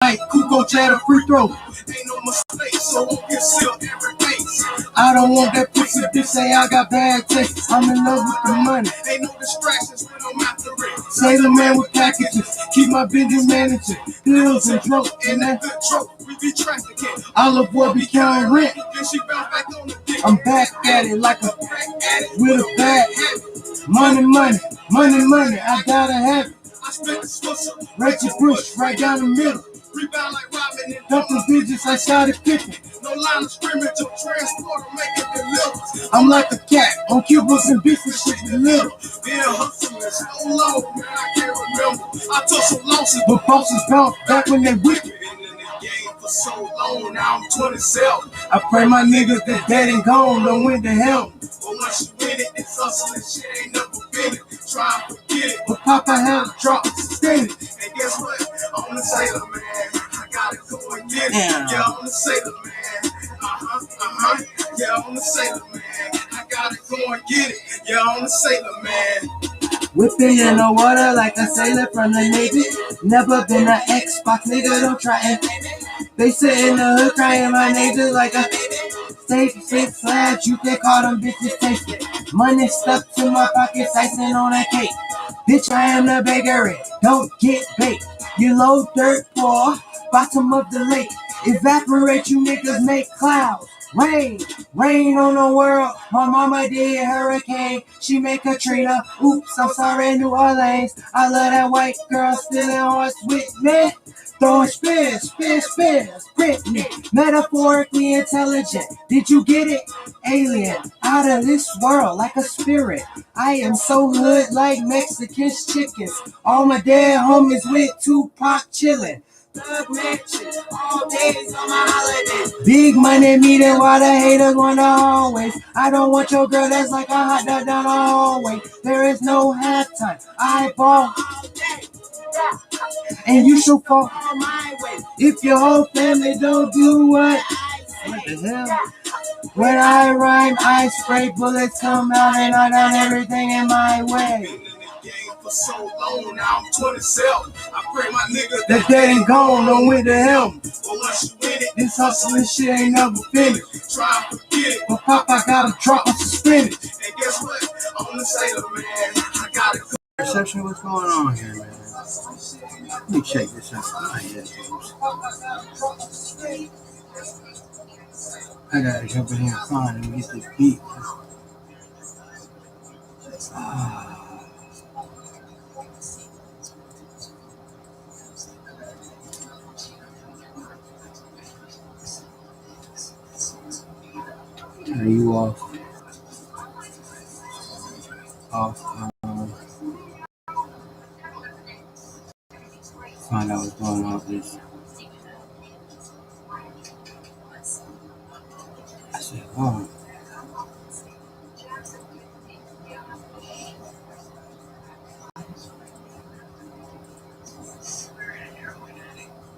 like Kuko Chad free throw. Ain't no mistake, so won't get sealed every case. I don't want that pussy bitch say I got bad taste. I'm in love with the money. Ain't no distractions when I'm after it. Sailor man with packages, keep my business managing. Bills and dope, and that good trope, we be trafficking. Olive boy be counting rent. Then she bounce back on the dick. I'm back at it like a crack addict with a bad habit. Money, money, money, money, I gotta have it. I spent the Swisher, Rachel Bush, right down the middle. Rebound like Robin and dumping digits like Scottie Pippen. No line of scrimmage or transport or make it deliver. I'm like a cat on Cubans and beef and shit deliver. Being hustling so long, man, I can't remember. I took some losses, but bosses bounce back when they whip it. Been in the game for so long, now I'm 27. I pray my niggas that dead and gone don't win the hell. But once you win it, it's hustling shit ain't never been it. Try and forget it, but Papa had a drop suspended. And guess what? I'm the sailor man. I gotta go and get it. Yeah, I'm the sailor man. Yeah, I'm the sailor man. I gotta go and get it. Yeah, I'm the sailor man. Whipping in the water like a sailor from the Navy. Never been an Xbox nigga, don't try it. They sit in the hood crying my name just like a safe six slabs. You can call them bitches tasty. Money stuck to my pockets, icing on a cake. Bitch, I am the bakery. Don't get baked. You low dirt poor, bottom of the lake. Evaporate, you niggas make clouds. Rain, rain on the world. My mama did hurricane. She made Katrina. Oops, I'm sorry, New Orleans. I love that white girl stealing hearts with me. Throwing spins, Britney. Metaphorically intelligent. Did you get it? Alien, out of this world, like a spirit. I am so hood like Mexican chickens. All my dead homies with Tupac chillin'. Thug mansion, all days on my holidays. Big money meeting while the haters wanna always. I don't want your girl that's like a hot dog down the hallway. There is no halftime. I ball all day. And you should fall my way. If your whole family don't do what the hell? When I rhyme, I spray bullets come out and I done everything in my way. For so long, now I'm 27. I pray my niggas that dead and gone don't win the helm. But once you win it, this hustling shit ain't never finished. Try and forget it, but Papa gotta drop my suspended. And guess what? I'm the sailor man. I gotta go. Perception, what's going on here, man? Let me check this out. I gotta jump in here and find and get this beat. Are you off? Find out what's going on with this. I said, oh.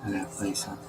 I gotta play something.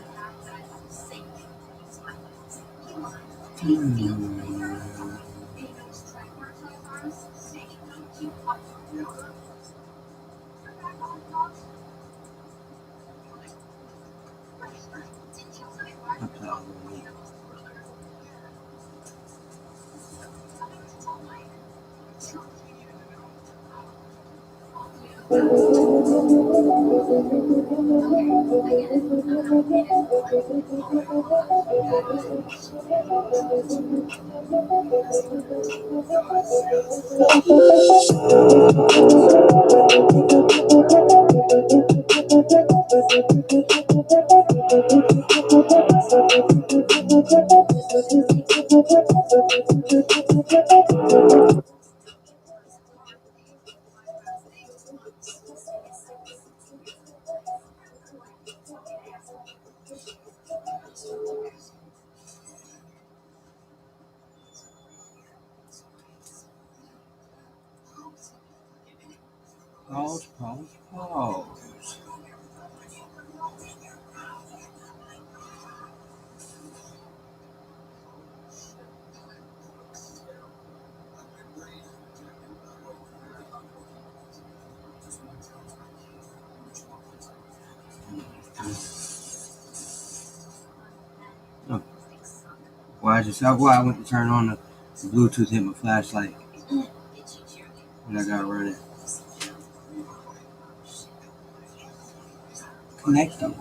Pause. Well, I went to turn on the Bluetooth, hit my flashlight, and I got running. Connected.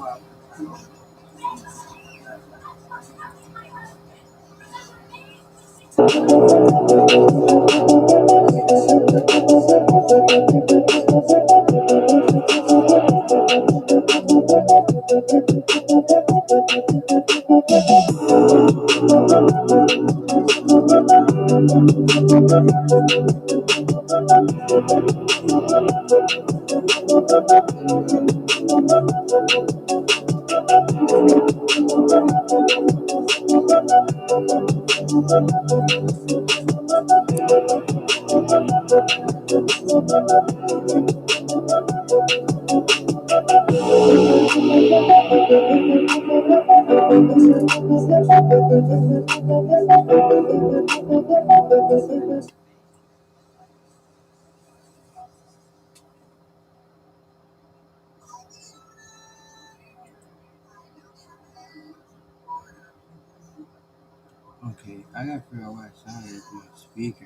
Okay, I gotta figure out why it sounded like my speaker.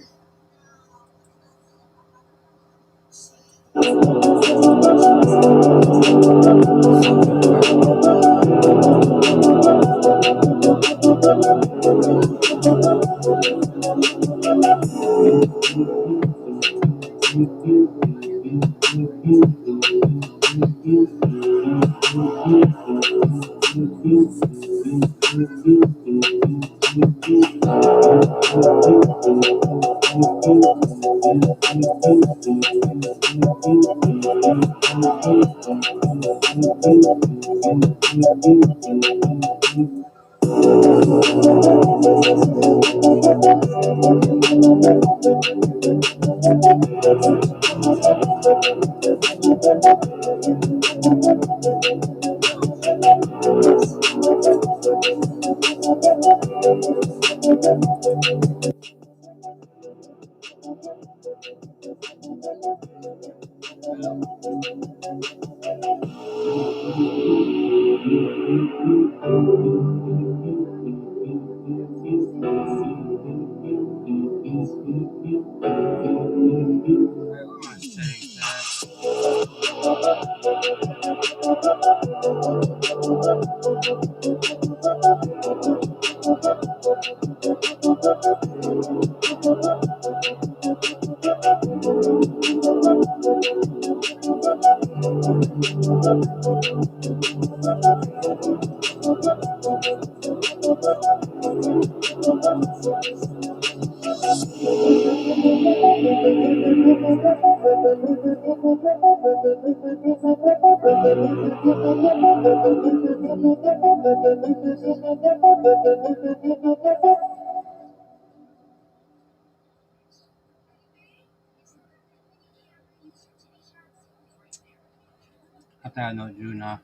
I think I know Drew now.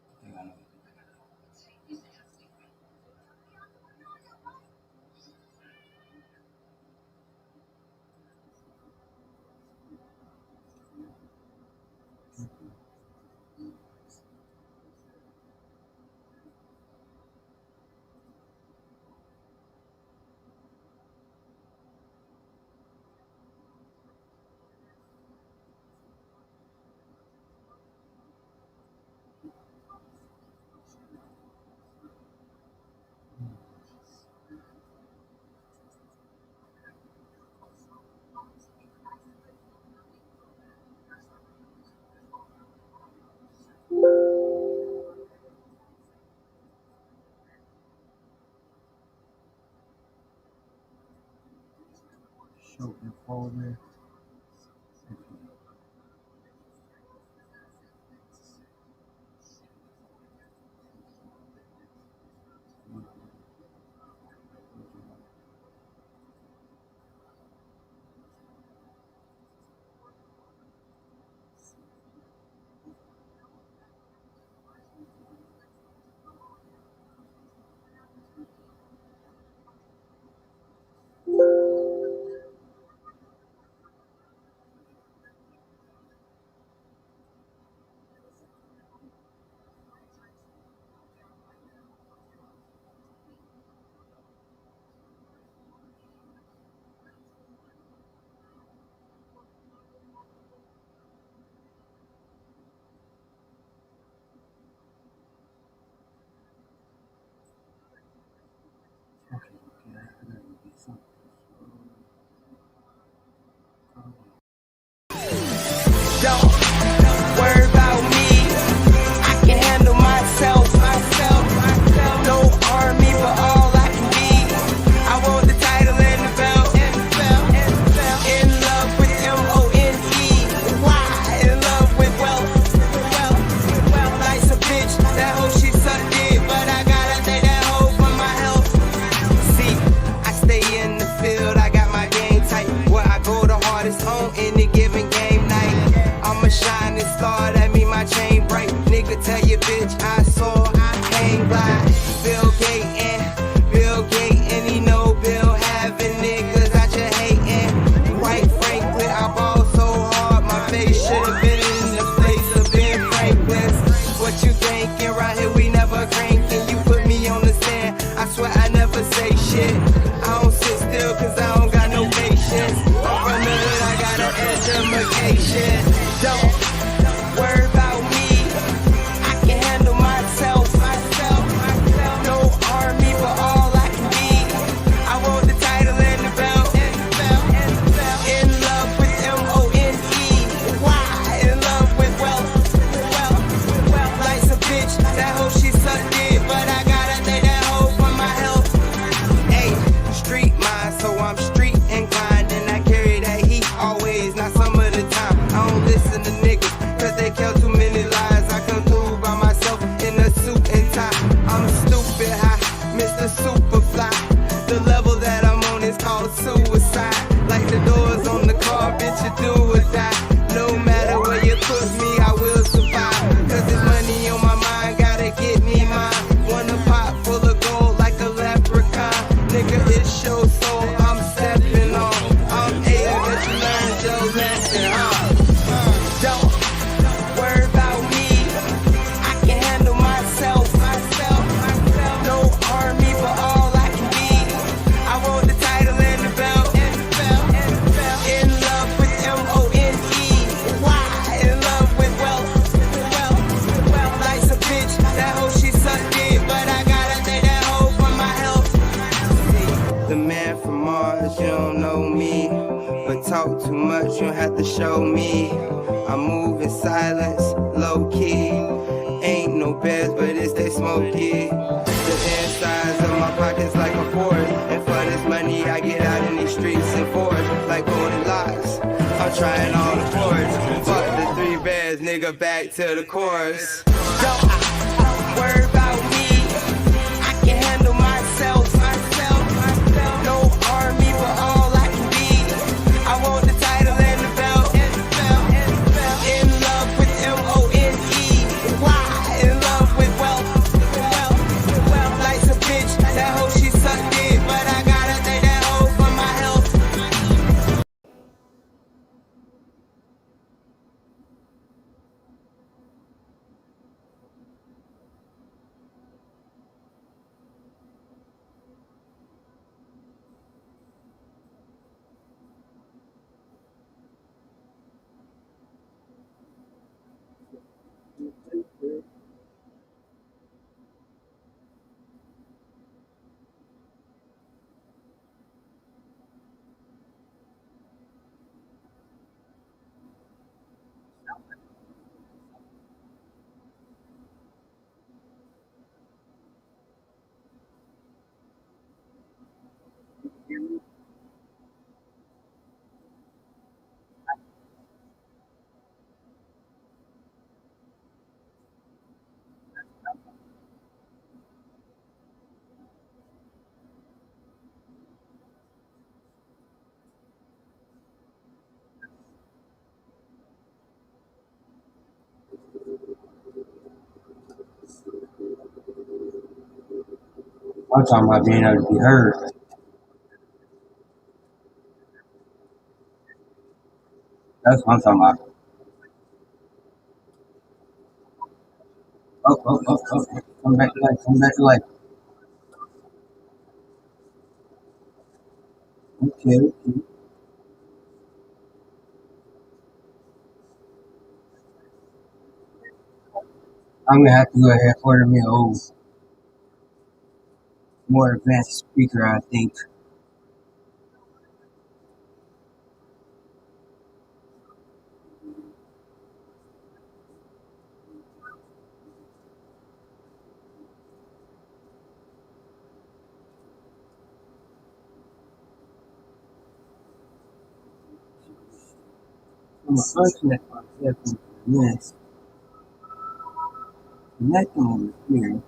I think I know. Show your folder. a crank and you put me on the stand, I swear I never say shit. I don't sit still cause I don't got no patience. I'm from the hood, I got an education. Don't worry about me, I can handle myself. No army, but all I can be. I want the title and the belt. In love with M-O-N-E. Why? In love with wealth. Life's a bitch, that hoe she sucked it, but I gotta take that hoe for my health. Hey, street mind, so I'm street inclined, and I carry that heat always, not some of the time. I don't listen to niggas, cause they tell too many lies. I come through by myself in a suit and tie. I'm stupid high, Mr. Superfly. The level that I'm on is called suicide. Like the doors on the car, bitch, you do or die. No matter where you put me, I will survive. Cause there's money on my mind, gotta get me mine. Want a pot full of gold like a leprechaun. Nigga, it's show soul, I'm stepping on. I'm A, but you learned your lesson, Don't worry about me, I can handle myself. No army, but all I can be. I want the title and the belt. In love with M-O-N-E. Why? In love with wealth. Life's a bitch, that hoe she sucked it, but I gotta take that hoe for my health. The man from Mars, you don't know me, but talk too much, you don't have to show me. I move in silence, low key. Ain't no bears, but it's they smoky. The insides of my pockets like a forest, and for this money I get out in these streets and forests like golden locks. I'm trying all the chords. Fuck the three bears, nigga, back to the chorus. Don't worry about me, I can handle myself. No army, but all I can be. I want the title and the belt. In love with M-O-N-E. Why? In love with wealth. Life's a bitch, that hoe she sucked it, but I gotta take that hoe for my health. I'm talking about being able to be heard. That's what I'm talking about. Oh. Come back to life, come back to life. Okay. I'm gonna have to go ahead and order me a old, more advanced speaker, I think. I'm gonna unconnect my headphones. Yes. Connect them over here.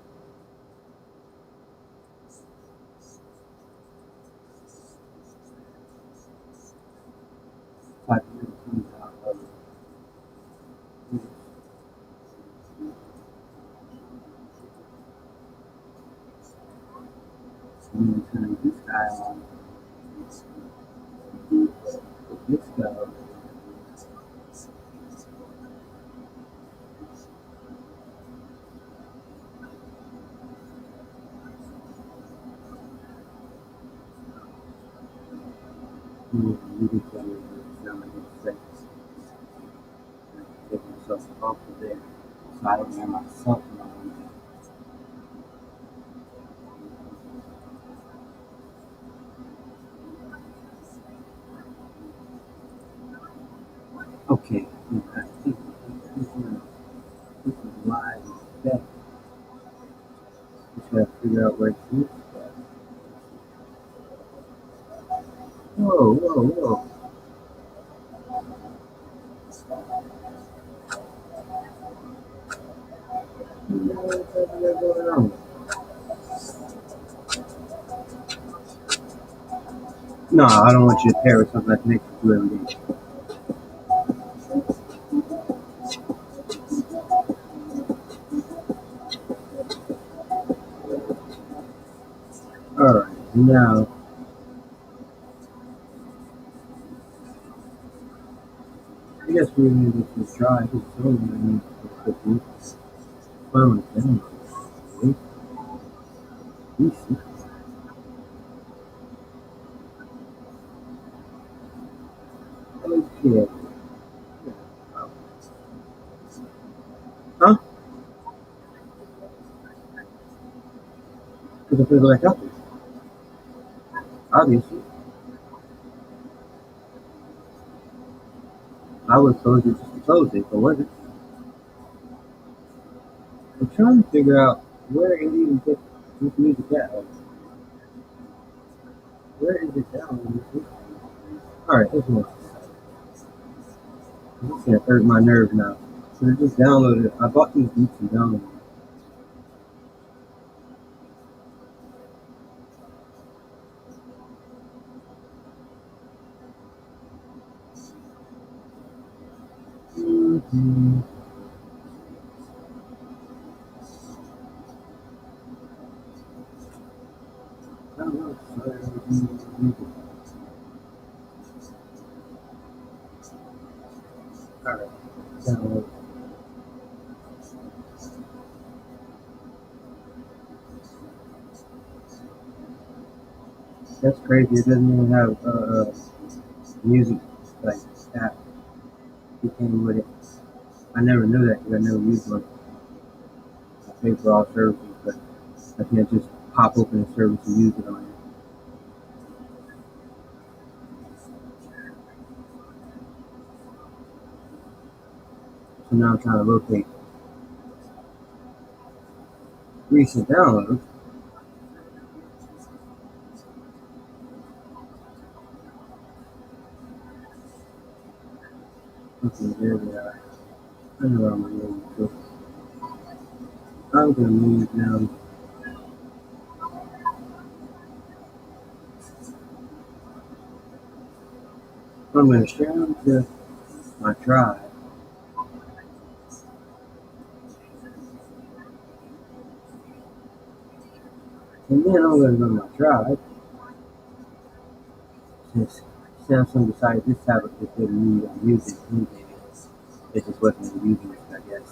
Type it I'm gonna turn this guy on. This guy. music that made me sound like it's sex. And I take myself off of there. So I don't hear myself in my own head. Okay, I think this is why it's better. Just gotta figure out where to use that. Whoa, whoa, whoa. What's going on? No, I don't want you to pair with something that's next to every day. Alright, now I guess we need to try this over and put this phone down. Wait, decent. Okay. Huh? Because I feel like up it. Obviously. I would close it just to close it, but wasn't. I'm trying to figure out where it even put this music at. Like, where is it down? Alright, this one. This is gonna hurt my nerve now. So I just downloaded it. I bought these beats and downloaded them. Mm-hmm. Alright, download. That's crazy. It doesn't even have music like that. It came with it. I never knew that because I never used one. I pay for all services, but I can't just pop open a service and use it on it. So now I'm trying to locate recent downloads. Okay, there we are. I know where I'm going to go. I'm going to move down. I'm going to share them to my drive. And then I'm going to go to my drive. Since Samsung decided this tablet just didn't need music anything, it just wasn't using it, I guess.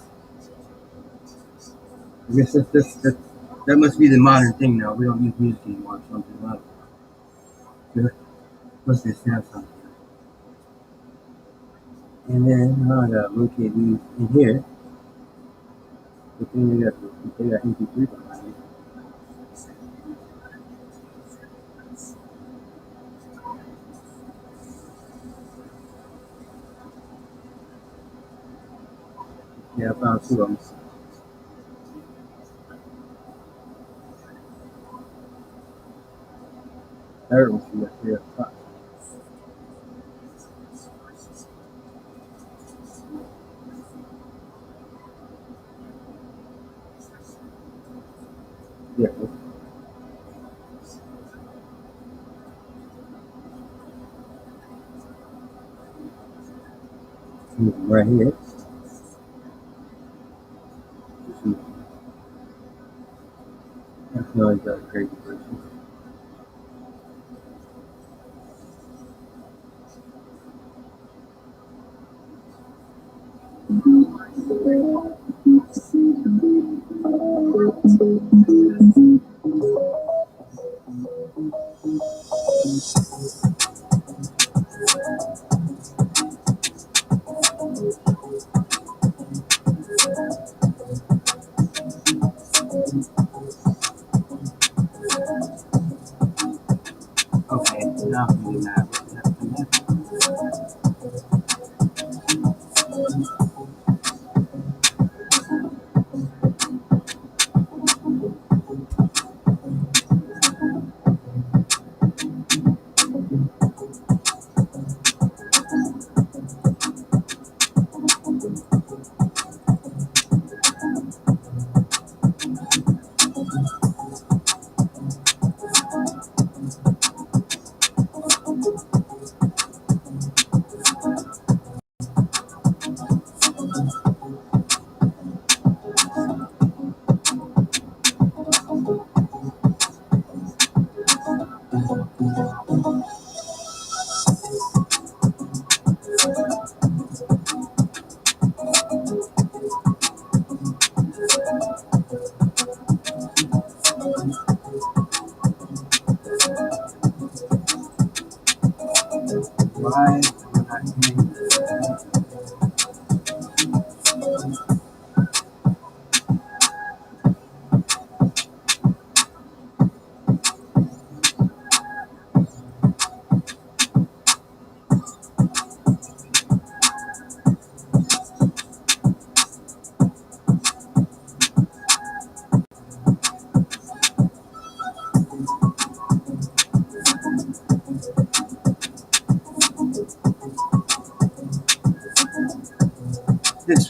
I guess that must be the modern thing now. We don't use music anymore or something like that. Must be Samsung. And then I gotta locate these in here. The thing they got MP3 behind it. Yeah, I found two of them. Third one should be at 3 o'clock. Yeah, right here. That's always a crazy person.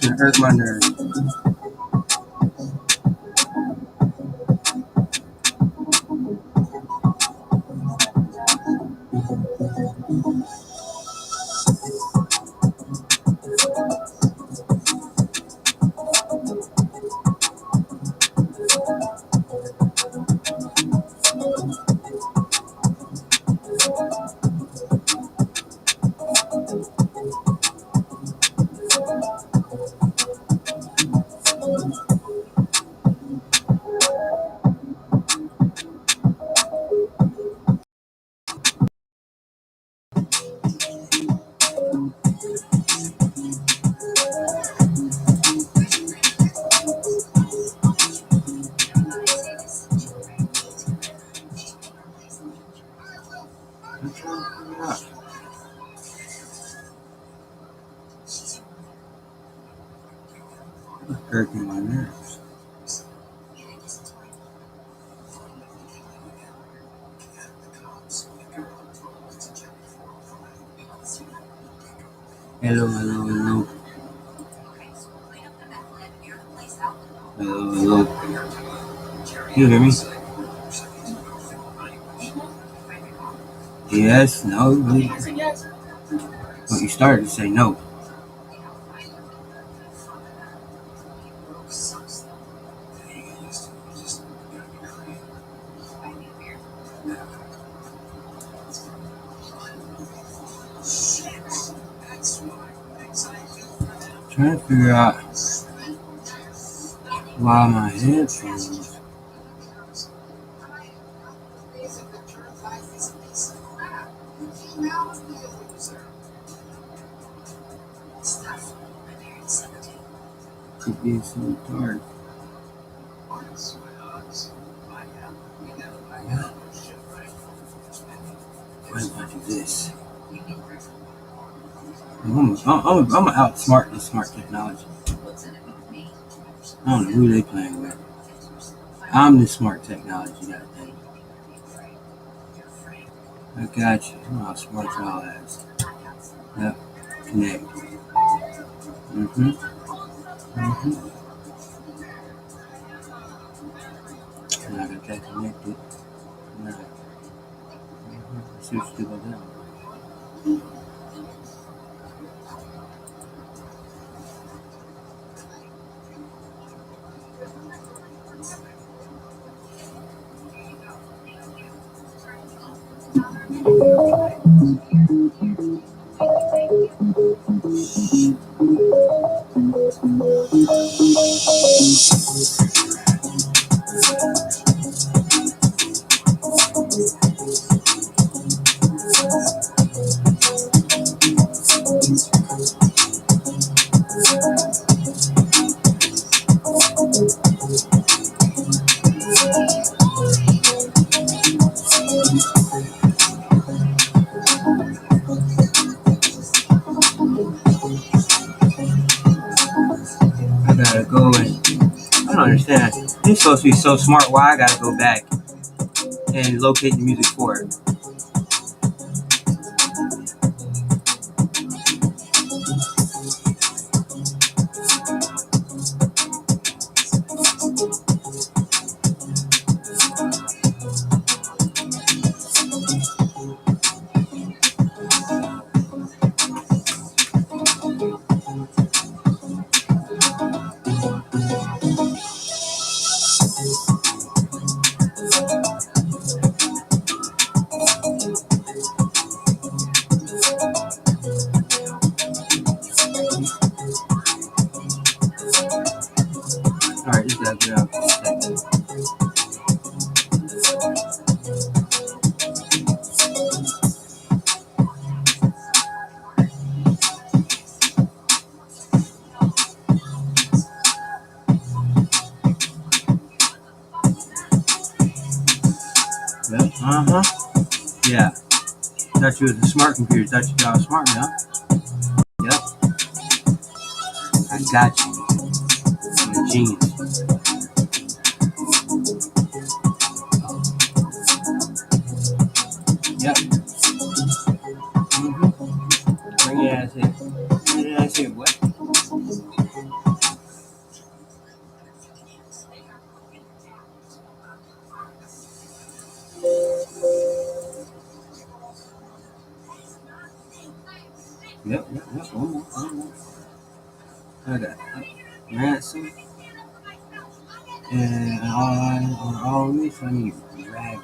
gonna hurt my nerves. Hurting my nerves. Hello, hello, hello. Hello, hello. Can you hear me? Yes, no. Well, you started to say no. Trying to figure out why my headphones. Could be so dark. Why did I do this? I'm gonna outsmart this smart technology. I don't know who they playing with. I'm the smart technology, goddamn. I got you. I'm outsmart y'all ass. Yep. Connect. And I got that connected. Right. Let's see what you do about that. I gotta go and I don't understand. It's supposed to be so smart. Why I gotta go back and locate the music for it? Alright, just gotta get out for a second. Yep, yeah. Thought you was a smart computer. Thought you got smart, huh? Yep. I got you. I'm a genius. Yep. Bring your ass here. Bring your ass here, what? Yep. One more. I got ransom and all this. I need rag.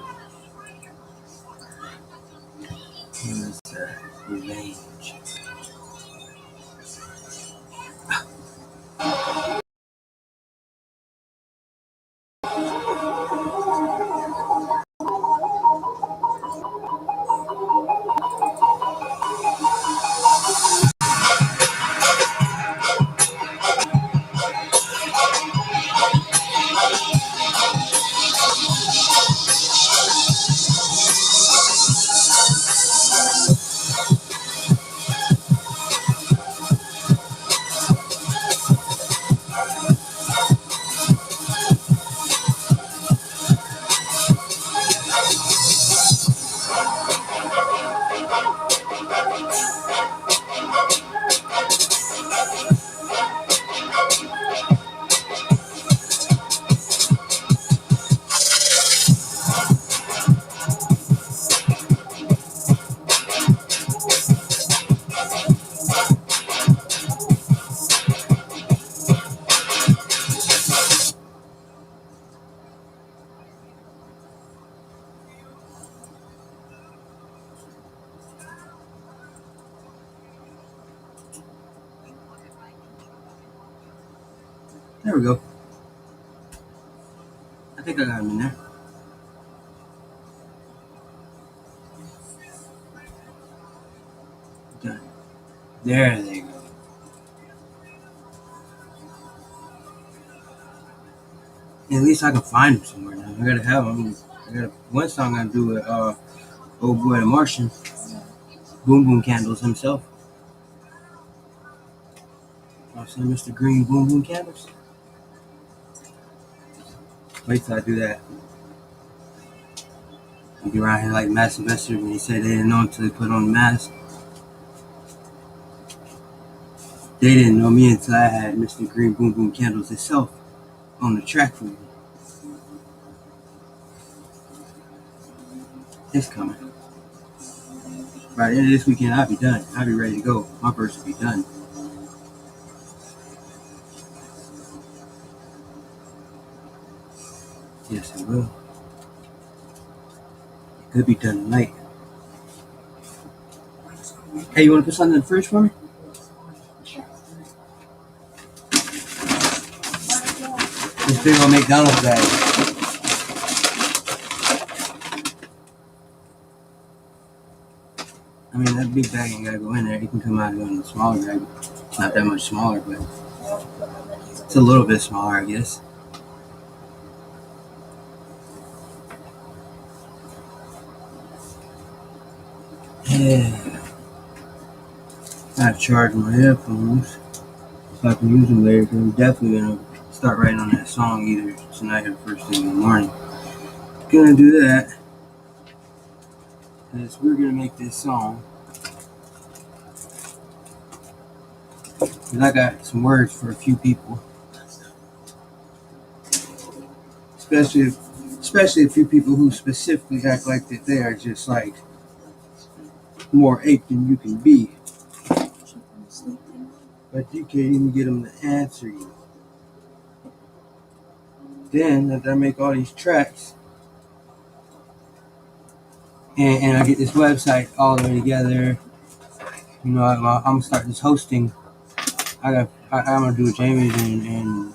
What's that? Revenge. There we go. I think I got him in there. Done. There they go. At least I can find him somewhere now. I gotta have him. I got one song I do with old boy the Martian, Boom Boom Candles himself. I'll say Mr. Green Boom Boom Candles. Wait till I do that. You be around here like Mass Investor when he said they didn't know until they put on the mask. They didn't know me until I had Mr. Green Boom Boom Candles itself on the track for me. It's coming. By the end of this weekend, I'll be done. I'll be ready to go. My verse will be done. Yes, it will. It could be done tonight. Hey, you want to put something in the fridge for me? This big old McDonald's bag. I mean, that big bag ain't gotta go in there. It can come out in the smaller bag. It's not that much smaller, but it's a little bit smaller, I guess. Yeah. I have to charge my headphones so I can use them later. Because I'm definitely gonna start writing on that song either tonight or first thing in the morning. Gonna do that. Because we're gonna make this song. Because I got some words for a few people. Especially a few people who specifically act like that they are just like more ape than you can be. But you can't even get them to answer you. Then after I make all these tracks and I get this website all the way together, you know, I'm gonna start this hosting. I'm gonna do Jamie's and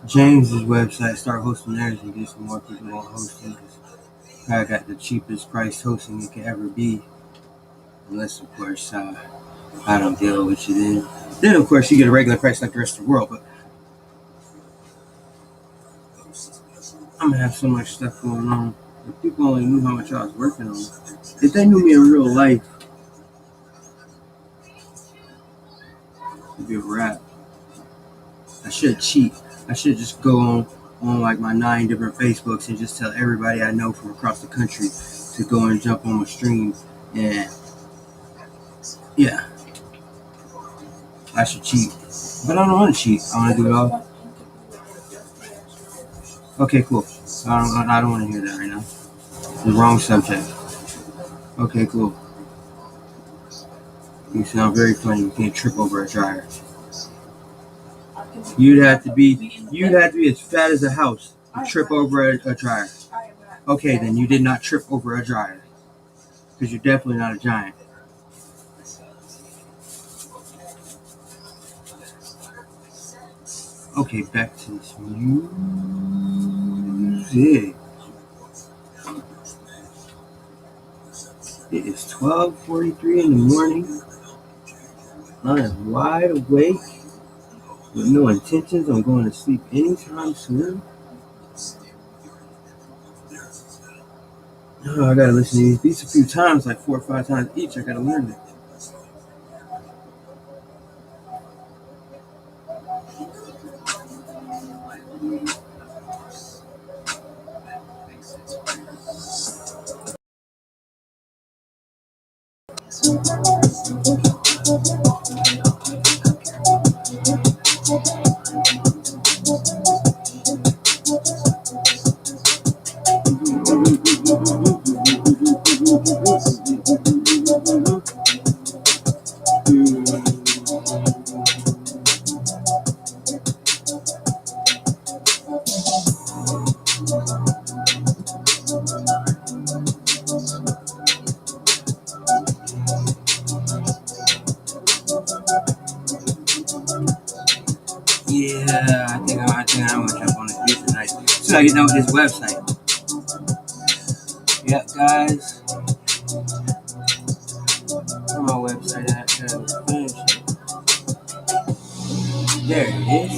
James's website, start hosting theirs and get some more people on hosting. I got the cheapest price hosting it can ever be, unless of course I don't deal with you. Then of course you get a regular price like the rest of the world. But I'm gonna have so much stuff going on. If people only knew how much I was working on. If they knew me in real life, it'd be a wrap. I should cheat. I should just go on like my 9 different Facebooks and just tell everybody I know from across the country to go and jump on my stream. And yeah, I should cheat. But I don't want to cheat. I want to do it all. Okay, cool. I don't want to hear that right now. The wrong subject. Okay, cool. You sound very funny. You can't trip over a dryer. You'd have to be as fat as a house to trip over a dryer. Okay, then you did not trip over a dryer. Because you're definitely not a giant. Okay, back to this music. It is 12:43 in the morning. I am wide awake with no intentions on going to sleep anytime soon. Oh, I gotta listen to these beats a few times, like 4 or 5 times each. I gotta learn it. Yeah, I want to jump on this beat tonight. So I get done with this website. Yep, guys. Where my website at? There it is.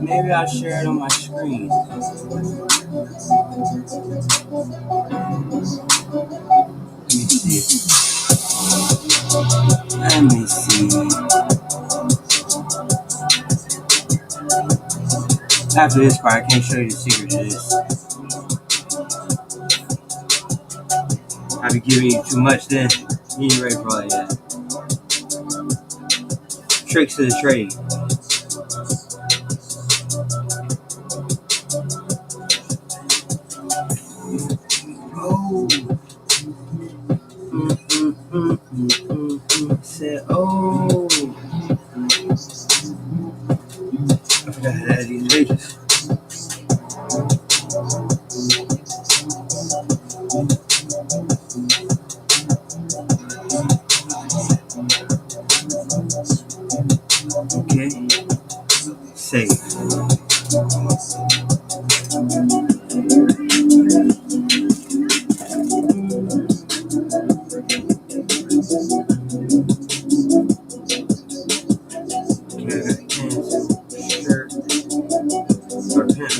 Maybe I'll share it on my screen. Let me see. After this part, I can't show you the secret to this. I'll be giving you too much then. You ain't ready for all that. Tricks of the trade. Oh. Said, oh. I forgot how to add these pages. Okay. Save.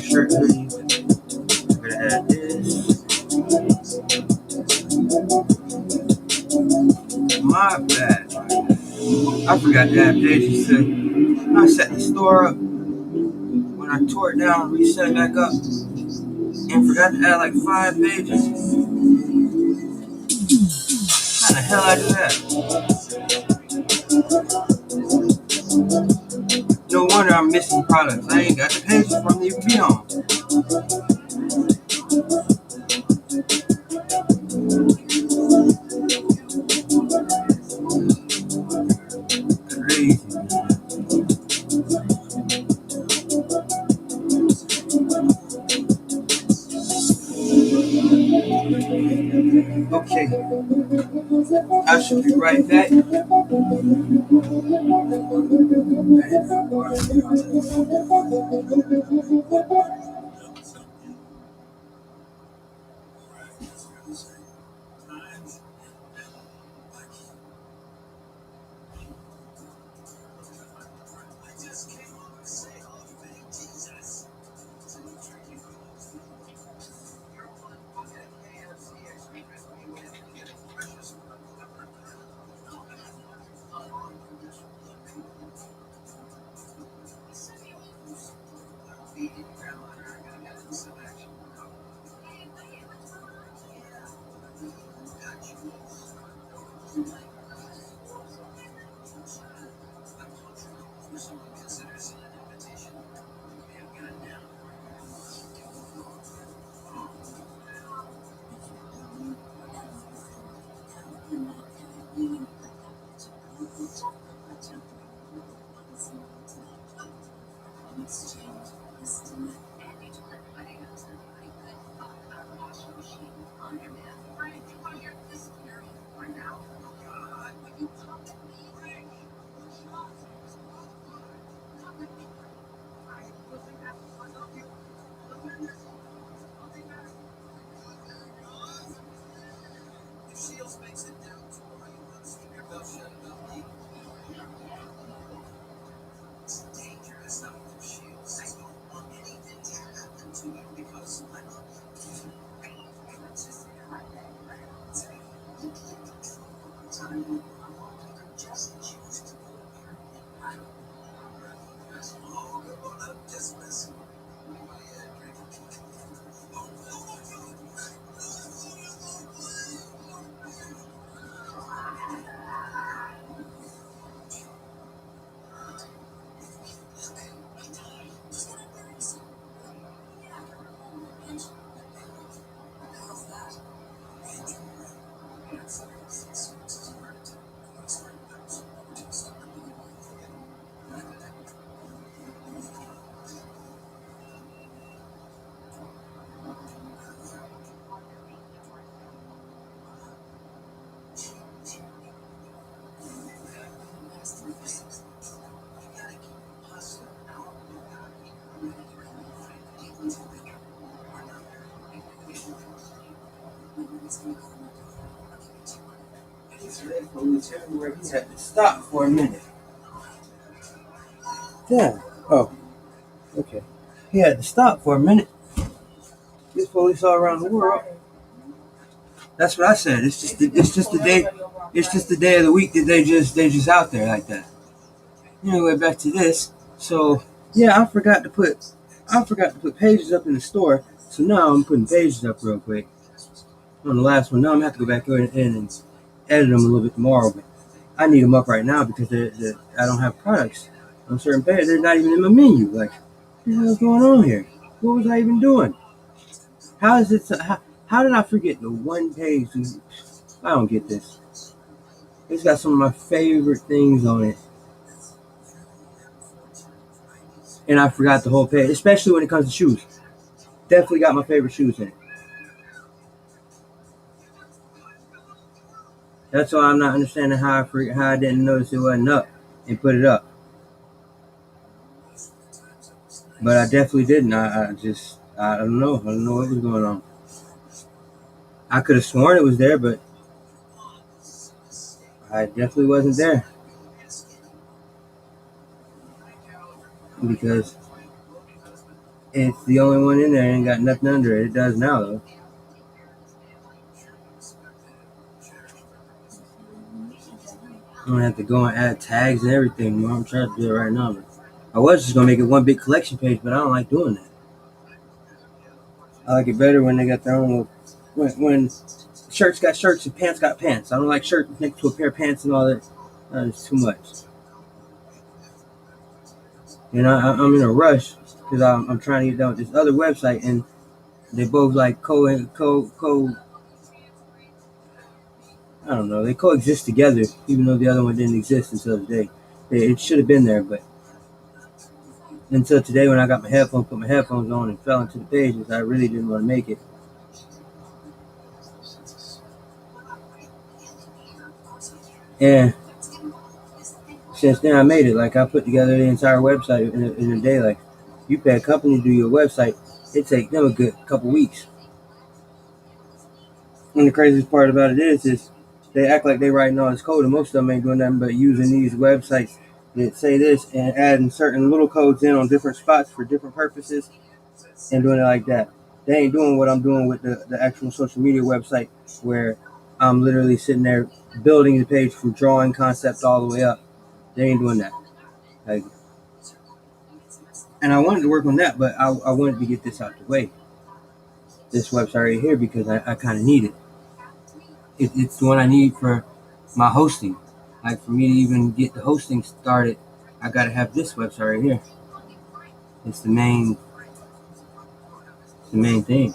Shirt hoodie. I'm gonna add this. My bad. I forgot to add pages too. I set the store up. When I tore it down, reset it back up, and forgot to add like 5 pages. How the hell I do that? No wonder I'm missing products. I ain't got the pages from the UP on. Crazy. Okay, I should be right back. Where he had to stop for a minute. Yeah. Oh, okay. He had to stop for a minute. There's police all around the world. That's what I said. It's just the day. It's just the day of the week that they just out there like that. Anyway, back to this. So yeah, I forgot to put pages up in the store. So now I'm putting pages up real quick on the last one. Now I'm gonna have to go back in and edit them a little bit tomorrow. But I need them up right now because I don't have products on certain pages. They're not even in my menu. Like, what the hell's going on here? What was I even doing? How is it? How did I forget the one page? I don't get this. It's got some of my favorite things on it, and I forgot the whole page. Especially when it comes to shoes. Definitely got my favorite shoes in it. That's why I'm not understanding how I didn't notice it wasn't up and put it up. But I definitely didn't. I don't know. I don't know what was going on. I could have sworn it was there, but I definitely wasn't there because it's the only one in there and ain't got nothing under it. It does now though. I'm gonna have to go and add tags and everything. I'm trying to do it right now. But I was just gonna make it one big collection page, but I don't like doing that. I like it better when they got their own little. When shirts got shirts and pants got pants. I don't like shirts next to a pair of pants and all that. It's too much. And I'm in a rush because I'm trying to get done with this other website, and they both like I don't know, they coexist together, even though the other one didn't exist until today. It should have been there, but until today when I got put my headphones on and fell into the pages, I really didn't want to make it. And since then I made it. Like I put together the entire website in a day. Like you pay a company to do your website, it takes them a good couple weeks. And the craziest part about it is they act like they writing all this code, and most of them ain't doing nothing but using these websites that say this and adding certain little codes in on different spots for different purposes and doing it like that. They ain't doing what I'm doing with the actual social media website where I'm literally sitting there building the page from drawing concepts all the way up. They ain't doing that. Like, and I wanted to work on that, but I wanted to get this out the way. This website right here because I kind of need it. It's the one I need for my hosting. Like for me to even get the hosting started, I gotta have this website right here. It's the main thing,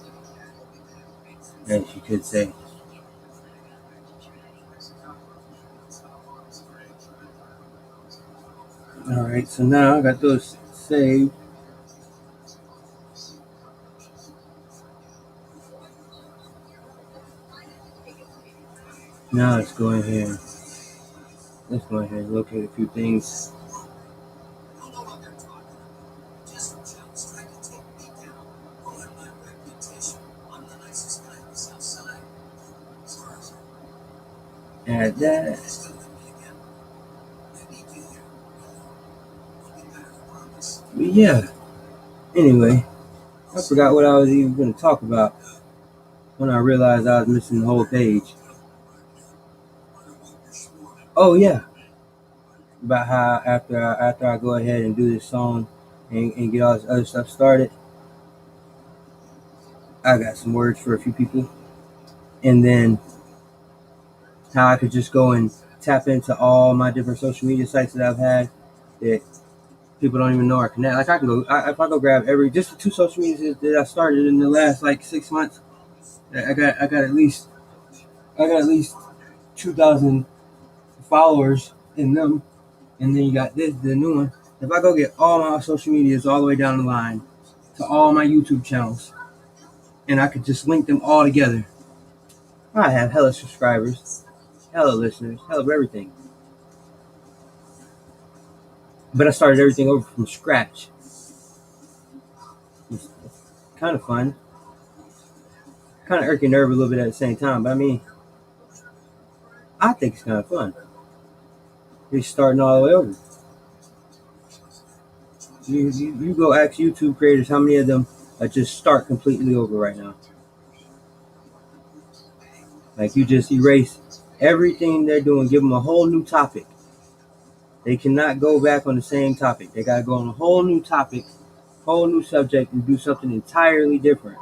as you could say. All right, so now I got those saved. Now let's go ahead. Let's go ahead and look at a few things. Add that. But yeah. Anyway, I forgot what I was even going to talk about when I realized I was missing the whole page. Oh yeah, about how after I go ahead and do this song and get all this other stuff started, I got some words for a few people, and then how I could just go and tap into all my different social media sites that I've had that people don't even know are connected. Like I can go, if I go grab just the 2 social medias that I started in the last like 6 months, I got at least 2,000 followers in them, and then you got the new one. If I go get all my social medias all the way down the line to all my YouTube channels, and I could just link them all together, I have hella subscribers, hella listeners, hella everything. But I started everything over from scratch. It's kind of fun, kind of irking nerve a little bit at the same time. But I mean, I think it's kind of fun. You're starting all the way over. You go ask YouTube creators how many of them just start completely over right now. Like you just erase everything they're doing, give them a whole new topic. They cannot go back on the same topic. They gotta go on a whole new topic, whole new subject, and do something entirely different.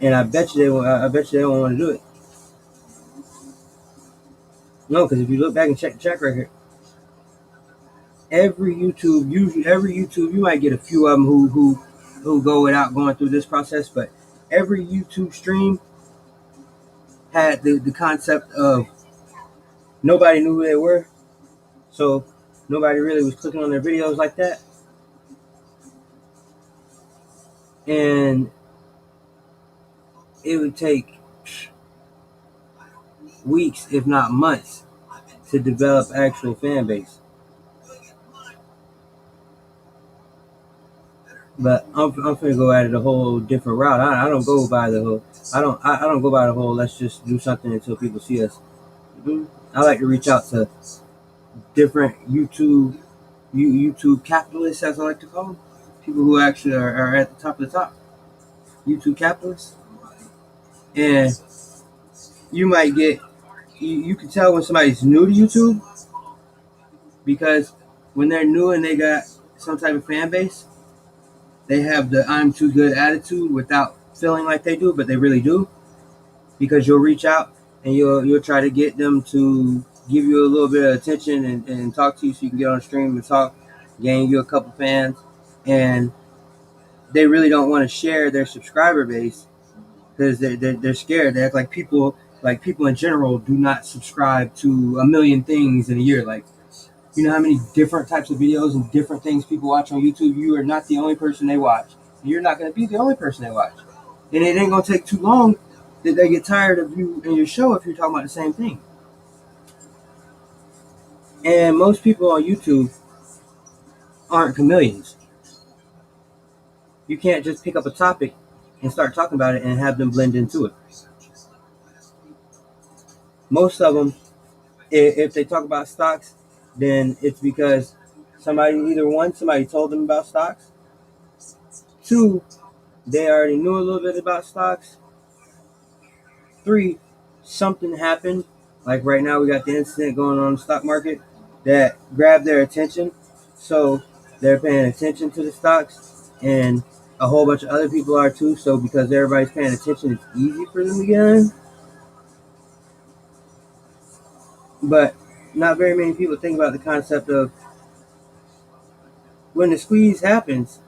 And I bet you they don't want to do it. No, because if you look back and check the track record, every YouTube, you might get a few of them who go without going through this process, but every YouTube stream had the concept of nobody knew who they were, so nobody really was clicking on their videos like that. And it would take weeks, if not months, to develop actual fan base. But I'm gonna go at it a whole different route. I don't go by the whole. I don't go by the whole. Let's just do something until people see us. I like to reach out to different YouTube capitalists, as I like to call them, people who actually are at the top of the top. YouTube capitalists, and you might get. You can tell when somebody's new to YouTube because when they're new and they got some type of fan base, they have the I'm too good attitude without feeling like they do, but they really do. Because you'll reach out and you'll try to get them to give you a little bit of attention and talk to you so you can get on the stream and talk, gain you a couple fans, and they really don't want to share their subscriber base because they're scared. They act like people in general do not subscribe to a million things in a year. Like, you know how many different types of videos and different things people watch on YouTube? You are not the only person they watch. You're not going to be the only person they watch. And it ain't going to take too long that they get tired of you and your show if you're talking about the same thing. And most people on YouTube aren't chameleons. You can't just pick up a topic and start talking about it and have them blend into it. Most of them, if they talk about stocks, then it's because somebody told them about stocks. 2, they already knew a little bit about stocks. 3, something happened. Like right now, we got the incident going on in the stock market that grabbed their attention. So they're paying attention to the stocks, and a whole bunch of other people are too. So because everybody's paying attention, it's easy for them to get in. But not very many people think about the concept of when the squeeze happens,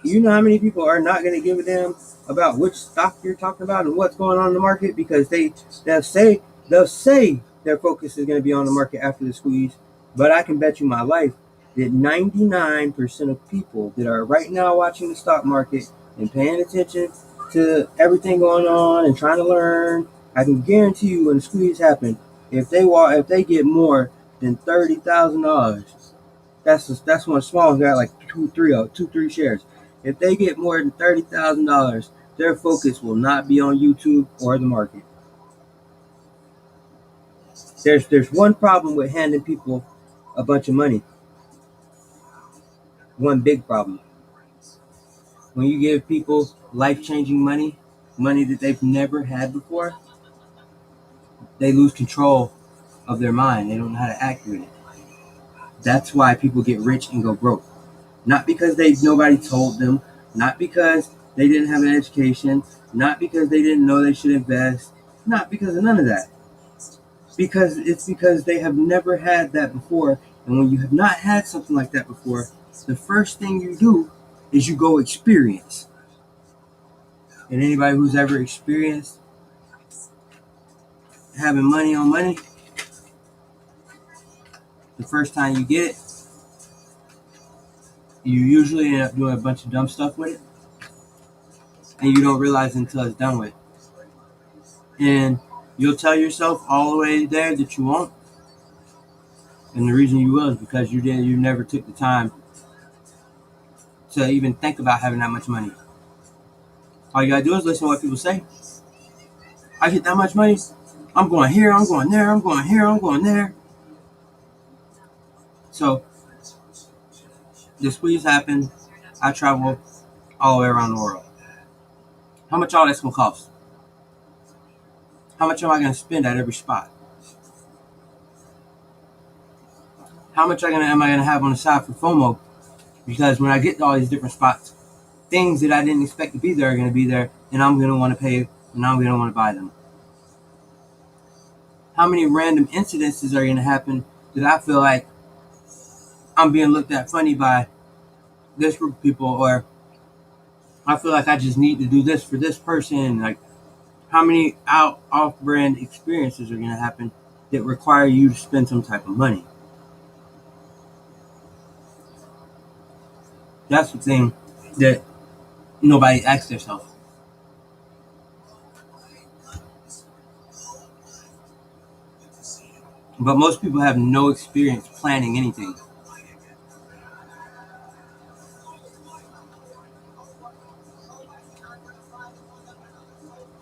you know how many people are not going to give a damn about which stock you're talking about and what's going on in the market because they'll say their focus is going to be on the market after the squeeze. But I can bet you my life that 99% of people that are right now watching the stock market and paying attention to everything going on and trying to learn I can guarantee you when the squeeze happens, if they get more than $30,000, that's one small got like two, three shares. If they get more than $30,000, their focus will not be on YouTube or the market. There's one problem with handing people a bunch of money. One big problem. When you give people life-changing money that they've never had before, they lose control of their mind. They don't know how to act with it. That's why people get rich and go broke. Not because nobody told them, not because they didn't have an education, not because they didn't know they should invest, not because of none of that. Because they have never had that before. And when you have not had something like that before, the first thing you do is you go experience. And anybody who's ever experienced having money on money, the first time you get it, you usually end up doing a bunch of dumb stuff with it. And you don't realize until it's done with. And you'll tell yourself all the way there that you won't. And the reason you will is because you never took the time to even think about having that much money. All you gotta do is listen to what people say. I get that much money, I'm going here, I'm going there, I'm going here, I'm going there. So the squeeze happened. I travel all the way around the world. How much all that's gonna cost? How much am I gonna spend at every spot? How much am I gonna have on the side for FOMO? Because when I get to all these different spots, things that I didn't expect to be there are gonna be there, and I'm gonna want to pay, and I'm gonna want to buy them. How many random incidences are gonna happen that I feel like I'm being looked at funny by this group of people, or I feel like I just need to do this for this person? Like, how many off-brand experiences are going to happen that require you to spend some type of money? That's the thing that nobody asks themselves. But most people have no experience planning anything.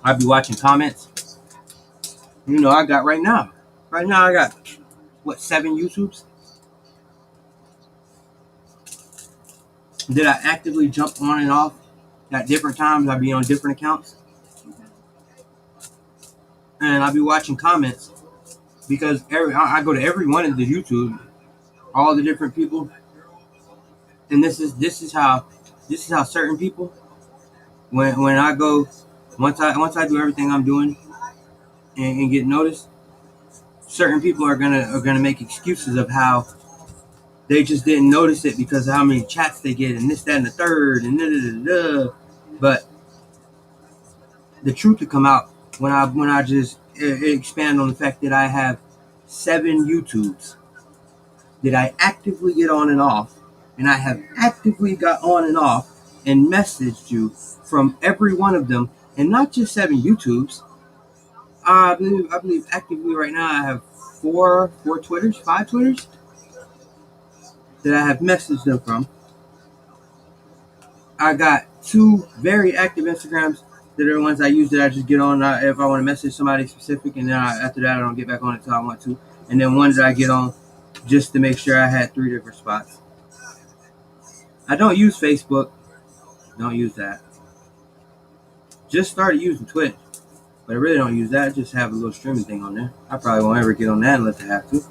I'd be watching comments. I got right now. Right now, I got, 7 YouTubes? Did I actively jump on and off at different times? I'd be on different accounts. And I'd be watching comments because I go to every one of the YouTube, all the different people. And this is how certain people, when I go, once I do everything I'm doing and get noticed, certain people are gonna make excuses of how they just didn't notice it because of how many chats they get and this, that, and the third, and But the truth to come out when I just expand on the fact that I have 7 YouTubes that I actively get on and off, and I have actively got on and off and messaged you from every one of them, and not just 7 YouTubes. I believe actively right now I have 4 Twitters, 5 Twitters that I have messaged them from. I got 2 very active Instagrams that are the ones I use that I just get on if I want to message somebody specific, and then after that I don't get back on it until I want to. And then one that I get on just to make sure I had 3 different spots. I don't use Facebook. Don't use that. Just started using Twitch, but I really don't use that. I just have a little streaming thing on there. I probably won't ever get on that unless I have to.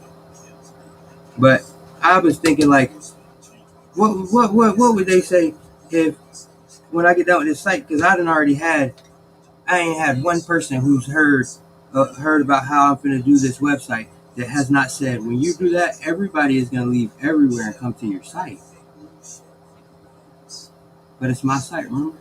But I was thinking, like, what would they say if when I get done with this site? Because I ain't had one person who's heard about how I'm going to do this website that has not said, when you do that, everybody is going to leave everywhere and come to your site. But it's my site, remember?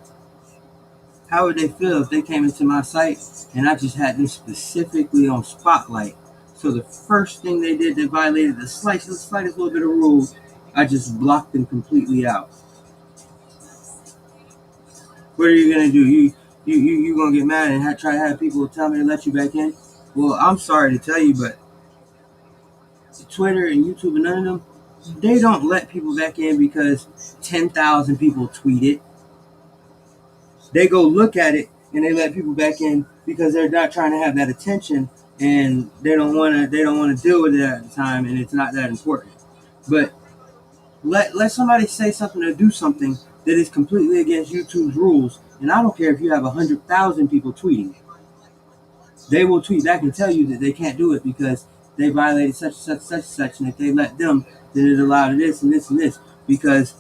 How would they feel if they came into my site and I just had them specifically on Spotlight? So the first thing they did that violated the slightest little bit of rules, I just blocked them completely out. What are you going to do? You gonna get mad and try to have people tell me to let you back in? Well, I'm sorry to tell you, but Twitter and YouTube and none of them, they don't let people back in because 10,000 people tweet it. They go look at it and they let people back in because they're not trying to have that attention and they don't want to deal with it at the time, and it's not that important. But let somebody say something or do something that is completely against YouTube's rules, and I don't care if you have 100,000 people tweeting. They will tweet back and tell you that they can't do it because they violated such, and if they let them, then it allowed this and this and this. Because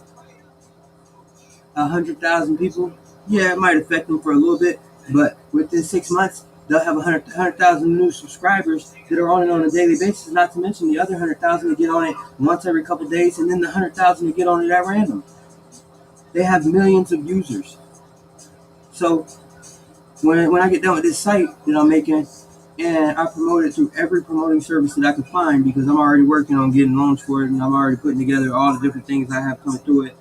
100,000 people, yeah, it might affect them for a little bit, but within 6 months, they'll have 100,000 new subscribers that are on it on a daily basis, not to mention the other 100,000 that get on it once every couple of days, and then the 100,000 that get on it at random. They have millions of users. So when I get done with this site that I'm making, and I promote it through every promoting service that I can find, because I'm already working on getting loans for it, and I'm already putting together all the different things I have coming through it.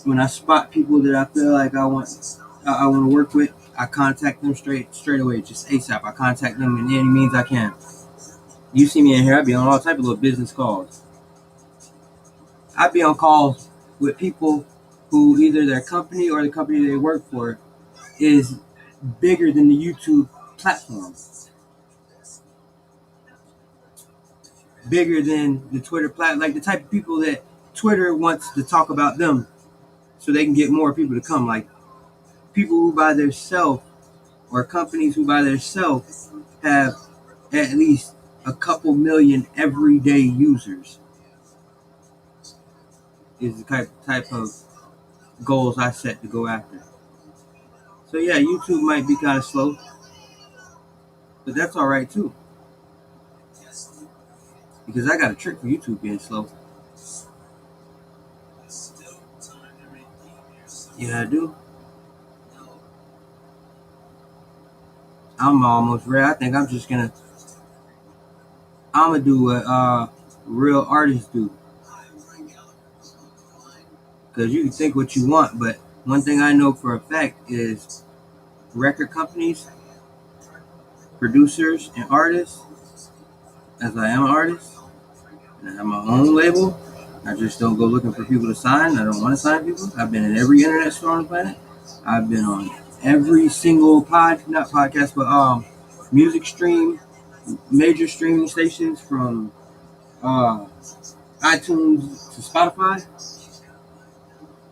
When I spot people that I feel like I want to work with, I contact them straight away, just ASAP. I contact them in any means I can. You see me in here, I be on all type of little business calls. I be on calls with people who either their company or the company they work for is bigger than the YouTube platform, bigger than the Twitter platform, like the type of people that Twitter wants to talk about them so they can get more people to come, like people who by themselves or companies who by themselves have at least a couple million everyday users is the type of goals I set to go after. So yeah, YouTube might be kind of slow, but that's all right too, because I got a trick for YouTube being slow. Yeah, I do. I'm almost ready. I think I'm gonna do what real artists do. Because you can think what you want, but one thing I know for a fact is record companies, producers, and artists, as I am an artist, and I have my own label, I just don't go looking for people to sign. I don't want to sign people. I've been in every internet store on the planet. I've been on every single not podcast, but music stream, major streaming stations from iTunes to Spotify.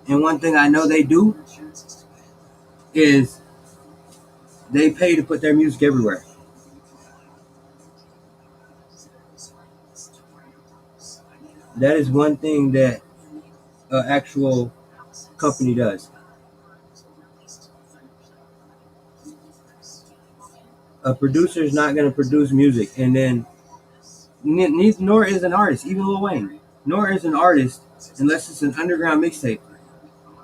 And one thing I know they do is they pay to put their music everywhere. That is one thing that an actual company does. A producer is not going to produce music, and then nor is an artist, even Lil Wayne. Nor is an artist unless it's an underground mixtape,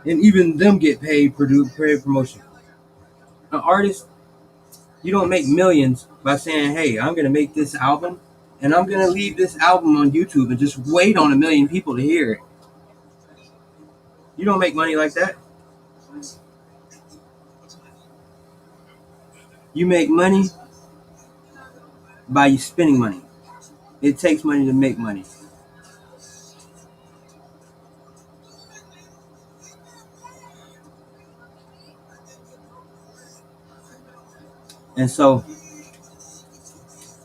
and even them get paid promotion. An artist, you don't make millions by saying, "Hey, I'm going to make this album, and I'm going to leave this album on YouTube and just wait on 1 million people to hear it." You don't make money like that. You make money by you spending money. It takes money to make money. And so,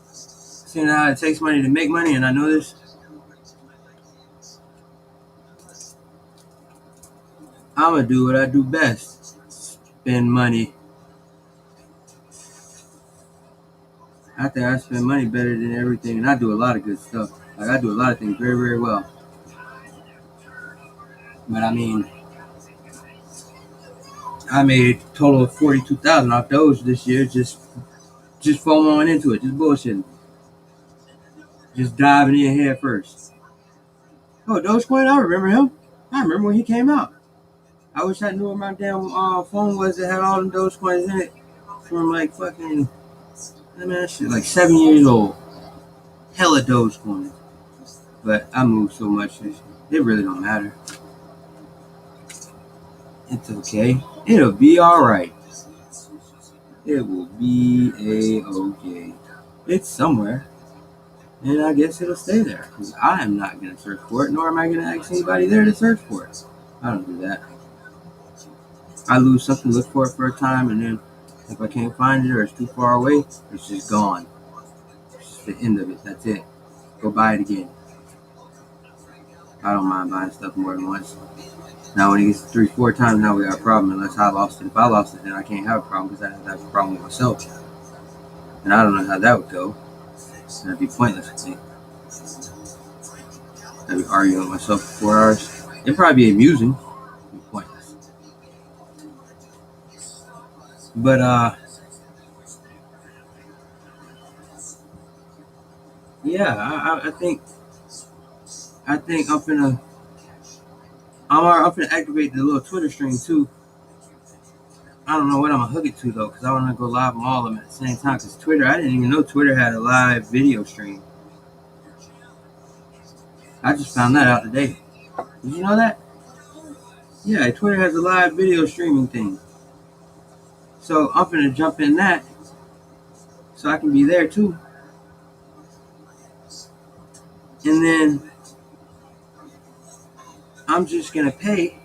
seeing how it takes money to make money, and I know this, I'm going to do what I do best. Spend money. I think I spend money better than everything, and I do a lot of good stuff. Like, I do a lot of things very, very well. But I mean, I made a total of $42,000 off those this year, just foaming into it, just bullshitting. Just diving in head first. Oh, Dogecoin, I remember him. I remember when he came out. I wish I knew where my damn phone was that had all them Dogecoins in it from like fucking, I mean, that shit like 7 years old. Hella Dogecoin. But I moved so much, it really don't matter. It's okay. It'll be alright. It will be a-okay. It's somewhere, and I guess it'll stay there, because I am not going to search for it, nor am I going to ask anybody there to search for it. I don't do that. I lose something, look for it for a time, and then if I can't find it or it's too far away, it's just gone. It's just the end of it. That's it. Go buy it again. I don't mind buying stuff more than once. Now, when it gets 3-4 times, now we got a problem. Unless I lost it. If I lost it, then I can't have a problem because I have a problem with myself. And I don't know how that would go. That'd be pointless, I think. I'd be arguing with myself for 4 hours. It'd probably be amusing. It'd be pointless. But, yeah, I think I'm finna activate the little Twitter stream too. I don't know what I'm gonna hook it to though, because I want to go live on all of them at the same time. Because Twitter, I didn't even know Twitter had a live video stream. I just found that out today. Did you know that? Yeah, Twitter has a live video streaming thing. So I'm gonna jump in that, so I can be there too. And then I'm just gonna pay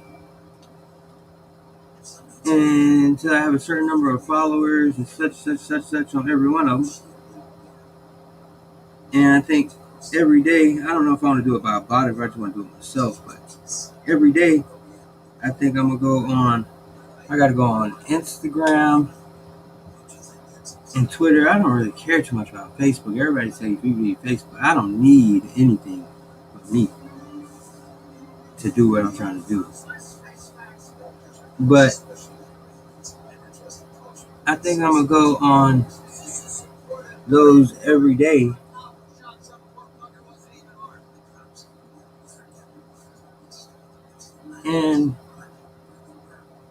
until I have a certain number of followers and such on every one of them. And I think every day, I don't know if I want to do it by a bot or if I just want to do it myself, but every day I think I'm gonna go on. I gotta go on Instagram and Twitter. I don't really care too much about Facebook. Everybody says you need Facebook. I don't need anything but me to do what I'm trying to do. But I think I'm gonna go on those every day. And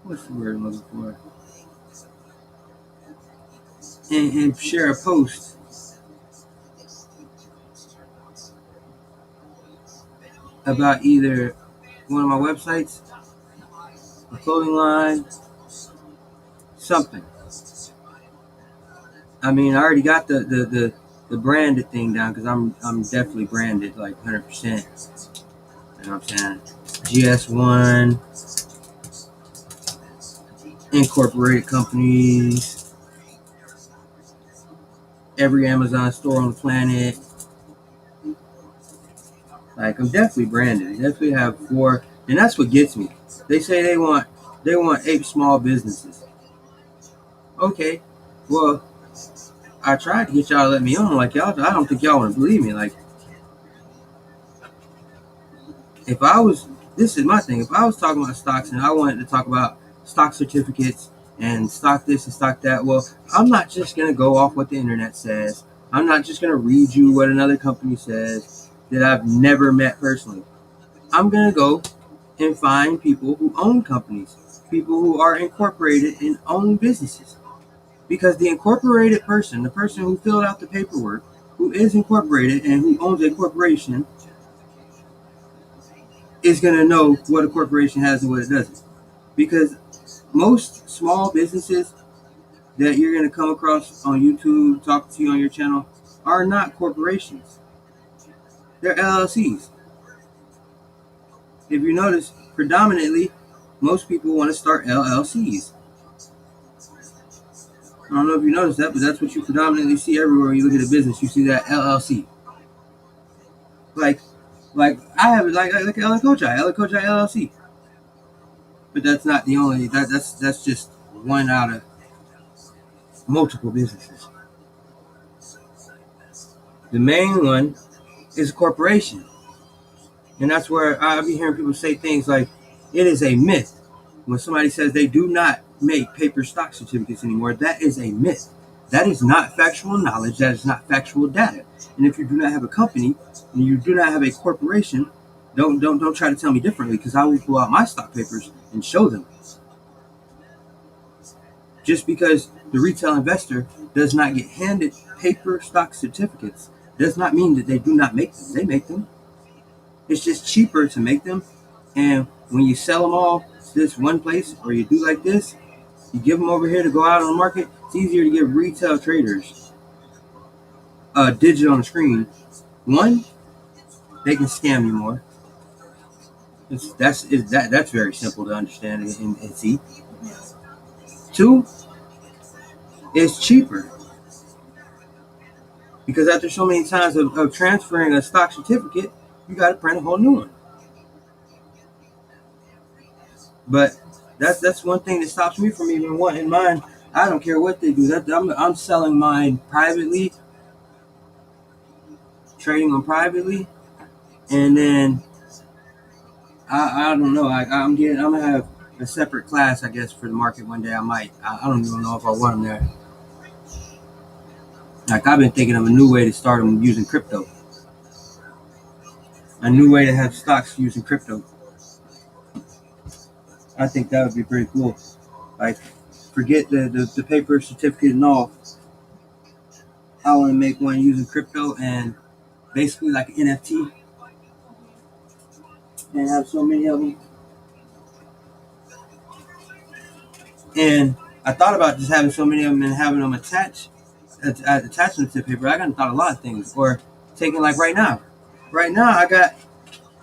what's the word I'm looking for? And share a post about either one of my websites, a clothing line, something. I mean, I already got the branded thing down because I'm definitely branded like 100%. You know what I'm saying? GS1, incorporated companies, every Amazon store on the planet. Like, I'm definitely branded. I definitely have 4, and that's what gets me. They say they want 8 small businesses. Okay, well, I tried to get y'all to let me on. Like, y'all, I don't think y'all want to believe me. Like, if I was, this is my thing. If I was talking about stocks and I wanted to talk about stock certificates and stock this and stock that, well, I'm not just going to go off what the internet says. I'm not just going to read you what another company says that I've never met personally. I'm going to go and find people who own companies, people who are incorporated and own businesses. Because the incorporated person, the person who filled out the paperwork, who is incorporated and who owns a corporation, is going to know what a corporation has and what it doesn't. Because most small businesses that you're going to come across on YouTube, talk to you on your channel, are not corporations. They're LLCs. If you notice, predominantly, most people want to start LLCs. I don't know if you noticed that, but that's what you predominantly see everywhere when you look at a business. You see that LLC. Like I have like LA Kochai LLC. But that's not the only. That's just one out of multiple businesses. The main one is a corporation, and that's where I'll be hearing people say things like, "It is a myth." When somebody says they do not make paper stock certificates anymore, that is a myth. That is not factual knowledge. That is not factual data. And if you do not have a company and you do not have a corporation, don't try to tell me differently, because I will pull out my stock papers and show them. Just because the retail investor does not get handed paper stock certificates does not mean that they do not make them. They make them. It's just cheaper to make them. And when you sell them all to this one place, or you do like this, you give them over here to go out on the market, It's easier to give retail traders a digit on the screen. One, they can scam you more. That's very simple to understand and see. Two, it's cheaper. Because after so many times of transferring a stock certificate, you got to print a whole new one. But that's one thing that stops me from even wanting mine. I don't care what they do. I'm selling mine privately, trading them privately, and then I don't know. I'm gonna have a separate class, I guess, for the market one day. I don't even know if I want them there. Like, I've been thinking of a new way to start them using crypto. A new way to have stocks using crypto. I think that would be pretty cool. Like, forget the paper certificate and all. I want to make one using crypto and basically like an NFT and have so many of them. And I thought about just having so many of them and having them attaching them to the paper. I thought a lot of things. Or taking, like, right now. Right now, I got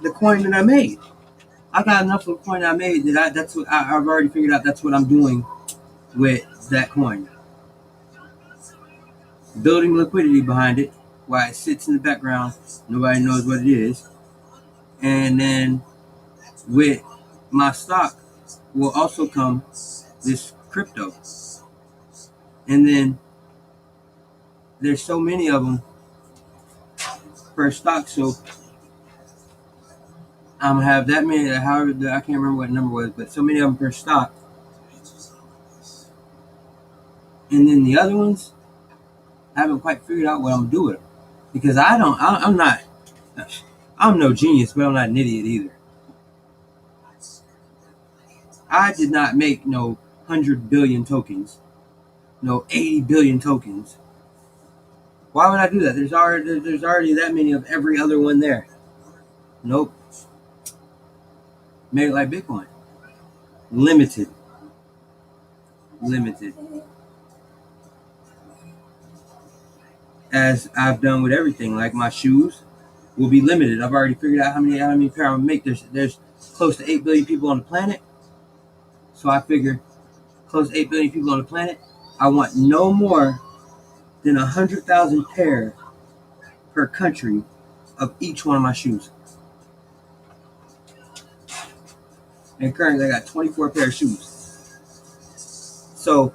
the coin that I made. I got enough of the coin I made that that's what I've already figured out. That's what I'm doing with that coin. Building liquidity behind it while it sits in the background. Nobody knows what it is. And then with my stock will also come this crypto. And then there's so many of them per stock, so I'm gonna have that many. However, I can't remember what the number was, but so many of them per stock. And then the other ones, I haven't quite figured out what I'm gonna do with them, because I'm no genius, but I'm not an idiot either. I did not make no 100 billion tokens, no 80 billion tokens. Why would I do that? There's already that many of every other one there. Nope. Made it like Bitcoin. Limited. As I've done with everything, like my shoes will be limited. I've already figured out how many pair I'm gonna make. There's close to 8 billion people on the planet, so I figure close to 8 billion people on the planet. I want no more than 100,000 pair per country of each one of my shoes. And currently, I got 24 pair of shoes. So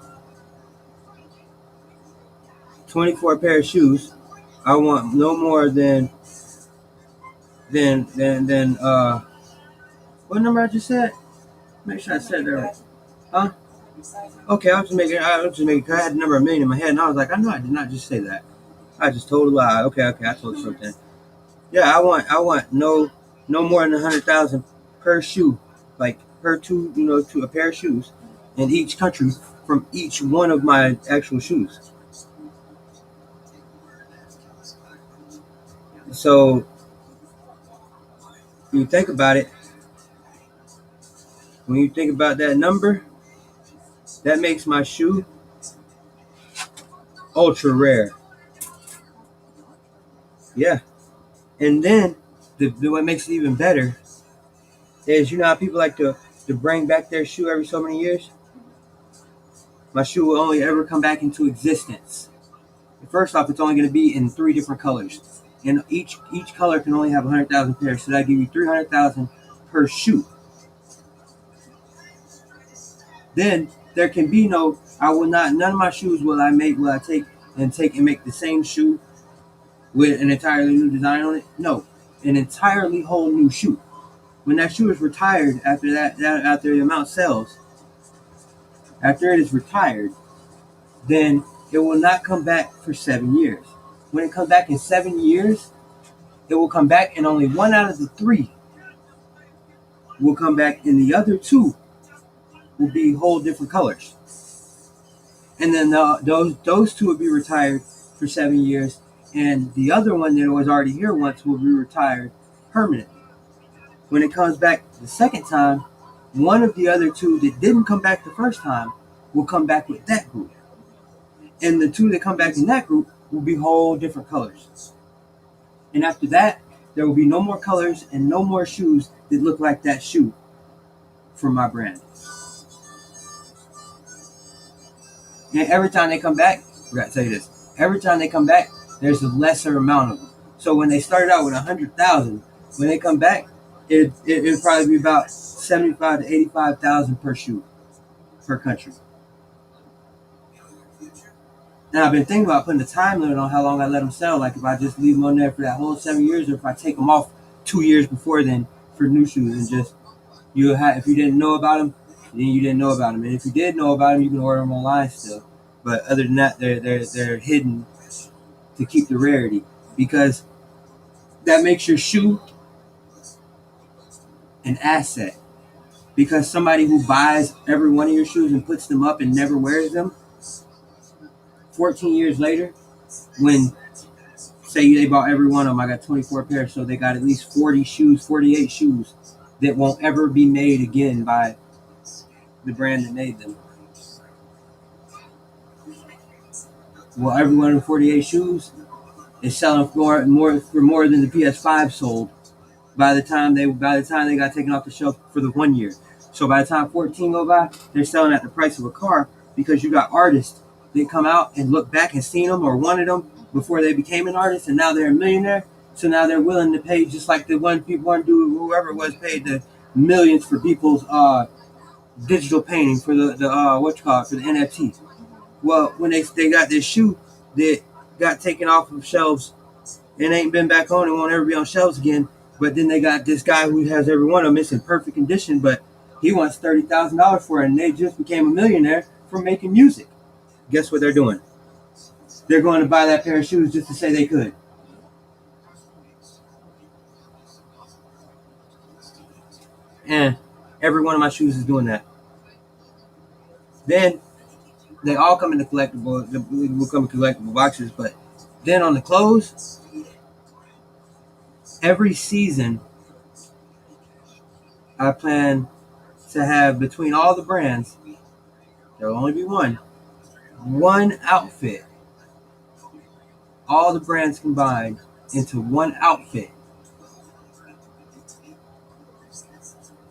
24 pair of shoes. I want no more than what number I just said? Make sure I said that right. Huh? Okay, I was just making. Cause I had the number a million in my head, and I was like, I know I did not just say that. I just told a lie. Okay, I told you something. Yeah, I want no more than 100,000 per shoe, like per to a pair of shoes, in each country from each one of my actual shoes. So when you think about it, when you think about that number, that makes my shoe ultra rare. Yeah. And then what makes it even better is, how people like to bring back their shoe every so many years? My shoe will only ever come back into existence. First off, it's only going to be in 3 different colors. And each color can only have 100,000 pairs. So that give you 300,000 per shoe. Then there can be none of my shoes will I take and make the same shoe with an entirely new design on it? No, an entirely whole new shoe. When that shoe is retired, after the amount sells, after it is retired, then it will not come back for 7 years. When it comes back in 7 years, it will come back, and only 1 out of the 3 will come back, and the other 2 will be whole different colors. And then those 2 will be retired for 7 years, and the other one that was already here once will be retired permanently. When it comes back the second time, one of the other 2 that didn't come back the first time will come back with that group. And the two that come back in that group will be whole different colors. And after that, there will be no more colors and no more shoes that look like that shoe from my brand. And every time they come back, I gotta tell you this, every time they come back, there's a lesser amount of them. So when they started out with 100,000, when they come back, it'll probably be about 75 to 85,000 per shoe per country. And I've been thinking about putting a time limit on how long I let them sell. Like if I just leave them on there for that whole 7 years, or if I take them off 2 years before then for new shoes, and just if you didn't know about them, then you didn't know about them. And if you did know about them, you can order them online still. But other than that, they're hidden to keep the rarity, because that makes your shoe an asset. Because somebody who buys every one of your shoes and puts them up and never wears them, 14 years later, when say they bought every one of them, I got 24 pairs, so they got at least 40 shoes, 48 shoes that won't ever be made again by the brand that made them. Well, every one of the 48 shoes is selling for more than the PS5 sold by the time they got taken off the shelf for the 1 year. So by the time 14 go by, they're selling at the price of a car, because you got artists that come out and look back and seen them or wanted them before they became an artist, and now they're a millionaire. So now they're willing to pay, just like the one people want to do, whoever it was paid the millions for people's digital painting for the for the NFTs. Well, when they got this shoe that got taken off of shelves and ain't been back on and won't ever be on shelves again, but then they got this guy who has every one of them. It's in perfect condition, but he wants $30,000 for it, and they just became a millionaire from making music. Guess what they're doing? They're going to buy that pair of shoes just to say they could. And every one of my shoes is doing that. Then they all come in collectible boxes, but then on the clothes, every season I plan to have, between all the brands, there will only be one outfit, all the brands combined into one outfit,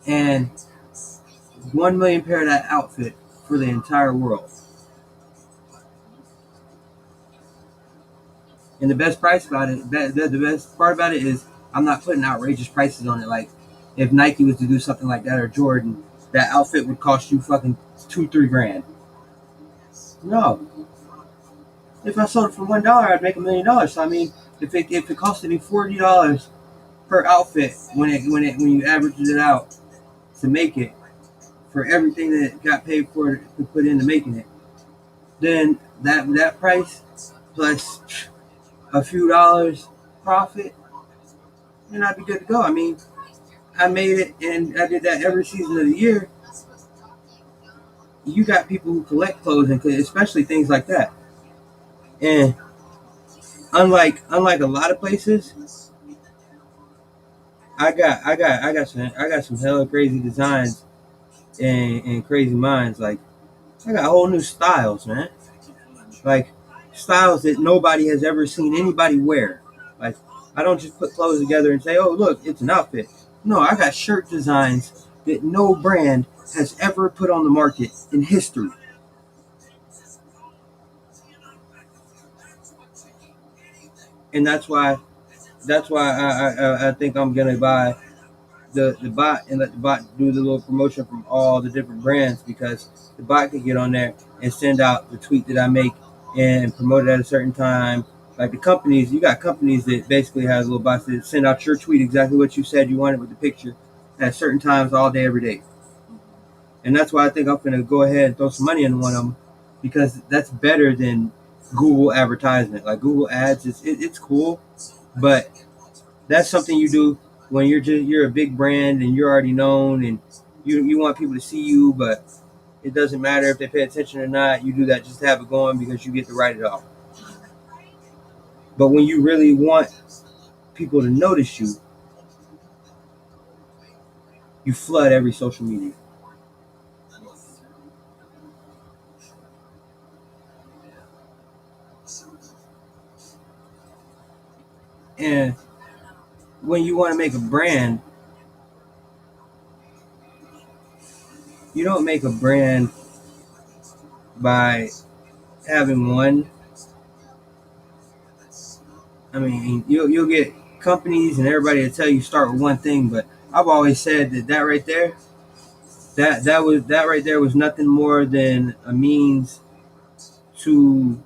and 1 million pair of that outfit for the entire world. And the best part about it is I'm not putting outrageous prices on it. Like if Nike was to do something like that, or Jordan, that outfit would cost you fucking $2-3 grand. No. If I sold it for $1, I'd make $1 million. So I mean, if it costed me $40 per outfit when you average it out to make it, for everything that got paid for to put into making it, then that price plus a few dollars profit, and I'd be good to go. I mean, I made it, and I did that every season of the year. You got people who collect clothes, and especially things like that. And unlike a lot of places, I got some hella crazy designs and crazy minds. Like I got whole new styles, man. Like styles that nobody has ever seen anybody wear. Like I don't just put clothes together and say, "Oh, look, it's an outfit." No, I got shirt designs that no brand has ever put on the market in history. And that's why I think I'm gonna buy the bot and let the bot do the little promotion from all the different brands, because the bot can get on there and send out the tweet that I make and promote it at a certain time. Like the companies, you got companies that basically have little bots that send out your tweet exactly what you said you wanted with the picture at certain times all day, every day. And that's why I think I'm gonna go ahead and throw some money into one of them, because that's better than Google advertisement. Like Google ads, it's cool, but that's something you do when you're a big brand and you're already known, and you want people to see you, but it doesn't matter if they pay attention or not. You do that just to have it going because you get to write it off. But when you really want people to notice you, you flood every social media. And when you want to make a brand, you don't make a brand by having one. I mean, you'll get companies and everybody to tell you start with one thing, but I've always said that right there, that right there was nothing more than a means to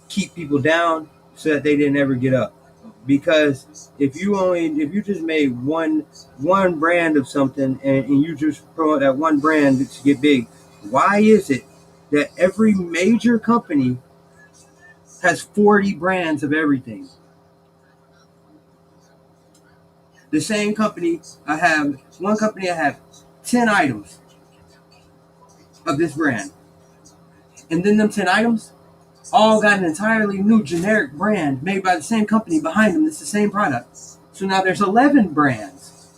keep people down so that they didn't ever get up. Because if you just made one brand of something and you just promote that one brand to get big, why is it that every major company has 40 brands of everything? The same company, I have 10 items of this brand. And then them 10 items all got an entirely new generic brand made by the same company behind them. It's the same product. So now there's 11 brands.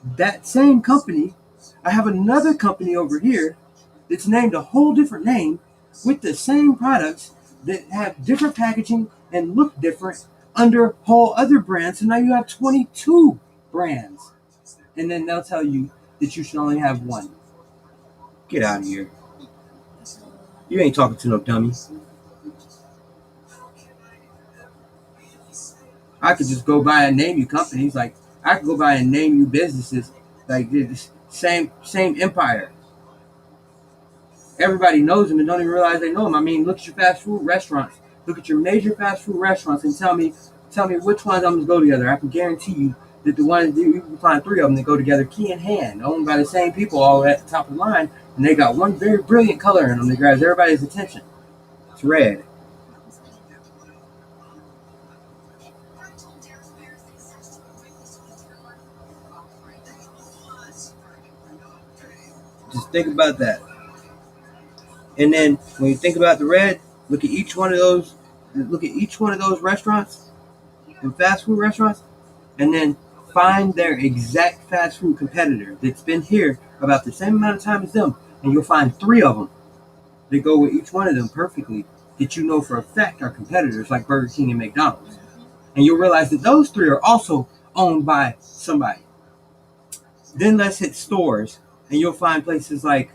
That same company, I have another company over here that's named a whole different name with the same products that have different packaging and look different under whole other brands. So now you have 22 brands. And then they'll tell you that you should only have one. Get out of here. You ain't talking to no dummy. I could just go by and name you companies. Like, I could go by and name you businesses. Like, this same empire. Everybody knows them and don't even realize they know them. I mean, look at your fast food restaurants. Look at your major fast food restaurants and tell me which ones of them go together. I can guarantee you that the ones, you can find 3 of them that go together key in hand, owned by the same people all at the top of the line, and they got one very brilliant color in them that grabs everybody's attention. It's red. Just think about that. And then when you think about the red, look at each one of those restaurants and fast food restaurants, and then find their exact fast food competitor that's been here about the same amount of time as them, and you'll find 3 of them that go with each one of them perfectly that you know for a fact are competitors like Burger King and McDonald's. And you'll realize that those 3 are also owned by somebody. Then let's hit stores, and you'll find places like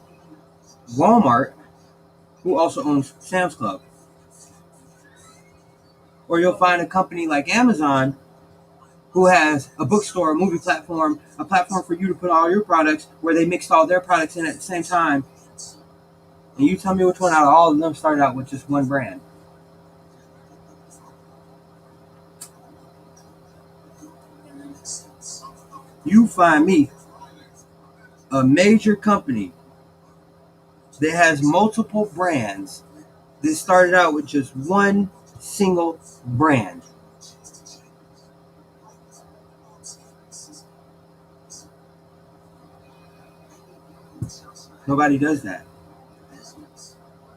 Walmart, who also owns Sam's Club. Or you'll find a company like Amazon, who has a bookstore, a movie platform, a platform for you to put all your products, where they mixed all their products in at the same time. And you tell me which one out of all of them started out with just one brand. You find me a major company that has multiple brands that started out with just one single brand. Nobody does that.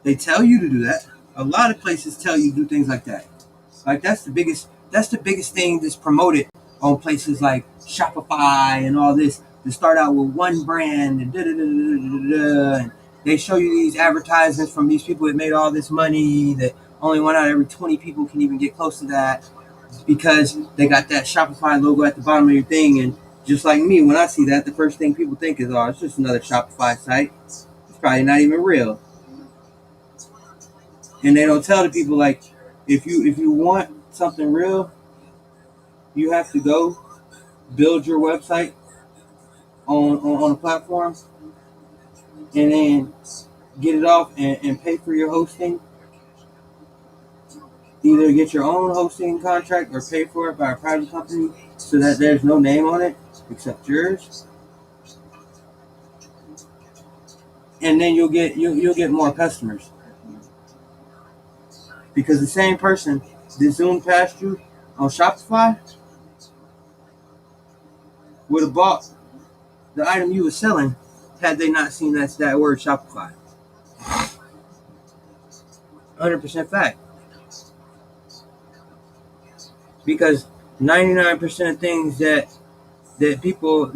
They tell you to do that. A lot of places tell you to do things like that. Like, that's the biggest thing that's promoted on places like Shopify and all this, to start out with one brand and and they show you these advertisements from these people that made all this money, that only 1 out of every 20 people can even get close to that, because they got that Shopify logo at the bottom of your thing. And just like me, when I see that, the first thing people think is, oh, it's just another Shopify site. It's probably not even real. And they don't tell the people, like, if you want something real, you have to go build your website on a platform, and then get it off and pay for your hosting. Either get your own hosting contract or pay for it by a private company, so that there's no name on it except yours. And then you'll get more customers, because the same person that zoomed past you on Shopify would have bought the item you were selling had they not seen that word Shopify. 100% fact. Because 99% of things that people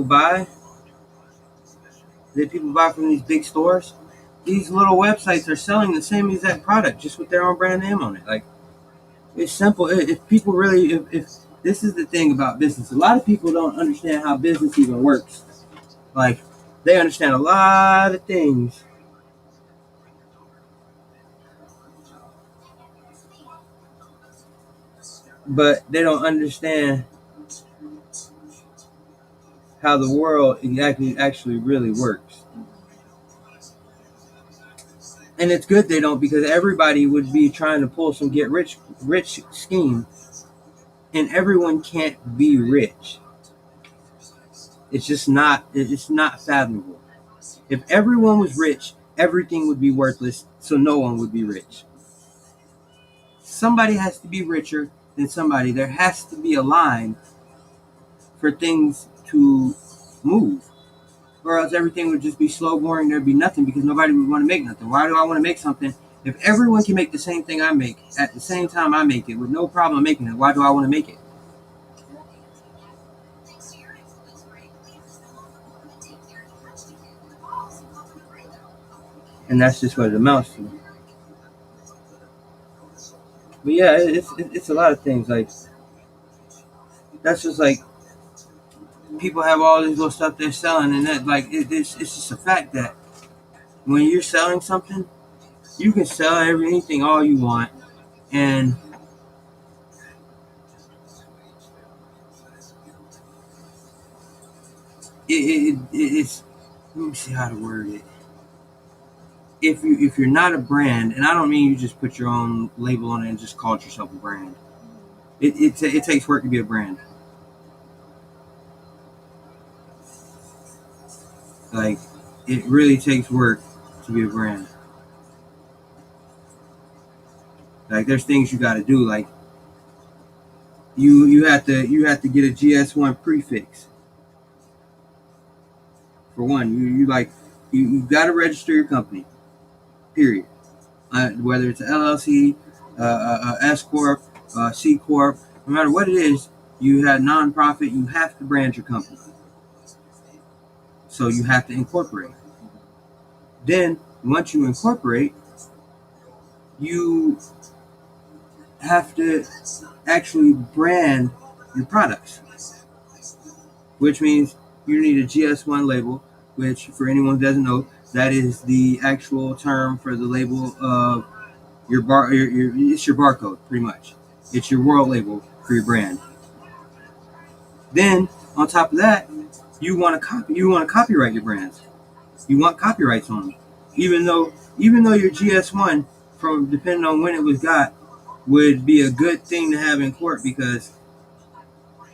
buy from these big stores, these little websites are selling the same exact product, just with their own brand name on it. Like, It's simple. If people really, if this is the thing about business, a lot of people don't understand how business even works. Like, they understand a lot of things, but they don't understand how the world exactly actually really works. And it's good they don't, because everybody would be trying to pull some get rich scheme, and everyone can't be rich. It's just not. It's not fathomable. If everyone was rich, everything would be worthless, so no one would be rich. Somebody has to be richer than somebody. There has to be a line for things to move, or else everything would just be slow, boring. There'd be nothing, because nobody would want to make nothing. Why do I want to make something if everyone can make the same thing I make at the same time I make it with no problem making it? Why do I want to make it? And that's just what it amounts to. But yeah, it's a lot of things. Like, that's just like, people have all this little stuff they're selling, and that, like, it's just a fact that when you're selling something, you can sell anything all you want, and it's, let me see how to word it. If you're not a brand, and I don't mean you just put your own label on it and just call it yourself a brand. It takes work to be a brand. Like, it really takes work to be a brand. Like, there's things you got to do. Like, you have to get a GS1 prefix. For one, you got to register your company. Period. Whether it's an LLC, S corp, C corp, no matter what it is, you have nonprofit. You have to brand your company. So you have to incorporate. Then once you incorporate, you have to actually brand your products, which means you need a GS1 label, which, for anyone who doesn't know, that is the actual term for the label of your it's your barcode, pretty much. It's your world label for your brand. Then on top of that, you want to copyright your brands. You want copyrights on them, even though your GS1, from depending on when it was got, would be a good thing to have in court, because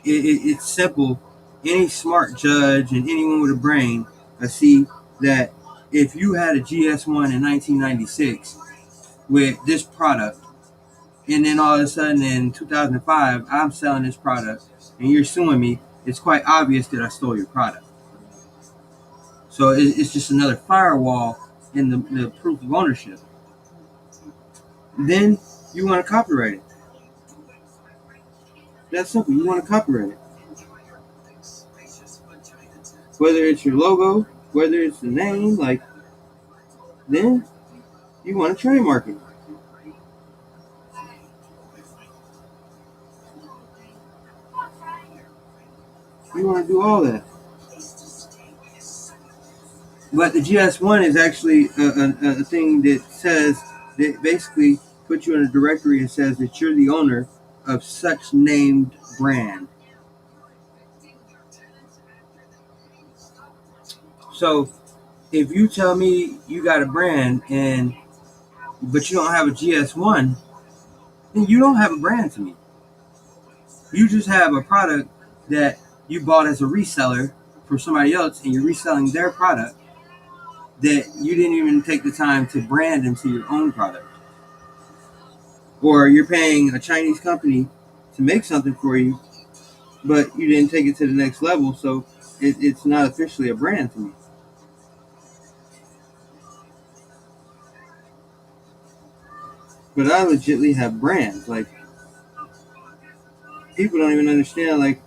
it's simple. Any smart judge and anyone with a brain I see that if you had a GS1 in 1996 with this product, and then all of a sudden in 2005 I'm selling this product and you're suing me, it's quite obvious that I stole your product. So it's just another firewall in the proof of ownership. Then you want to copyright it. That's simple. You want to copyright it. Whether it's your logo, whether it's the name, like, then you want to trademark it. You want to do all that. But the GS1 is actually a thing that says, that basically puts you in a directory and says that you're the owner of such named brand. So if you tell me you got a brand, and but you don't have a GS1, then you don't have a brand to me. You just have a product that you bought as a reseller from somebody else, and you're reselling their product that you didn't even take the time to brand into your own product. Or you're paying a Chinese company to make something for you, but you didn't take it to the next level, so it's not officially a brand to me. But I legitimately have brands. Like, people don't even understand. Like,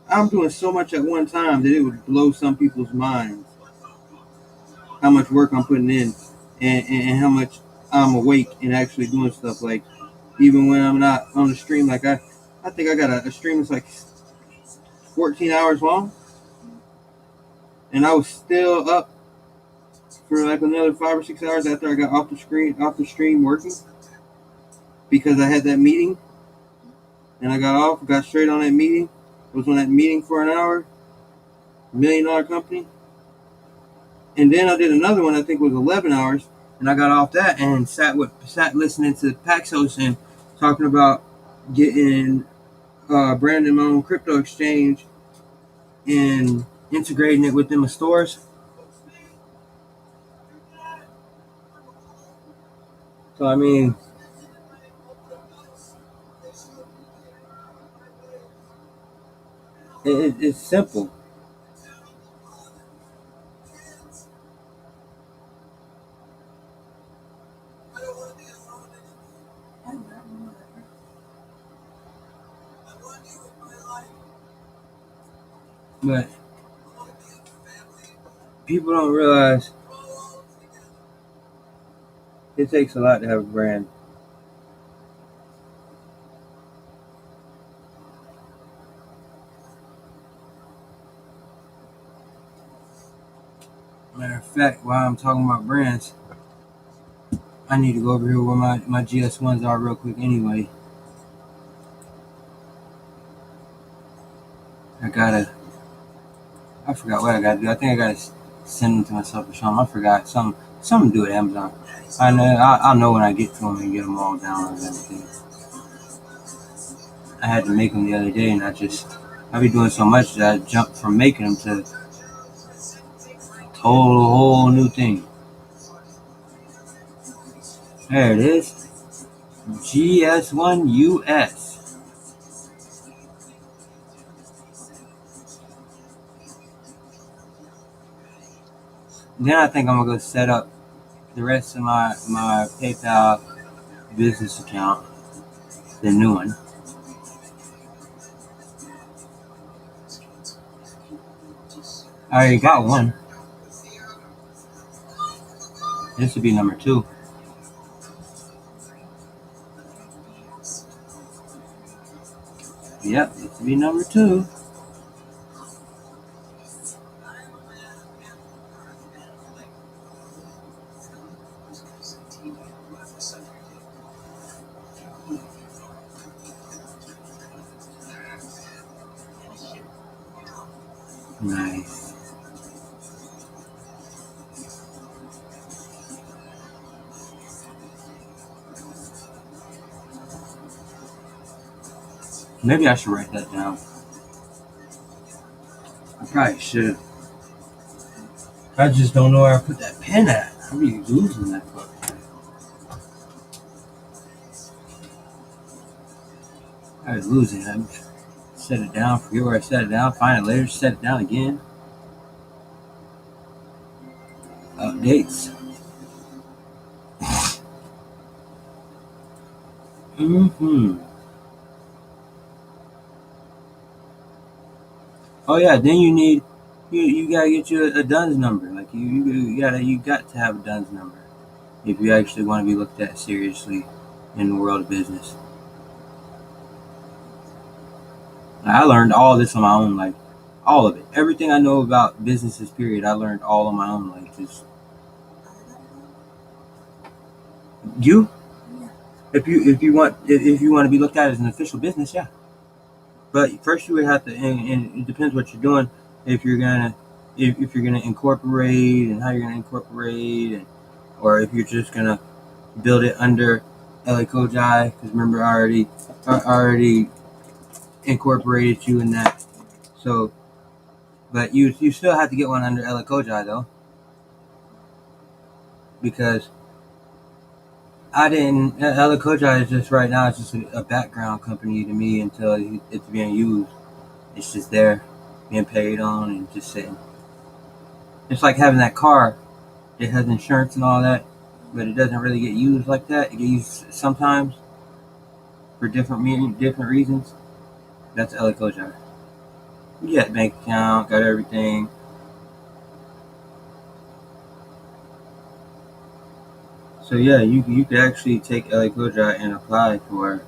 I'm doing so much at one time that it would blow some people's minds how much work I'm putting in, and how much I'm awake and actually doing stuff. Like, even when I'm not on the stream. Like I think I got a stream that's like 14 hours long, and I was still up for like another 5 or 6 hours after I got off the stream working, because I had that meeting, and I got straight on that meeting. Was on that meeting for an hour, $1 million company, and then I did another one. I think it was 11 hours, and I got off that and sat listening to Paxos and talking about getting branding my own crypto exchange and integrating it within my stores. So I mean, it's simple. But people don't realize it takes a lot to have a brand. Matter of fact, while I'm talking about brands, I need to go over here where my GS1s are real quick anyway. I forgot what I gotta do. I think I gotta send them to myself or something. I forgot something to do with Amazon. I'll know when I get to them and get them all downloaded and everything. I had to make them the other day, and I be doing so much that I jumped from making them to a whole new thing. There it is. GS1US. Then I think I'm gonna go set up the rest of my PayPal business account, the new one. I already got one. This would be number 2. Yep, this would be number 2. Nice. Maybe I should write that down. I probably should. I just don't know where I put that pen at. I'm really losing that book. I was losing it. I set it down, forget where I set it down, find it later, set it down again. Updates. Oh yeah, then you gotta get you a DUNS number. Like you got to have a DUNS number if you actually want to be looked at seriously in the world of business. I learned all this on my own, like all of it. Everything I know about businesses, period, I learned all on my own. Like just you. If you want to be looked at as an official business, yeah. But first you would have to, and it depends what you're doing. If you're gonna incorporate and how you're gonna incorporate, or if you're just gonna build it under LA Kojai, because remember I already incorporated you in that. So, but you still have to get one under LA Kojai though, because I didn't. LA Kojai is just right now. It's just a background company to me until it's being used. It's just there, being paid on and just sitting. It's like having that car. It has insurance and all that, but it doesn't really get used like that. It gets used sometimes for different reasons. That's LA Kojai. You got bank account, got everything. So yeah, you could actually take LA Kojai and apply for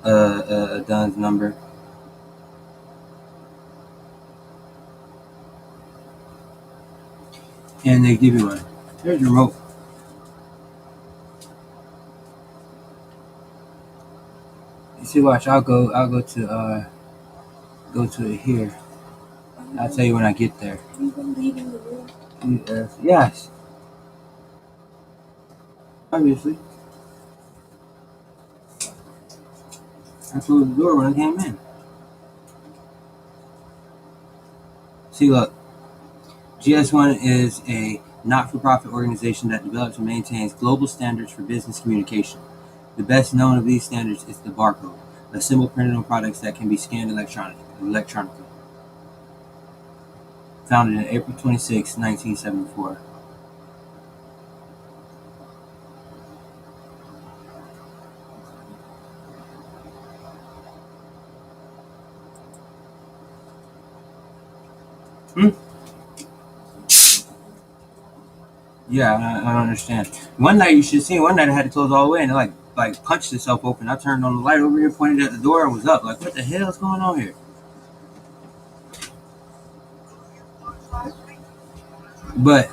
a DUNS number. And they give you one. Here's your remote. You see, watch. I'll go to it here. I'll tell you when I get there. Have you been leaving the room? Yes. Obviously. I closed the door when I came in. See, look. GS1 is a not-for-profit organization that develops and maintains global standards for business communication. The best known of these standards is the barcode, a symbol printed on products that can be scanned electronically. Founded on April 26, 1974. Yeah, I don't understand. One night you should see. One night I had to close all the way, and it like punched itself open. I turned on the light over here, pointed at the door, and was up. Like, what the hell is going on here? But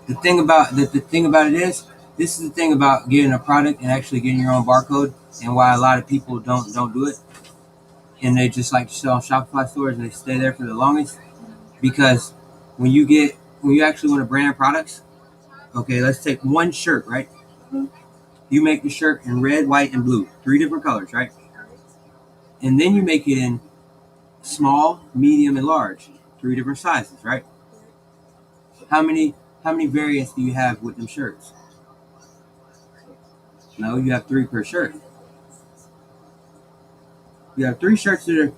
the thing about it is, this is the thing about getting a product and actually getting your own barcode, and why a lot of people don't do it, and they just like to sell Shopify stores and they stay there for the longest. Because when you actually want to brand products, okay, let's take one shirt, right? You make the shirt in red, white, and blue, 3 different colors, right? And then you make it in small, medium, and large, 3 different sizes, right? How many variants do you have with them shirts? No, you have 3 per shirt. You have 3 shirts that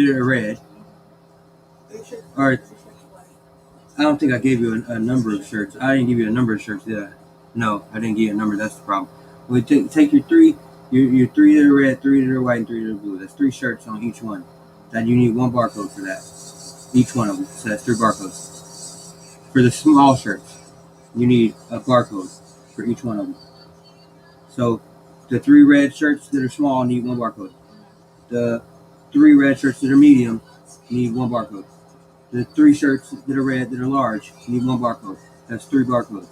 are red. Or I don't think I gave you a number of shirts. I didn't give you a number of shirts, did I? No, I didn't give you a number. That's the problem. We take your 3 that are red, 3 that are white, and 3 that are blue. That's 3 shirts on each one. That you need 1 barcode for that. Each one of them. So that's 3 barcodes. For the small shirts, you need a barcode for each one of them. So the 3 red shirts that are small need 1 barcode. The 3 red shirts that are medium need 1 barcode. The 3 shirts that are red that are large need 1 barcode. That's 3 barcodes.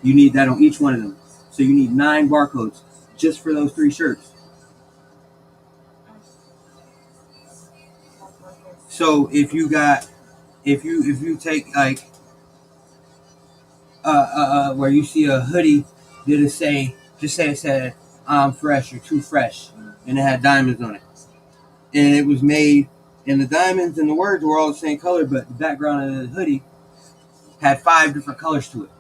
You need that on each one of them. So you need 9 barcodes just for those 3 shirts. So if you take like where you see a hoodie that'll say it said I'm fresh or too fresh, and it had diamonds on it, and it was made, and the diamonds and the words were all the same color, but the background of the hoodie had 5 different colors to it,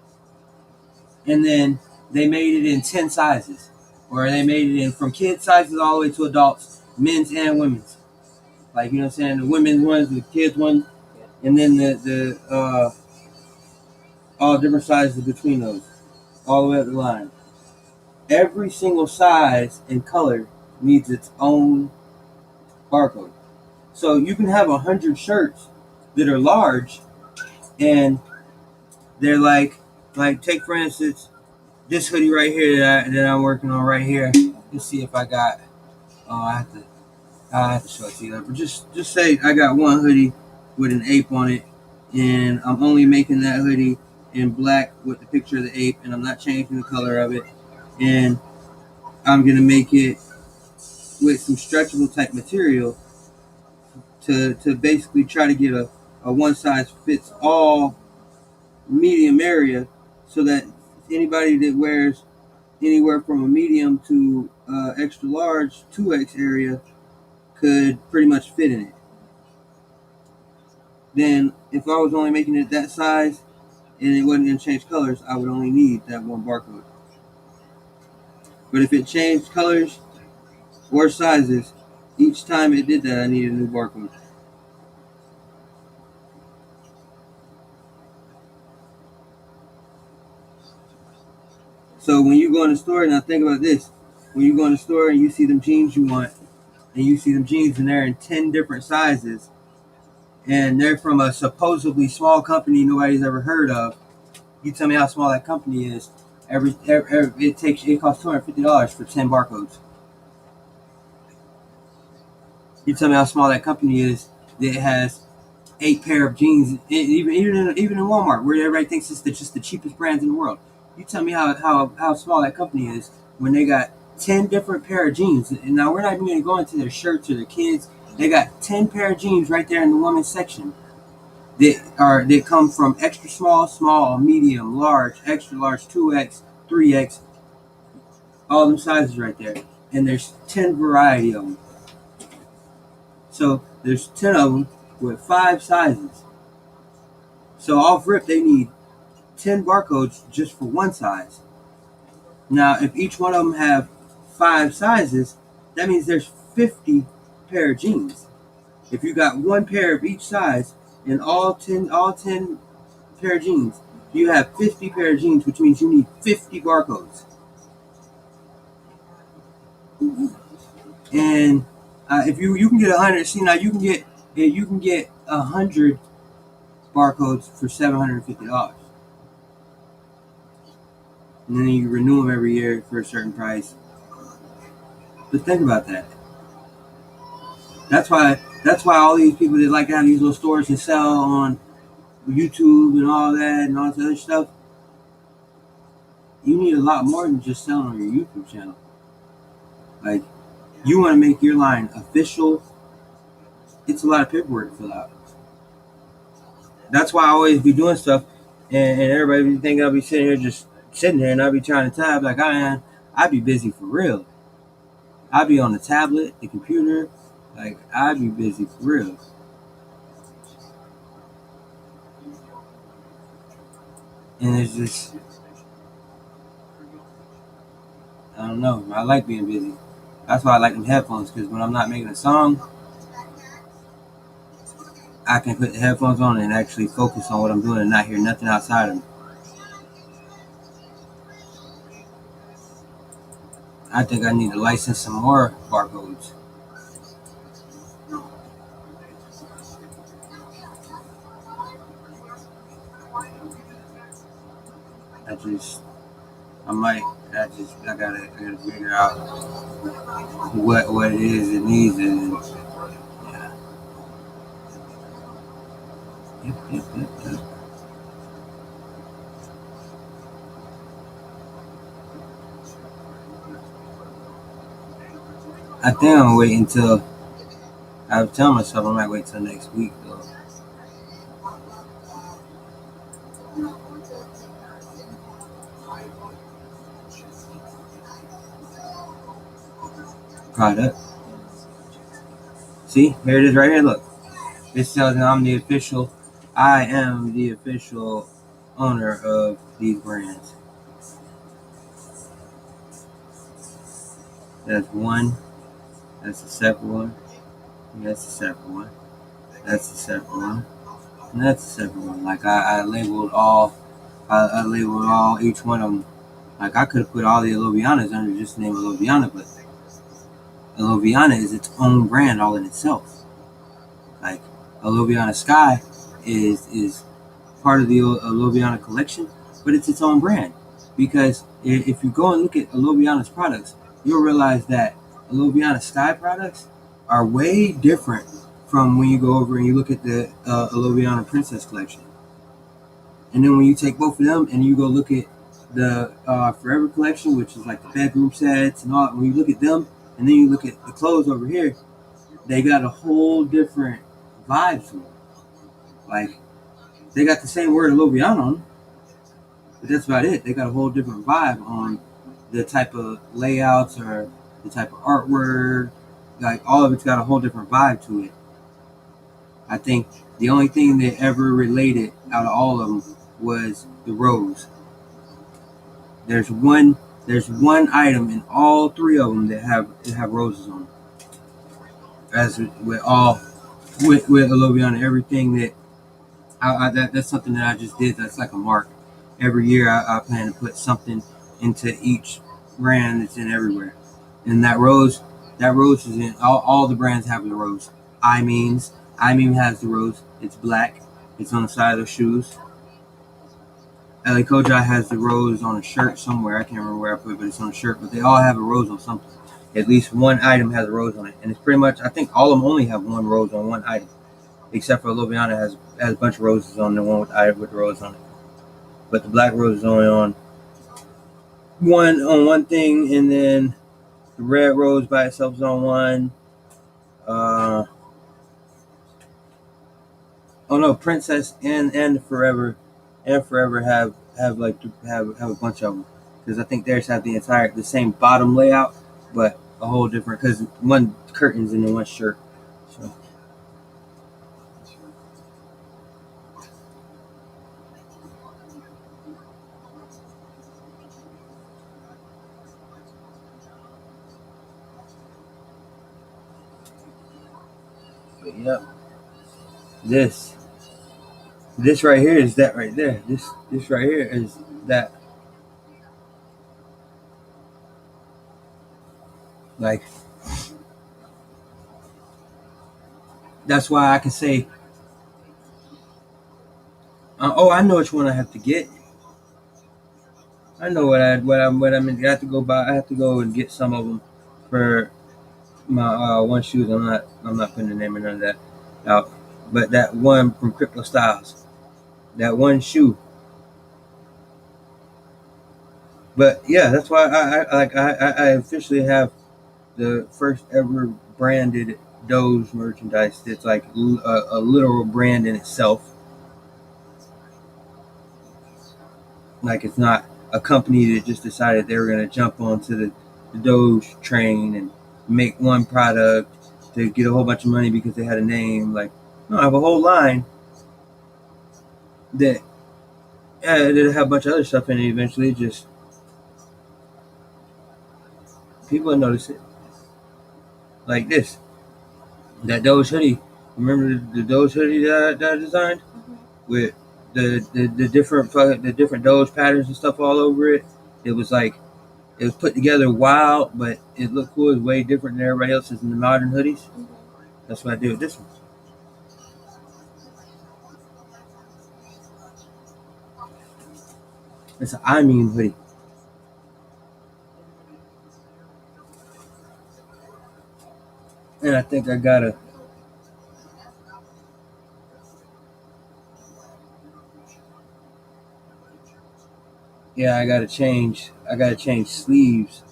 and then they made it in 10 sizes, or they made it in from kid sizes all the way to adults, men's and women's. Like, you know what I'm saying, the women's ones, the kids ones, and then the all different sizes between those, all the way up the line. Every single size and color needs its own barcode. So you can have 100 shirts that are large, and they're like take for instance this hoodie right here that I'm working on right here. Let's see if I got. I have to show it to you. But just say I got one hoodie with an ape on it, and I'm only making that hoodie in black with the picture of the ape, and I'm not changing the color of it, and I'm gonna make it with some stretchable type material to basically try to get a one size fits all medium area, so that anybody that wears anywhere from a medium to extra large 2X area could pretty much fit in it. Then if I was only making it that size and it wasn't going to change colors, I would only need that 1 barcode. But if it changed colors or sizes, each time it did that, I needed a new barcode. So when you go in the store, now think about this. When you go in the store and you see them jeans you want, and you see them jeans and they're in 10 different sizes, and they're from a supposedly small company nobody's ever heard of. You tell me how small that company is. It costs $250 for 10 barcodes. You tell me how small that company is that has 8 pair of jeans, even in Walmart, where everybody thinks it's just the cheapest brands in the world. You tell me how small that company is when they got 10 different pair of jeans. And now we're not even going to go into their shirts or their kids. They got 10 pair of jeans right there in the women's section that come from extra small, medium, large, extra large, 2X, 3X, all them sizes right there. And there's 10 variety of them. So there's 10 of them with 5 sizes. So off rip, they need 10 barcodes just for one size. Now, if each one of them have 5 sizes, that means there's 50 pair of jeans. If you got one pair of each size and all 10 pair of jeans, you have 50 pair of jeans, which means you need 50 barcodes. And if you can get 100, see now you can get 100 barcodes for $750. And then you renew them every year for a certain price. But think about that. That's why all these people that like to have these little stores and sell on YouTube and all that and all this other stuff, you need a lot more than just selling on your YouTube channel. Like, you want to make your line official, it's a lot of paperwork to fill out. That's why I always be doing stuff, and everybody be thinking I'll be sitting here and I'll be trying to tab like I be busy for real. I'll be on the tablet, the computer, like I'd be busy for real. And it's just, I don't know, I like being busy. That's why I like them headphones, because when I'm not making a song, I can put the headphones on and actually focus on what I'm doing and not hear nothing outside of me. I think I need to license some more barcodes. I gotta figure out what it is it needs, and yeah. Yep. I think I'm gonna wait until, I was telling myself I might wait till next week though. Product. See, here it is right here, look. This tells me I am the official owner of these brands. That's one. That's a separate one. That's a separate one. That's a separate one. And that's a separate one. Like I labeled all. I labeled all each one of them. Like I could have put all the Alovianas under just the name Aloviana, but Aloviana is its own brand all in itself. Like Aloviana Sky is part of the Aloviana collection, but it's its own brand. Because if you go and look at Aloviana's products, you'll realize that Aloviana Sky products are way different from when you go over and you look at the Aloviana Princess collection. And then when you take both of them and you go look at the Forever collection, which is like the bedroom sets and all, when you look at them and then you look at the clothes over here, they got a whole different vibe to them. Like, they got the same word Aloviana on them, but that's about it. They got a whole different vibe on the type of layouts or the type of artwork. Like, all of it's got a whole different vibe to it. I think the only thing that ever related out of all of them was the rose. There's one item in all 3 of them that have roses on them. As with Aloviana, everything that's something that I just did. That's like a mark. Every year I plan to put something into each brand that's in everywhere. And that rose is in all the brands have the rose. I means I-Mean has the rose. It's black. It's on the side of their shoes. LA Kojai has the rose on a shirt somewhere. I can't remember where I put it, but it's on a shirt. But they all have a rose on something. At least one item has a rose on it. And it's pretty much, I think all of them only have one rose on one item. Except for Loviana has a bunch of roses on the one with the rose on it. But the black rose is only on one thing, and then the red rose by itself is on one. Princess and Forever have a bunch of them, because I think theirs have the same bottom layout, but a whole different, because one curtains and then one shirt. So. But yep. This right here is that right there. This right here is that. Like, that's why I can say, I know which one I have to get. I know what I'm I have to go buy. I have to go and get some of them for my one shoes. I'm not putting the name of none of that out. But that one from Crypto Styles, that one shoe. But yeah, that's why I officially have the first ever branded Doge merchandise. It's like a literal brand in itself. Like, it's not a company that just decided they were going to jump onto the Doge train and make one product to get a whole bunch of money because they had a name. Like, no, I have a whole line that did have a bunch of other stuff in it. Eventually, just people notice it. Like this, that Doge hoodie. Remember the Doge hoodie that I designed with the different Doge patterns and stuff all over it. It was like, it was put together wild, but it looked cool. It was way different than everybody else's in the modern hoodies. That's what I did with this one. It's an I-Mean hoodie. And I think I gotta. Yeah, I gotta change sleeves,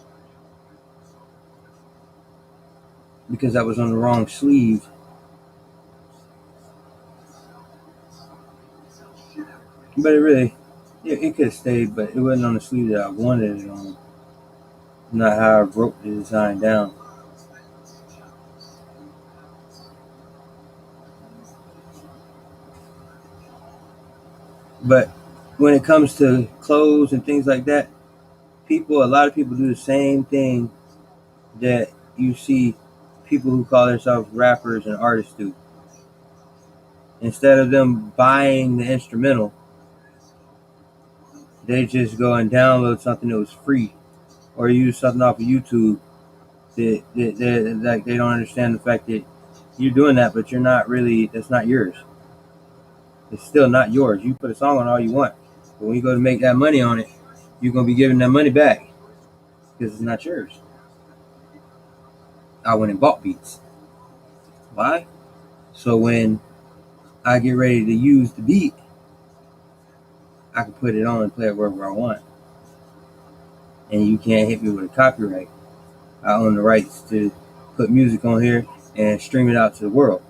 because I was on the wrong sleeve. But it could have stayed, but it wasn't on the sleeve that I wanted it on. Not how I wrote the design down. But when it comes to clothes and things like that, a lot of people do the same thing that you see people who call themselves rappers and artists do. Instead of them buying the instrumental, they just go and download something that was free, or use something off of YouTube that like, they don't understand the fact that you're doing that, but you're not really. That's not yours. It's still not yours. You put a song on all you want, but when you go to make that money on it, you're gonna be giving that money back because it's not yours. I went and bought beats. Why? So when I get ready to use the beat, I can put it on and play it wherever I want. And you can't hit me with a copyright. I own the rights to put music on here and stream it out to the world.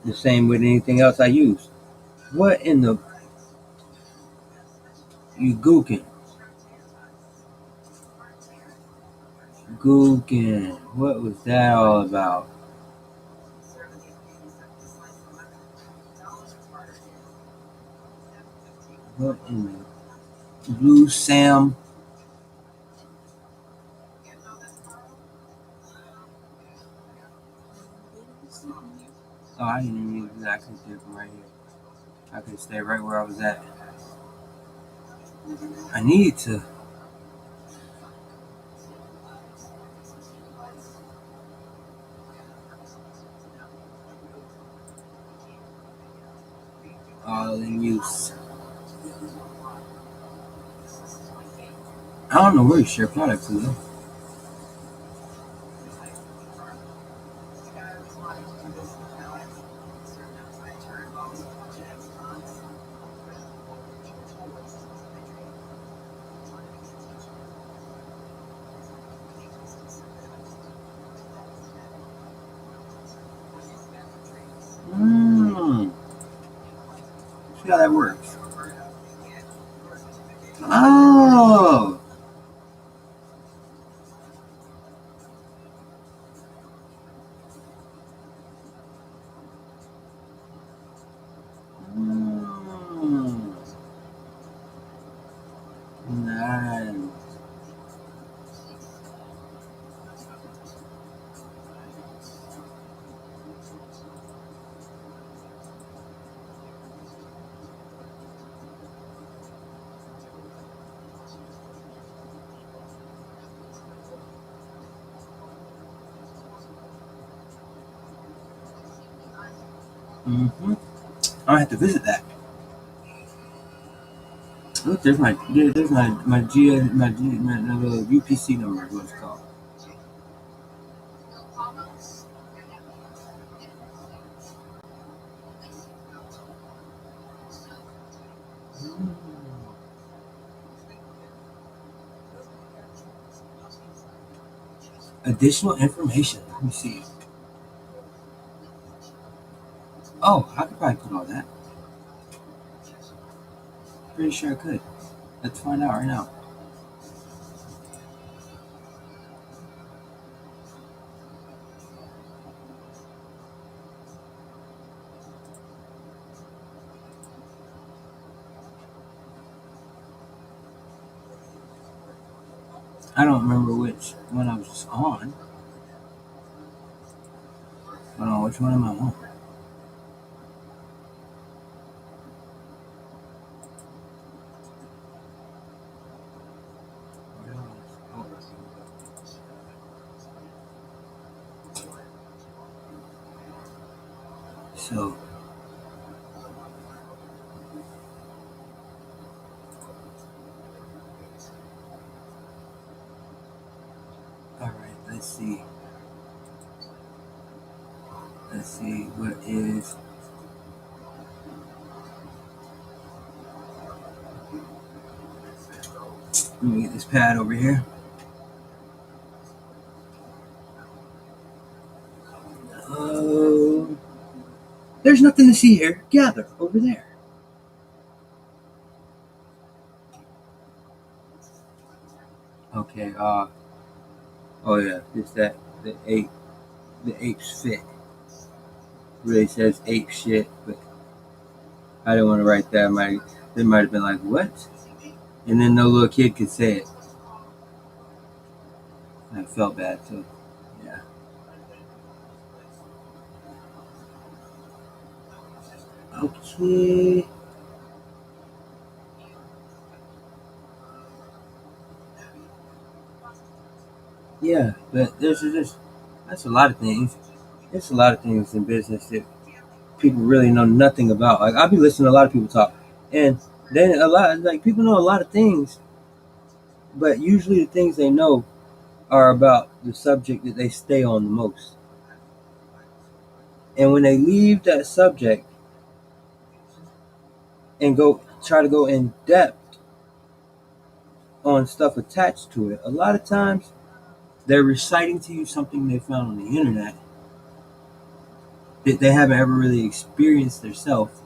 The same with anything else I use. What in the... You gooking. Gooking. What was that all about? What in the... Blue Sam. Oh, I didn't even use that. I could do it from right here. I could stay right where I was at. I need to I don't know where you share products with though. See how that works. Oh. Nice. I'm gonna have to visit that. Look, there's my little UPC number is what it's called. Additional information. Let me see. Oh, I could probably put all that. Pretty sure I could. Let's find out right now. I don't remember which one I was on. Hold on, which one am I on? So, all right, let's see. Let's see what is. Let me get this pad over here. There's nothing to see here. Gather over there. Okay. Oh yeah, it's that the apes fit. Really says ape shit, but I didn't want to write that. They might have been like, what? And then no little kid could say it. I felt bad, so yeah. Okay. Yeah, but that's a lot of things. There's a lot of things in business that people really know nothing about. Like I'll be listening to a lot of people talk, and then a lot like people know a lot of things, but usually the things they know are about the subject that they stay on the most. And when they leave that subject and go try to go in depth on stuff attached to it, a lot of times they're reciting to you something they found on the internet that they haven't ever really experienced themselves.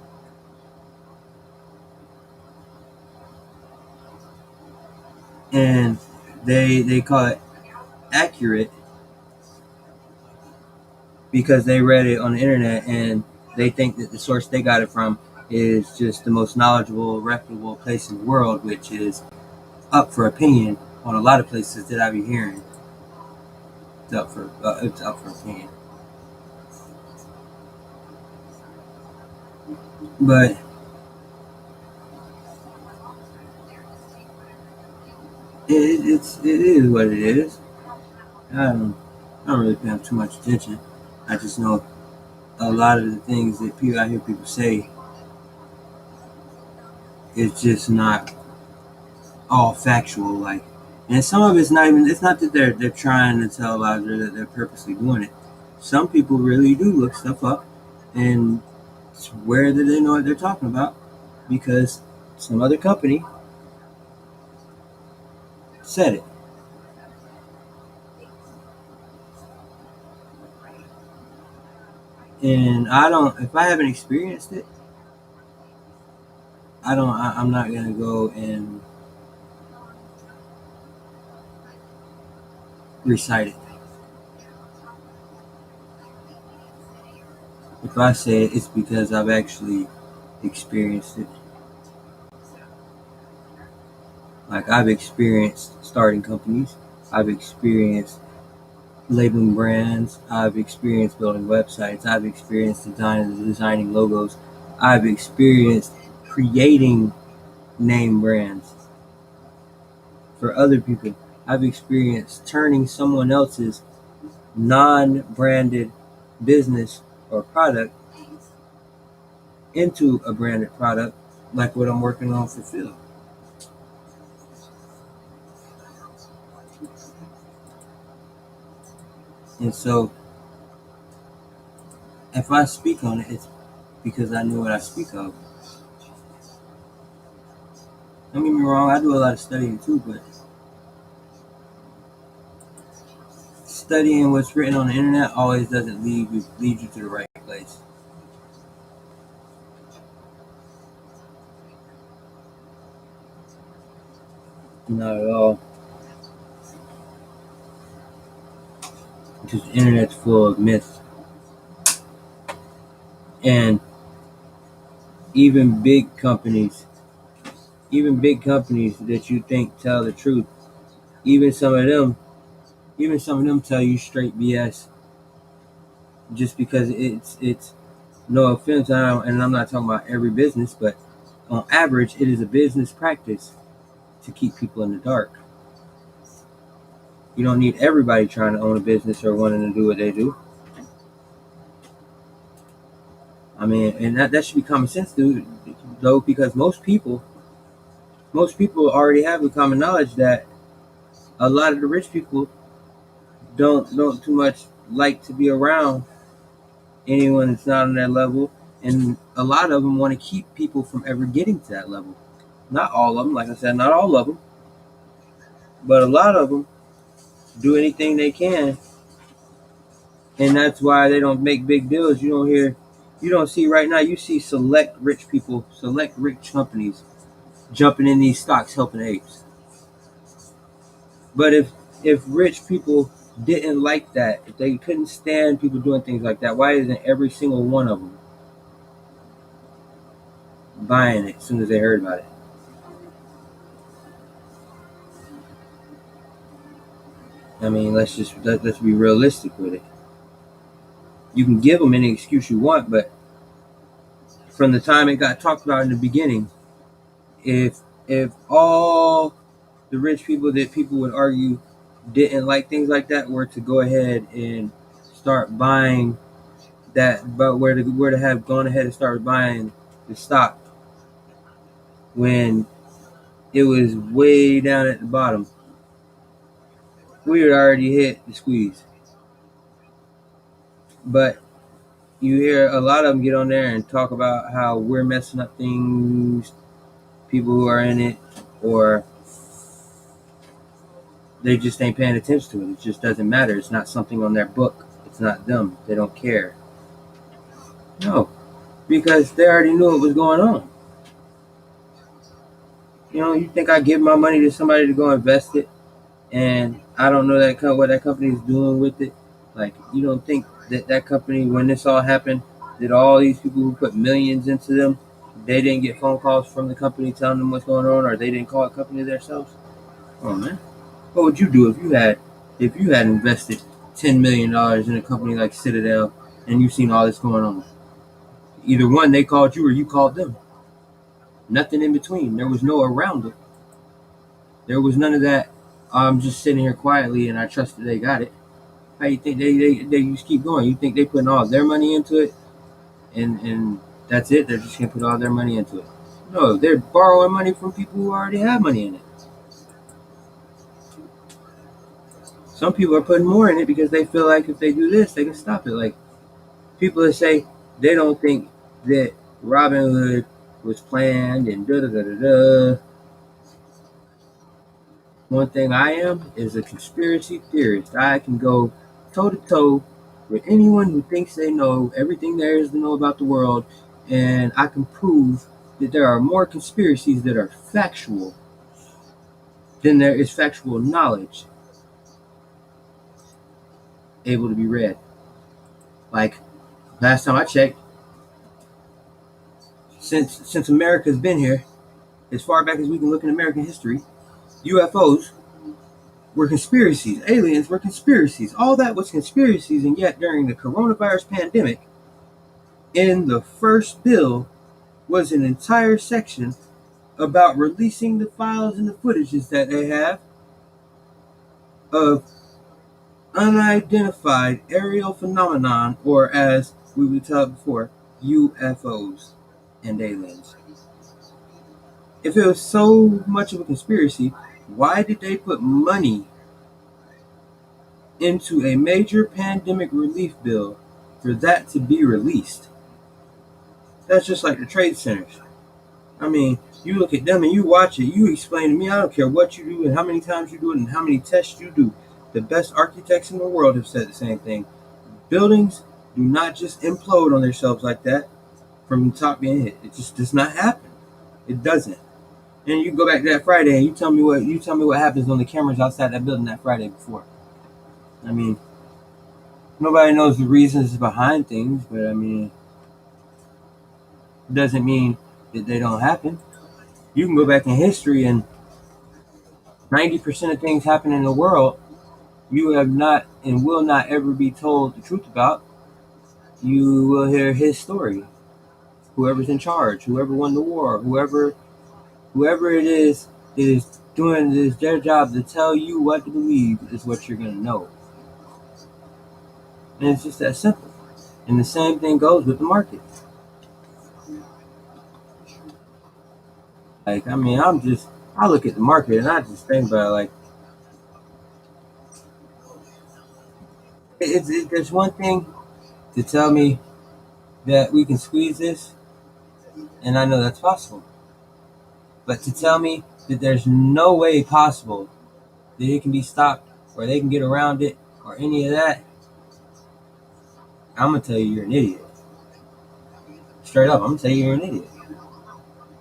And they call it accurate because they read it on the internet and they think that the source they got it from is just the most knowledgeable, reputable place in the world, which is up for opinion on a lot of places that I be hearing. It's up for opinion. But it is what it is. I don't really pay too much attention. I just know a lot of the things that I hear people say, it's just not all factual. Like And some of it's not that they're trying to tell lies or that they're purposely doing it. Some people really do look stuff up and swear that they know what they're talking about because some other company said it. And if I haven't experienced it, I'm not going to go and recite it. If I say it, it's because I've actually experienced it. Like, I've experienced starting companies. I've experienced labeling brands. I've experienced building websites. I've experienced designing logos. I've experienced creating name brands for other people. I've experienced turning someone else's non-branded business or product into a branded product, like what I'm working on for Phil. And so if I speak on it, it's because I know what I speak of. Don't get me wrong, I do a lot of studying too, but studying what's written on the internet always doesn't lead you to the right place. Not at all. Because the internet's full of myths. And even big companies that you think tell the truth, even some of them tell you straight BS. Just because it's no offense, and I'm not talking about every business, but on average, it is a business practice to keep people in the dark. You don't need everybody trying to own a business or wanting to do what they do. I mean, and that should be common sense, dude, though, because most people already have the common knowledge that a lot of the rich people don't too much like to be around anyone that's not on that level, and a lot of them want to keep people from ever getting to that level. Not all of them, like I said, not all of them, but a lot of them do anything they can, and that's why they don't make big deals. You don't see right now. You see select rich people, select rich companies jumping in these stocks helping apes. But if rich people didn't like that, if they couldn't stand people doing things like that, why isn't every single one of them buying it as soon as they heard about it? I mean, let's be realistic with it. You can give them any excuse you want, but from the time it got talked about in the beginning, if all the rich people that people would argue didn't like things like that were to go ahead and start buying that, but were to have gone ahead and started buying the stock when it was way down at the bottom, we had already hit the squeeze. But you hear a lot of them get on there and talk about how we're messing up things, people who are in it, or they just ain't paying attention to it. It just doesn't matter. It's not something on their book. It's not them. They don't care. No, because they already knew what was going on. You think I give my money to somebody to go invest it, and I don't know what that company is doing with it? Like, you don't think that company, when this all happened, that all these people who put millions into them, they didn't get phone calls from the company telling them what's going on, or they didn't call a company themselves? Oh man, what would you do if you had invested $10 million in a company like Citadel and you've seen all this going on? Either one, they called you or you called them. Nothing in between. There was no around it. There was none of that. I'm just sitting here quietly and I trust that they got it. How you think they just keep going? You think they putting all their money into it and that's it? They're just gonna put all their money into it? No, they're borrowing money from people who already have money in it. Some people are putting more in it because they feel like if they do this, they can stop it. Like people that say they don't think that Robin Hood was planned and da da da da da. One thing I am is a conspiracy theorist. I can go toe to toe with anyone who thinks they know everything there is to know about the world, and I can prove that there are more conspiracies that are factual than there is factual knowledge able to be read. Like last time I checked, since America's been here, as far back as we can look in American history, UFOs were conspiracies. Aliens were conspiracies. All that was conspiracies, and yet during the coronavirus pandemic, in the first bill was an entire section about releasing the files and the footages that they have of unidentified aerial phenomenon, or as we would tell it before, UFOs and aliens. If it was so much of a conspiracy, why did they put money into a major pandemic relief bill for that to be released? That's just like the trade centers. I mean, you look at them and you watch it, you explain to me, I don't care what you do and how many times you do it and how many tests you do. The best architects in the world have said the same thing. Buildings do not just implode on themselves like that from the top being hit. It just does not happen. It doesn't. And you go back to that Friday and you tell me what happens on the cameras outside that building that Friday before. I mean, nobody knows the reasons behind things, but I mean, it doesn't mean that they don't happen. You can go back in history and 90% of things happen in the world you have not and will not ever be told the truth about. You will hear his story. Whoever's in charge, whoever won the war, whoever it is doing this their job to tell you what to believe is what you're gonna know. And it's just that simple. And the same thing goes with the market. Like, I mean, I look at the market and I just think about it, like, there's one thing to tell me that we can squeeze this, and I know that's possible. But to tell me that there's no way possible that it can be stopped or they can get around it or any of that, I'm going to tell you you're an idiot. Straight up, I'm going to tell you you're an idiot.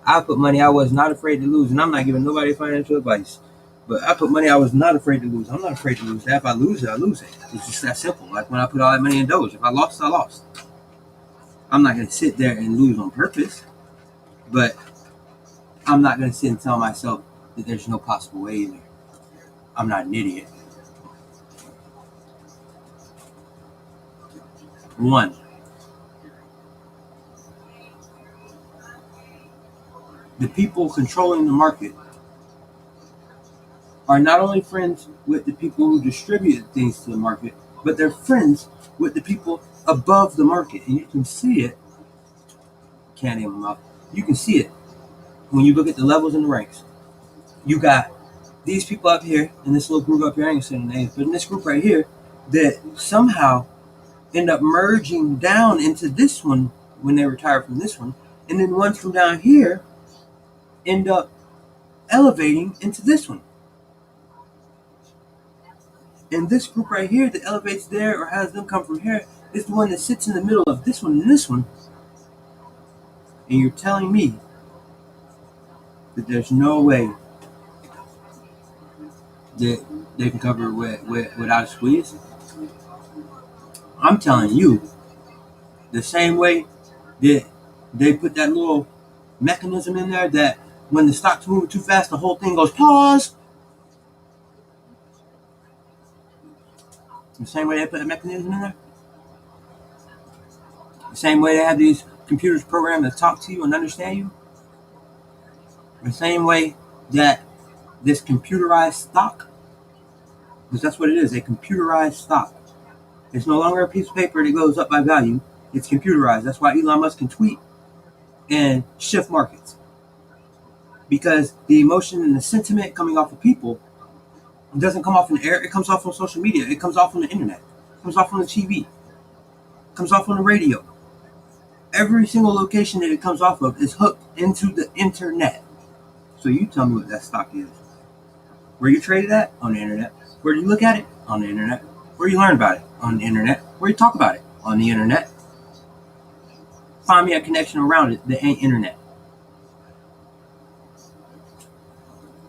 I put money I was not afraid to lose, and I'm not giving nobody financial advice. But I put money I was not afraid to lose. I'm not afraid to lose that. If I lose it, I lose it. It's just that simple. Like when I put all that money in Doge, if I lost, I lost. I'm not going to sit there and lose on purpose. But I'm not going to sit and tell myself that there's no possible way either. I'm not an idiot. One, the people controlling the market are not only friends with the people who distribute things to the market, but they're friends with the people above the market. And you can see it. Can't even mouth. You can see it when you look at the levels and the ranks. You got these people up here in this little group up here, I ain't saying names, but in this group right here that somehow end up merging down into this one when they retire from this one, and then ones from down here end up elevating into this one. And this group right here that elevates there or has them come from here is the one that sits in the middle of this one and this one. And you're telling me that there's no way that they can cover it without a squeeze? I'm telling you, the same way that they put that little mechanism in there that when the stock's moving too fast, the whole thing goes pause. The same way they put the mechanism in there. The same way they have these computers programmed to talk to you and understand you. The same way that this computerized stock, because that's what it is, a computerized stock. It's no longer a piece of paper that goes up by value. It's computerized. That's why Elon Musk can tweet and shift markets. Because the emotion and the sentiment coming off of people It doesn't come off in the air. It comes off on social media. It comes off on the internet. It comes off on the TV. It comes off on the radio. Every single location that it comes off of is hooked into the internet. So you tell me what that stock is. Where you trade it at? On the internet. Where do you look at it? On the internet. Where you learn about it? On the internet. Where you talk about it? On the internet. Find me a connection around it that ain't internet.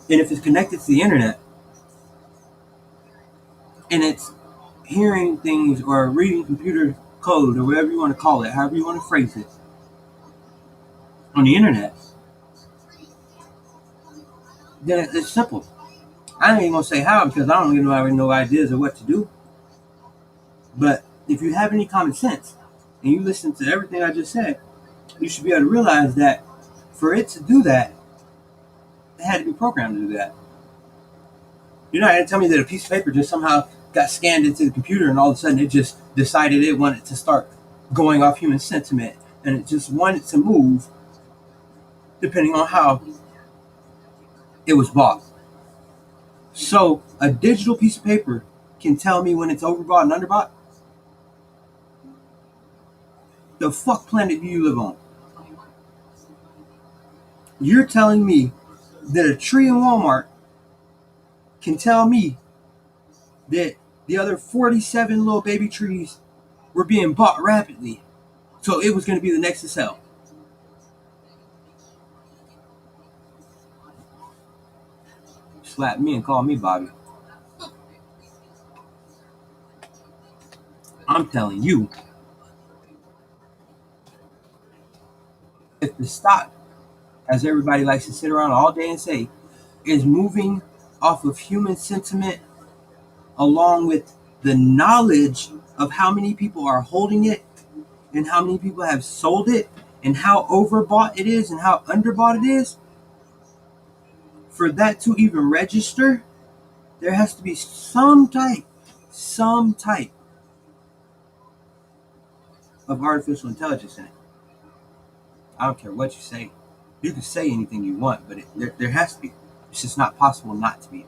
And if it's connected to the internet, and it's hearing things or reading computer code or whatever you want to call it, however you want to phrase it, on the internet, then it's simple. I ain't even gonna say how because I don't even have no ideas of what to do. But if you have any common sense and you listen to everything I just said, you should be able to realize that for it to do that, it had to be programmed to do that. You're not going to tell me that a piece of paper just somehow got scanned into the computer and all of a sudden it just decided it wanted to start going off human sentiment and it just wanted to move depending on how it was bought. So a digital piece of paper can tell me when it's overbought and underbought? The fuck planet do you live on? You're telling me that a tree in Walmart can tell me that the other 47 little baby trees were being bought rapidly, so it was going to be the next to sell. Slap me and call me Bobby. I'm telling you, if the stock, as everybody likes to sit around all day and say, is moving off of human sentiment along with the knowledge of how many people are holding it and how many people have sold it and how overbought it is and how underbought it is, for that to even register, there has to be some type of artificial intelligence in it. I don't care what you say. You can say anything you want, but there has to be. It's just not possible not to be.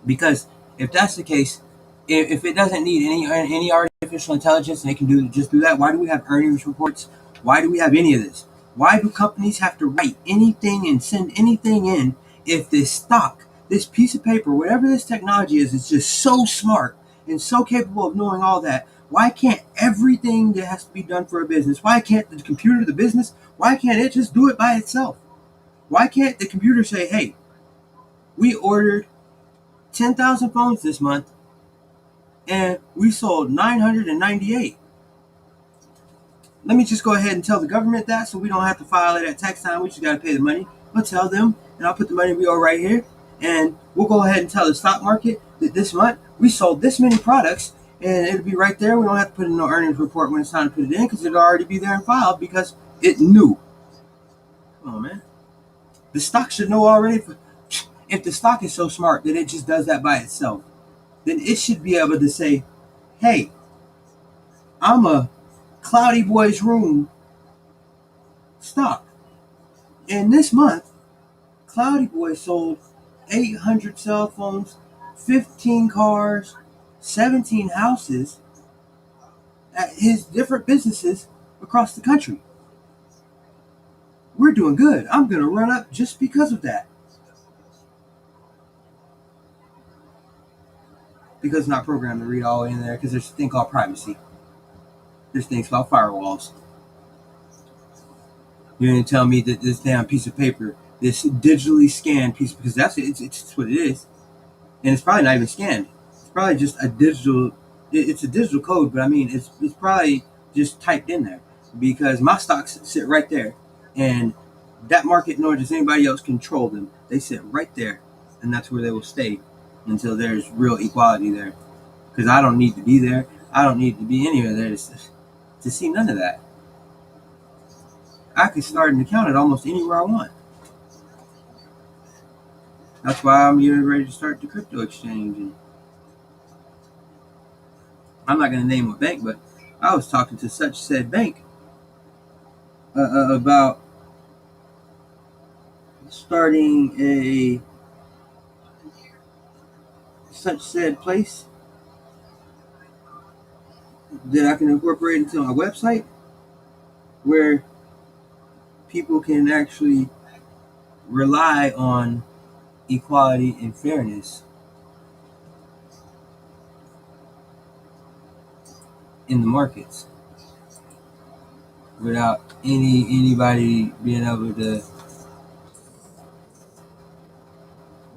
Because if that's the case, if it doesn't need any artificial intelligence and it can just do that, why do we have earnings reports? Why do we have any of this? Why do companies have to write anything and send anything in if this stock, this piece of paper, whatever this technology is just so smart and so capable of knowing all that? Why can't everything that has to be done for a business, why can't the computer, the business, why can't it just do it by itself? Why can't the computer say, hey, we ordered 10,000 phones this month and we sold 998. Let me just go ahead and tell the government that so we don't have to file it at tax time. We just got to pay the money. I'll tell them and I'll put the money we owe right here. And we'll go ahead and tell the stock market that this month we sold this many products and it'll be right there. We don't have to put in no earnings report when it's time to put it in because it'll already be there and filed because it knew. Come on, man. The stock should know already. If the stock is so smart that it just does that by itself, then it should be able to say, hey, I'm a Cloudy Boys Room stock. And this month, Cloudy Boy sold 800 cell phones, 15 cars, 17 houses at his different businesses across the country. We're doing good. I'm going to run up just because of that. Because it's not programmed to read all in there because there's a thing called privacy. There's things called firewalls. You're going to tell me that this damn piece of paper, this digitally scanned piece, because it's what it is. And it's probably not even scanned. It's probably just a digital, it's a digital code, but I mean, it's probably just typed in there because my stocks sit right there and that market nor does anybody else control them. They sit right there and that's where they will stay until there's real equality there. Because I don't need to be there. I don't need to be anywhere there to see none of that. I could start an account at almost anywhere I want. That's why I'm getting ready to start the crypto exchange. And I'm not going to name a bank, but I was talking to such said bank about starting a such said place that I can incorporate into my website where people can actually rely on equality and fairness in the markets without anybody being able to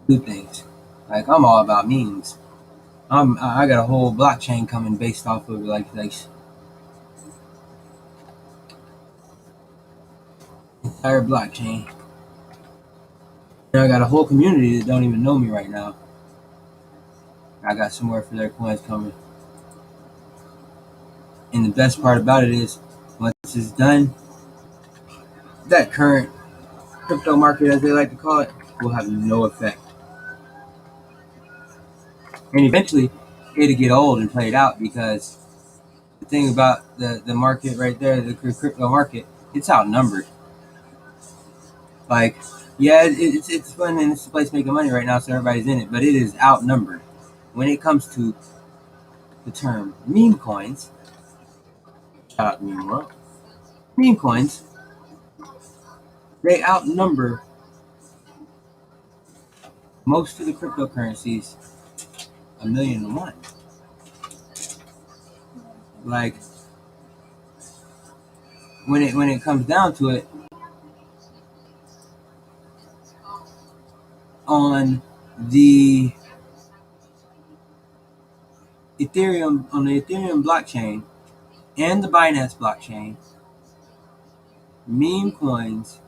do things. Like, I'm all about memes. I got a whole blockchain coming based off of like entire blockchain. And I got a whole community that don't even know me right now. I got somewhere for their coins coming. And the best part about it is, once it's done, that current crypto market, as they like to call it, will have no effect. And eventually, it'll get old and played out, because the thing about the market right there, the crypto market, it's outnumbered. Like, yeah, it's fun and it's a place making money right now, so everybody's in it, but it is outnumbered. When it comes to the term meme coins, shout out to Meme World, meme coins, they outnumber most of the cryptocurrencies 1,000,000 to 1. Like, when it comes down to it, on the Ethereum blockchain and the Binance blockchain, meme coins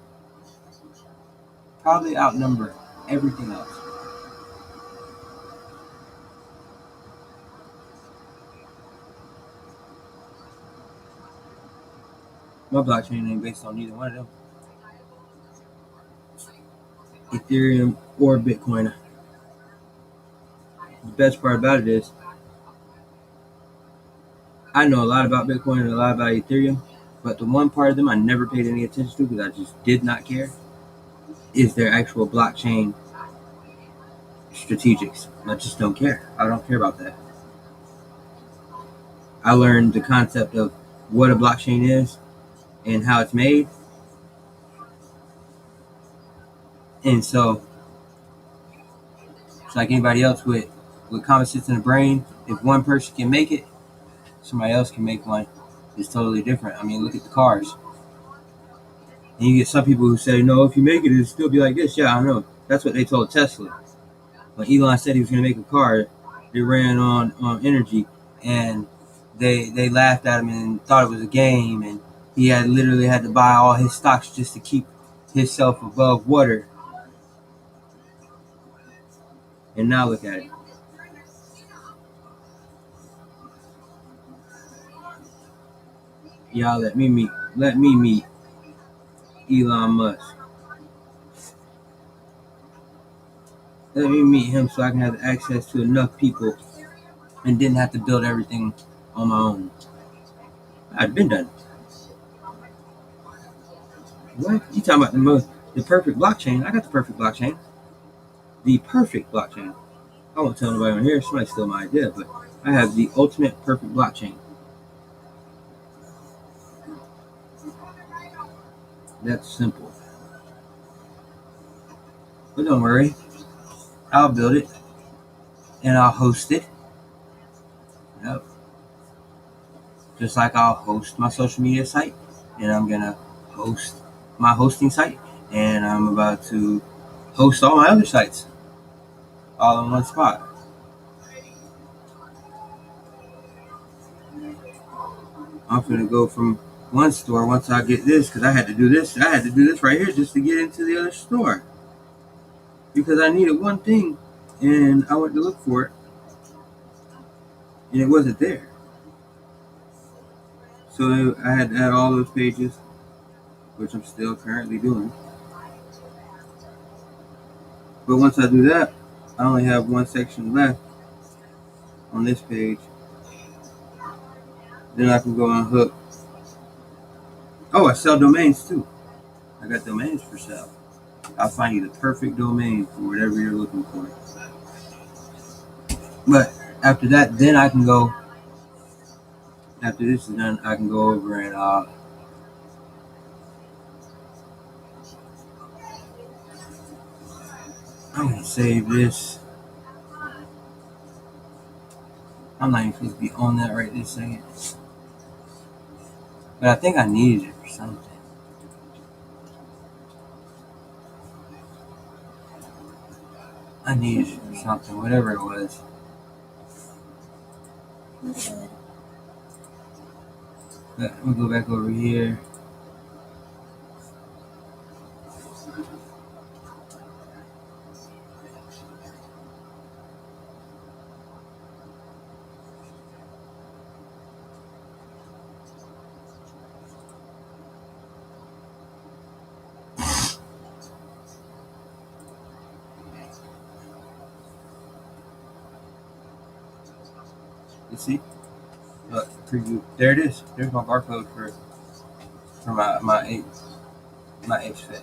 probably outnumber everything else. My blockchain ain't based on neither one of them, Ethereum or Bitcoin. The best part about it is, I know a lot about Bitcoin and a lot about Ethereum, but the one part of them I never paid any attention to because I just did not care is their actual blockchain strategics. I just don't care. I don't care about that. I learned the concept of what a blockchain is and how it's made. And so, it's like anybody else with common sense in the brain. If one person can make it, somebody else can make one. It's totally different. I mean, look at the cars. And you get some people who say, no, if you make it, it'll still be like this. Yeah, I know. That's what they told Tesla. When Elon said he was going to make a car, they ran on energy, and they laughed at him and thought it was a game, and he literally had to buy all his stocks just to keep himself above water. And now look at it. Y'all let me meet Elon Musk. Let me meet him so I can have access to enough people and didn't have to build everything on my own. I'd been done. What? You talking about the perfect blockchain? I got the perfect blockchain. The perfect blockchain. I won't tell nobody on here. Somebody steal my idea, but I have the ultimate perfect blockchain. That's simple. But don't worry. I'll build it and I'll host it. Yep. Just like I'll host my social media site, and I'm gonna host my hosting site, and I'm about to host all my other sites all in one spot. I'm gonna go from one store once I get this, because I had to do this right here just to get into the other store, because I needed one thing and I went to look for it and it wasn't there. So I had to add all those pages, which I'm still currently doing. But once I do that, I only have one section left on this page. Then I can go on Hook. Oh, I sell domains too. I got domains for sale. I'll find you the perfect domain for whatever you're looking for. But after that, then I can go. After this is done, I can go over and I'm gonna save this. I'm not even supposed to be on that right this second. But I think I needed it for something. I needed it for something, whatever it was. But I'm gonna go back over here. You see? Look, preview. There it is. There's my barcode for my HFET.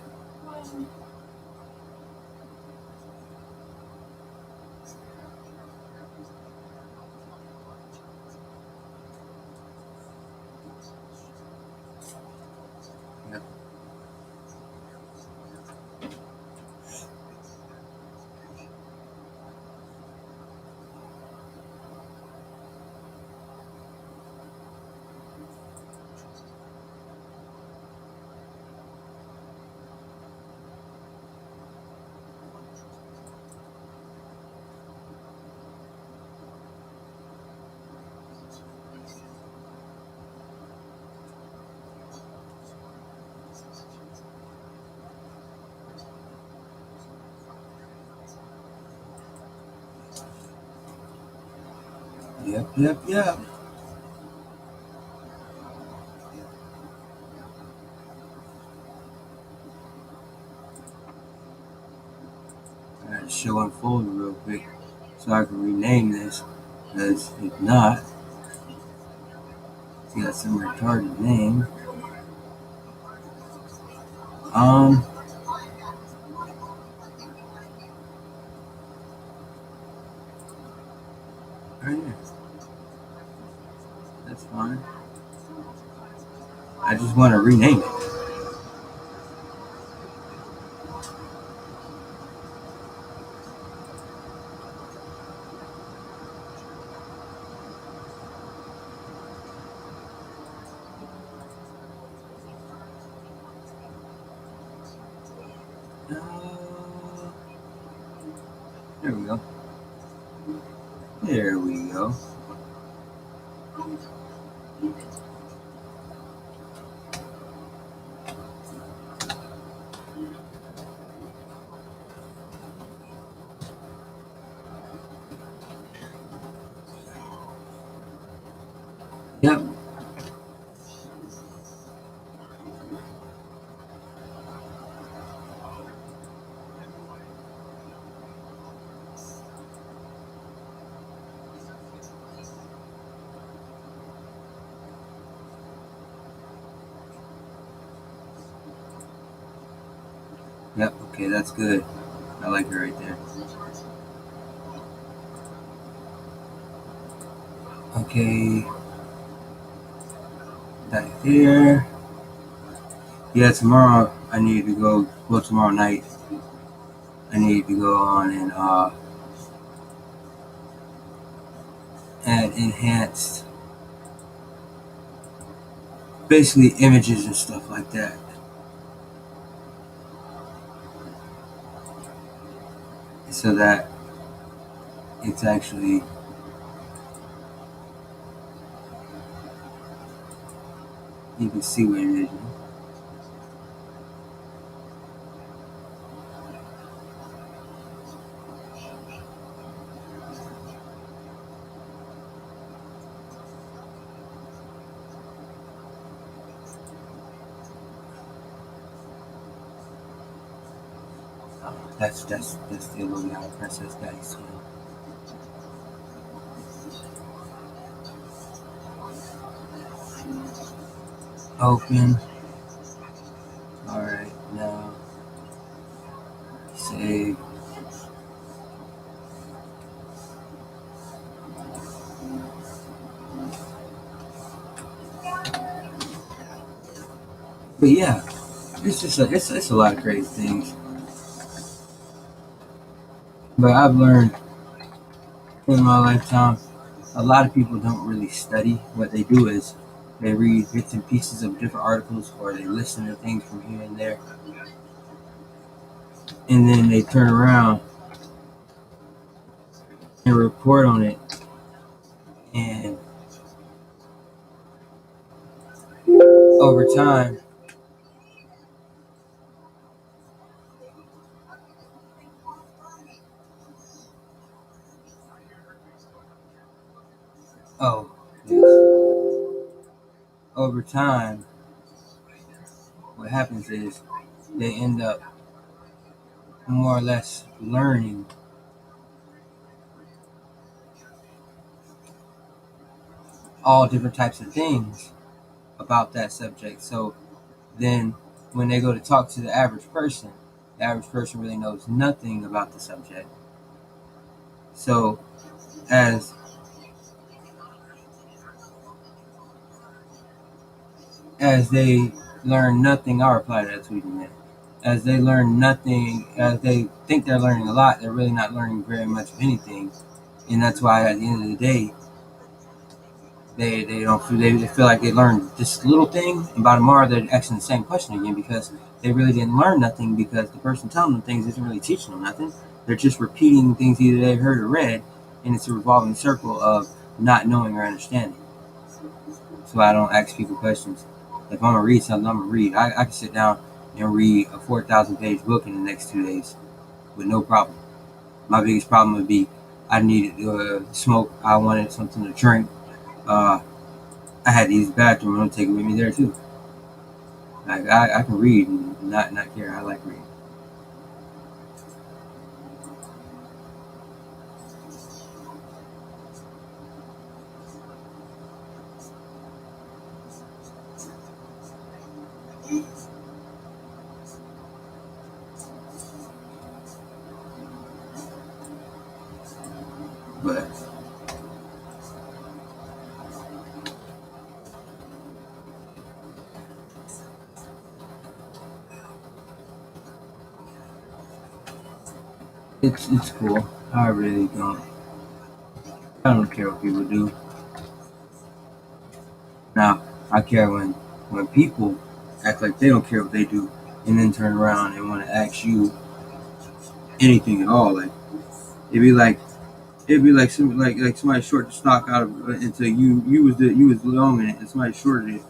Yep. Yep. I gotta show unfold real quick so I can rename this. Because if not, it's got some retarded name. Right here. That's fine. I just want to rename it. There we go. There we go. Yep. Yep, okay, that's good. I like it right there. Okay. Back there. Yeah, tomorrow I need to go, well, tomorrow night, I need to go on and add enhanced, basically images and stuff like that. So that it's actually you can see what it is. That's the Illuminati Princess Dice. Open. Alright, now save. But yeah, it's just it's a lot of crazy things. But I've learned in my lifetime, a lot of people don't really study. What they do is they read bits and pieces of different articles, or they listen to things from here and there, and then they turn around and report on it. And over time, oh, yes. Over time, what happens is they end up more or less learning all different types of things about that subject. So then when they go to talk to the average person really knows nothing about the subject. So as they learn nothing, I'll reply to that tweet in a minute. As they learn nothing, as they think they're learning a lot, they're really not learning very much of anything. And that's why at the end of the day, they feel like they learned this little thing, and by tomorrow they're asking the same question again because they really didn't learn nothing, because the person telling them things isn't really teaching them nothing. They're just repeating things either they've heard or read, and it's a revolving circle of not knowing or understanding. So I don't ask people questions. If I'm gonna read something, I'm gonna read. I can sit down and read a 4,000-page book in the next 2 days with no problem. My biggest problem would be I needed to smoke. I wanted something to drink. I had to use the bathroom. I'm gonna take it with me there too. Like I can read and not care. I like reading. But it's cool. I really don't. I don't care what people do. Now I care when people act like they don't care what they do, and then turn around and want to ask you anything at all. Like it'd be like somebody short the stock out of until you was long in it, and somebody shorted it,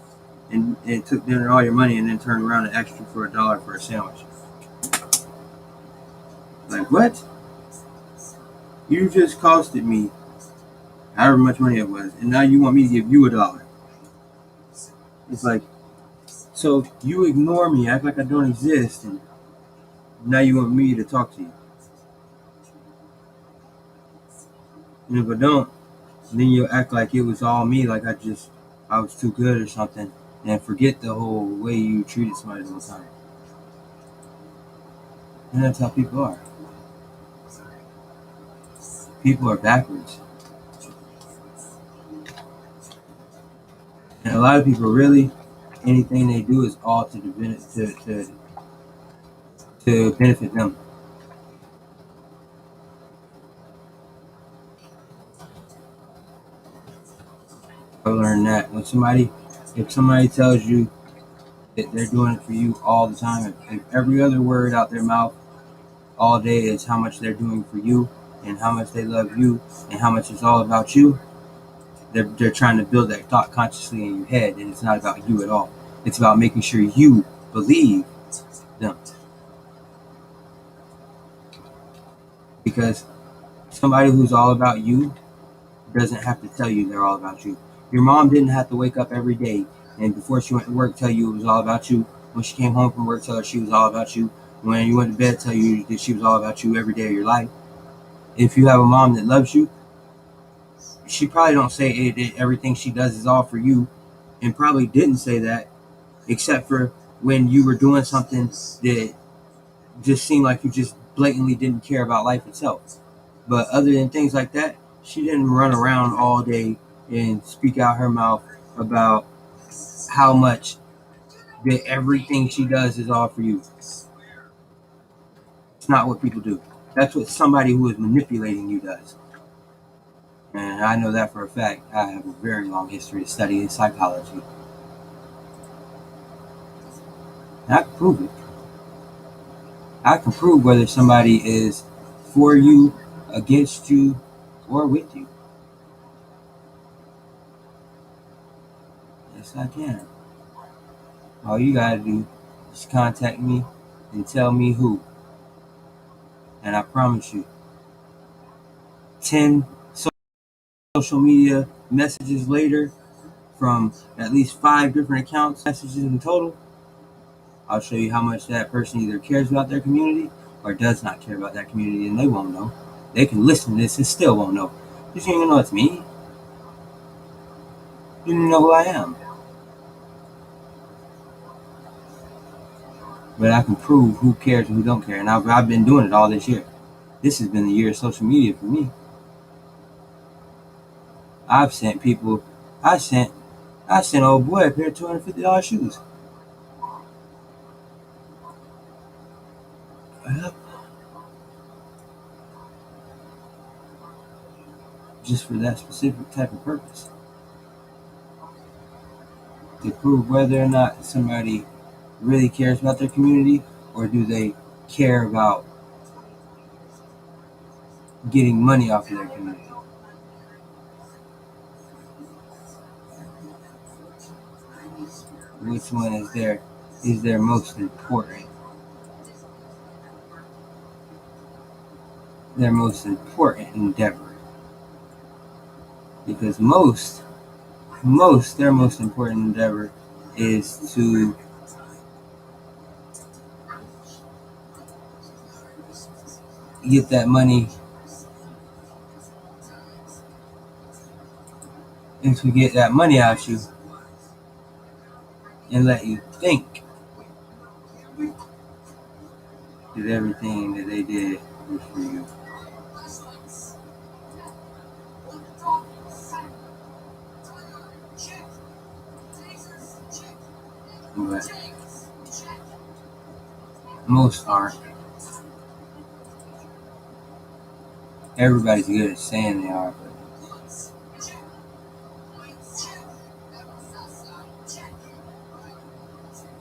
and it took down all your money, and then turned around and asked you for $1 for a sandwich. Like what? You just costed me however much money it was, and now you want me to give you $1. It's like, so you ignore me, act like I don't exist, and now you want me to talk to you. And if I don't, then you'll act like it was all me, like I was too good or something, and forget the whole way you treated somebody the whole time. And that's how people are. People are backwards. And a lot of people really, anything they do is all to benefit them. I learned that if somebody tells you that they're doing it for you all the time, if every other word out their mouth all day is how much they're doing for you and how much they love you and how much it's all about you, they're trying to build that thought consciously in your head, and it's not about you at all. It's about making sure you believe them. Because somebody who's all about you doesn't have to tell you they're all about you. Your mom didn't have to wake up every day and before she went to work tell you it was all about you. When she came home from work, tell her she was all about you. When you went to bed, tell you that she was all about you every day of your life. If you have a mom that loves you, she probably don't say everything she does is all for you, and probably didn't say that, except for when you were doing something that just seemed like you just blatantly didn't care about life itself. But other than things like that, she didn't run around all day and speak out her mouth about how much that everything she does is all for you. It's not what people do. That's what somebody who is manipulating you does. And I know that for a fact. I have a very long history of studying psychology. And I can prove it. I can prove whether somebody is for you, against you, or with you. Yes, I can. All you gotta do is contact me and tell me who. And I promise you, 10 social media messages later from at least 5 different accounts, messages in total, I'll show you how much that person either cares about their community or does not care about that community, and they won't know. They can listen to this and still won't know. Because you don't even know it's me. You don't even know who I am. But I can prove who cares and who don't care. And I've been doing it all this year. This has been the year of social media for me. I've sent people, I sent old boy a pair of $250 shoes. Just for that specific type of purpose. To prove whether or not somebody really cares about their community, or do they care about getting money off of their community. Which one is their most important? Their most important endeavor. Because their most important endeavor is to get that money and to get that money out you and let you think that everything that they did was for you. But most aren't. Everybody's good at saying they are, but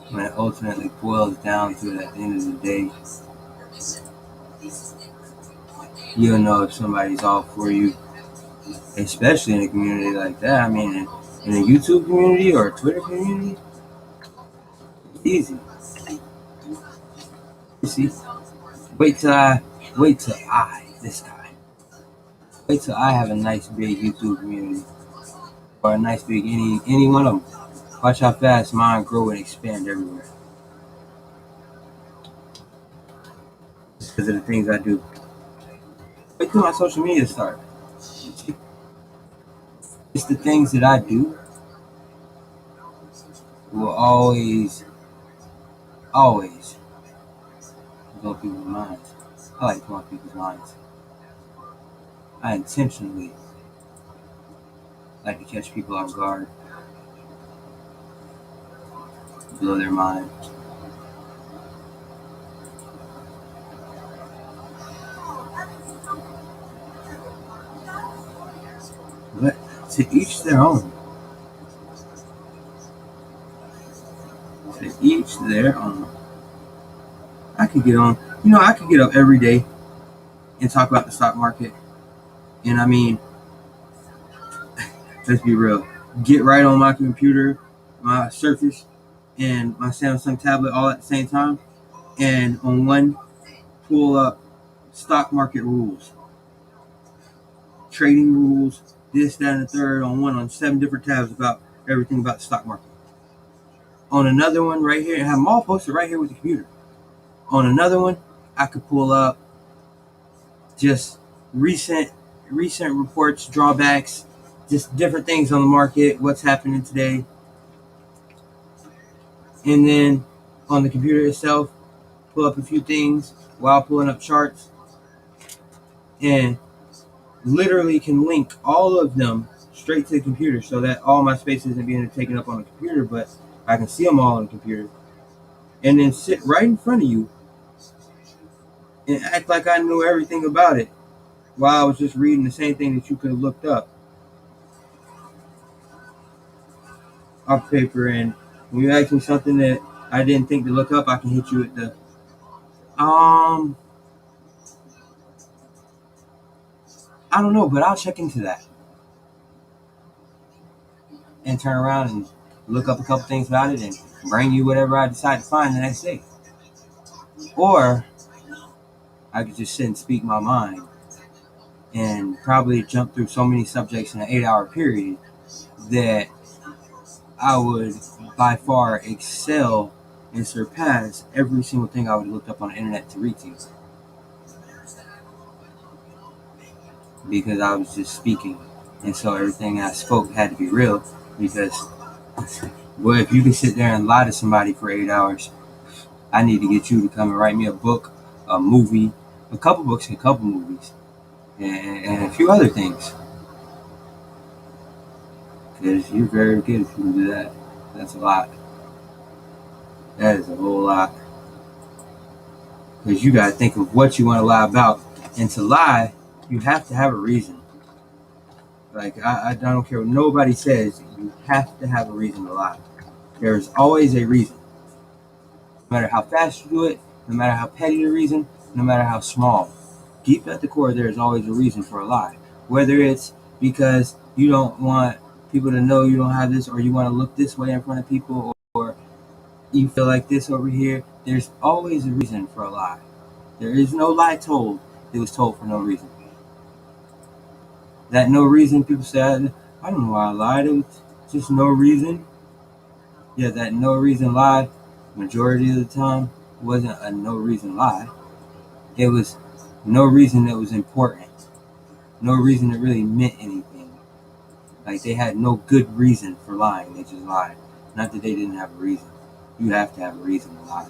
when it ultimately boils down to it at the end of the day, you'll know if somebody's all for you, especially in a community like that. I mean, in a YouTube community or a Twitter community, it's easy. You see, wait till I, this guy, wait till I have a nice big YouTube community, or a nice big any one of them. Watch how fast mine grow and expand everywhere. Just because of the things I do. Wait till my social media start. It's the things that I do will always blow people's minds. I like blowing people's minds. I intentionally like to catch people off guard, blow their mind. But to each their own. To each their own. I could get on, I could get up every day and talk about the stock market. And I mean, let's be real. Get right on my computer, my Surface, and my Samsung tablet all at the same time. And on one, pull up stock market rules, trading rules, this, that, and the third on 7 different tabs about everything about the stock market. On another one right here, and have them all posted right here with the computer. On another one, I could pull up just recent reports, drawbacks, just different things on the market, what's happening today. And then on the computer itself, pull up a few things while pulling up charts, and literally can link all of them straight to the computer, so that all my space isn't being taken up on the computer, but I can see them all on the computer. And then sit right in front of you and act like I knew everything about it while I was just reading the same thing that you could have looked up off paper. And when you ask me something that I didn't think to look up, I can hit you with the I don't know, but I'll check into that. And turn around and look up a couple things about it and bring you whatever I decide to find the next day. Or I could just sit and speak my mind and probably jump through so many subjects in an 8-hour period that I would by far excel and surpass every single thing I would have looked up on the internet to read to you. Because I was just speaking. And so everything I spoke had to be real. Because, well, if you can sit there and lie to somebody for 8 hours, I need to get you to come and write me a book, a movie, a couple books, and a couple movies, and a few other things. Because you're very good if you can do that. That's a lot. That is a whole lot. Because you got to think of what you want to lie about. And to lie, you have to have a reason. Like, I don't care what nobody says, you have to have a reason to lie. There's always a reason. No matter how fast you do it, no matter how petty the reason, no matter how small. Deep at the core, there's always a reason for a lie. Whether it's because you don't want people to know you don't have this, or you want to look this way in front of people, or you feel like this over here, there's always a reason for a lie. There is no lie told that was told for no reason. That no reason, people say, I don't know why I lied, it was just no reason. Yeah, that no reason lie, majority of the time, wasn't a no reason lie. It was no reason that was important. No reason that really meant anything. Like, they had no good reason for lying, they just lied. Not that they didn't have a reason. You have to have a reason to lie.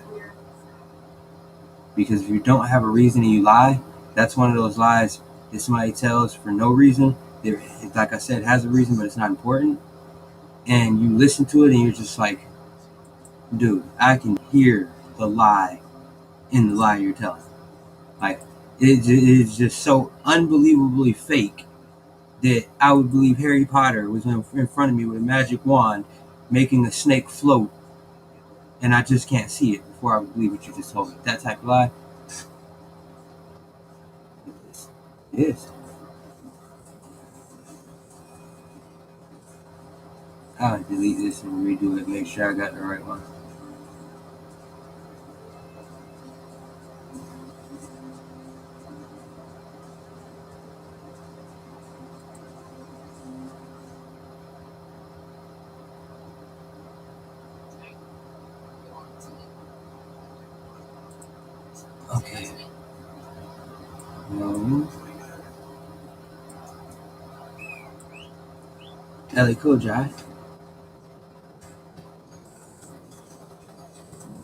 Because if you don't have a reason and you lie, that's one of those lies that somebody tells for no reason. Like I said, it has a reason, but it's not important. And you listen to it and you're just like, dude, I can hear the lie in the lie you're telling. Like, it is just so unbelievably fake that I would believe Harry Potter was in front of me with a magic wand making a snake float, and I just can't see it before I would believe what you just told me. That type of lie. It is. I'll delete this and redo it, make sure I got the right one. Okay. No. Ellie Kojai.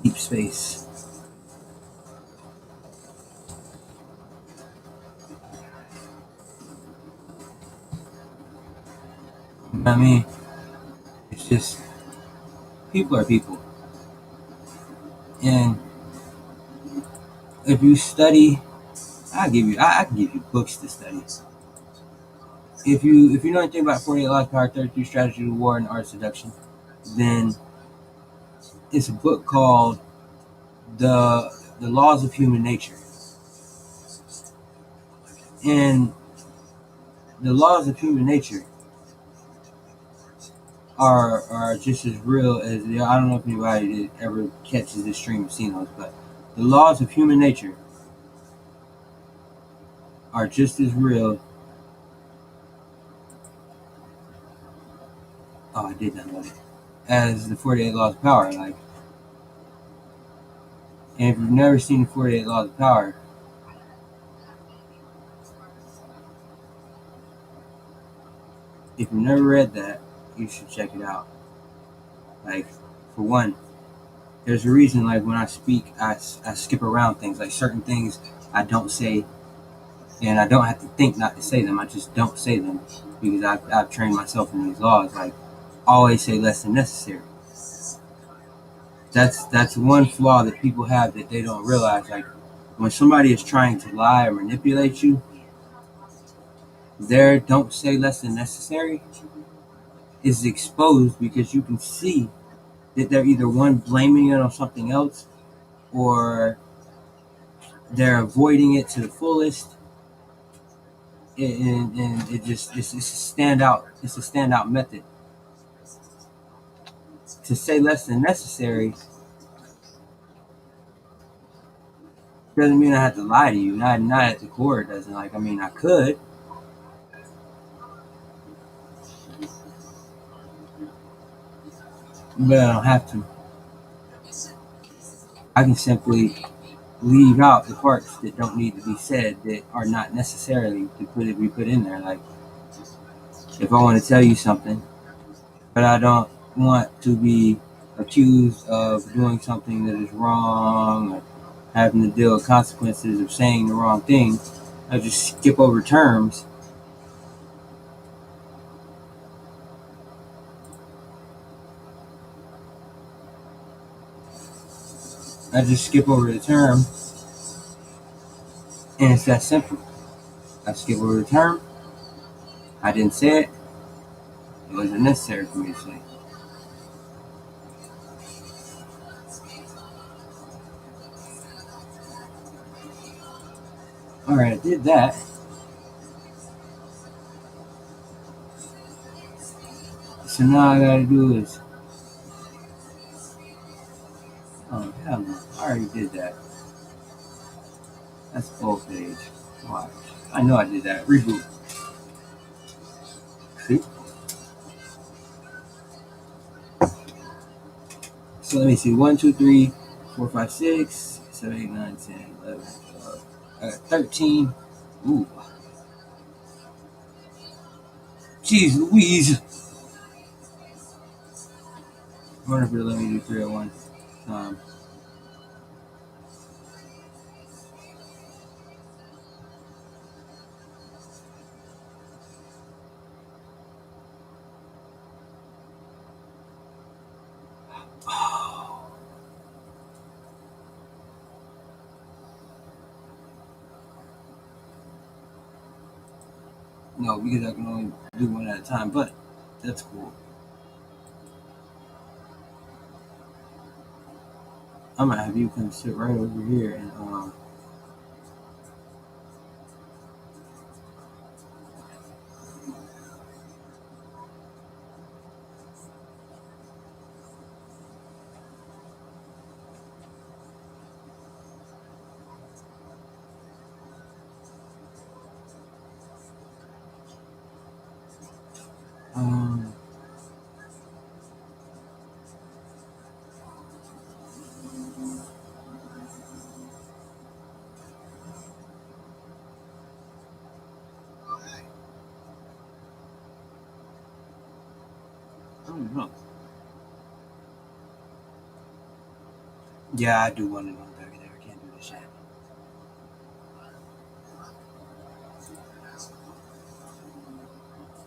Deep space. I mean, it's just, people are people. And if you study, I can give you books to study. If you know anything about 48 Laws of Power, 33 Strategies of War, and Art of Seduction, then it's a book called The Laws of Human Nature. And the laws of human nature are just as real as, I don't know if anybody that ever catches this stream of seen those, but the laws of human nature are just as real. Oh, I did not know that. As the 48 Laws of Power. Like, and if you've never seen the 48 Laws of Power, if you've never read that, you should check it out. Like, for one, there's a reason, like, when I speak, I skip around things. Like, certain things I don't say, and I don't have to think not to say them. I just don't say them because I've trained myself in these laws. Like, always say less than necessary. That's one flaw that people have that they don't realize. Like when somebody is trying to lie or manipulate you, their "don't say less than necessary" is exposed because you can see that they're either one blaming it on something else or they're avoiding it to the fullest, and it's a standout method. To say less than necessary doesn't mean I have to lie to you. Not at the core. It doesn't. Like, I mean, I could, but I don't have to. I can simply leave out the parts that don't need to be said that are not necessarily to be put in there. Like if I want to tell you something, but I don't want to be accused of doing something that is wrong or having to deal with consequences of saying the wrong thing, I just skip over terms. I just skip over the term, and it's that simple. I skip over the term. I didn't say it. It wasn't necessary for me to say. All right, I did that. So now I gotta do is, oh hell no, I already did that. That's full page. Watch. I know I did that. Reboot. See? So let me see. 1, 2, 3, 4, 5, 6, 7, 8, 9, 10, 11, 12. I got 13. Ooh. Jeez Louise. I wonder if it'll let me do 3 at one time. No, because I can only do one at a time, but that's cool. I'm gonna have you come sit right over here and um I don't know. Yeah, I do want to know that. I can't do this yet.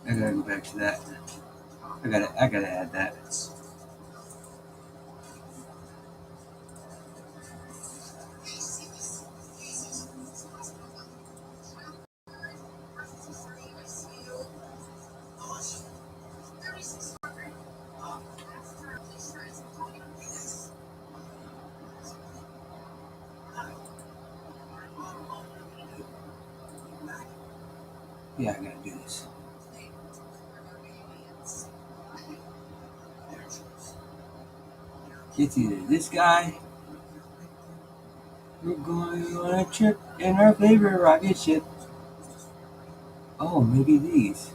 I gotta go back to that. I gotta add that. Yeah, I gotta do this. It's either this guy. We're going on a trip in our favorite rocket ship. Oh, maybe these.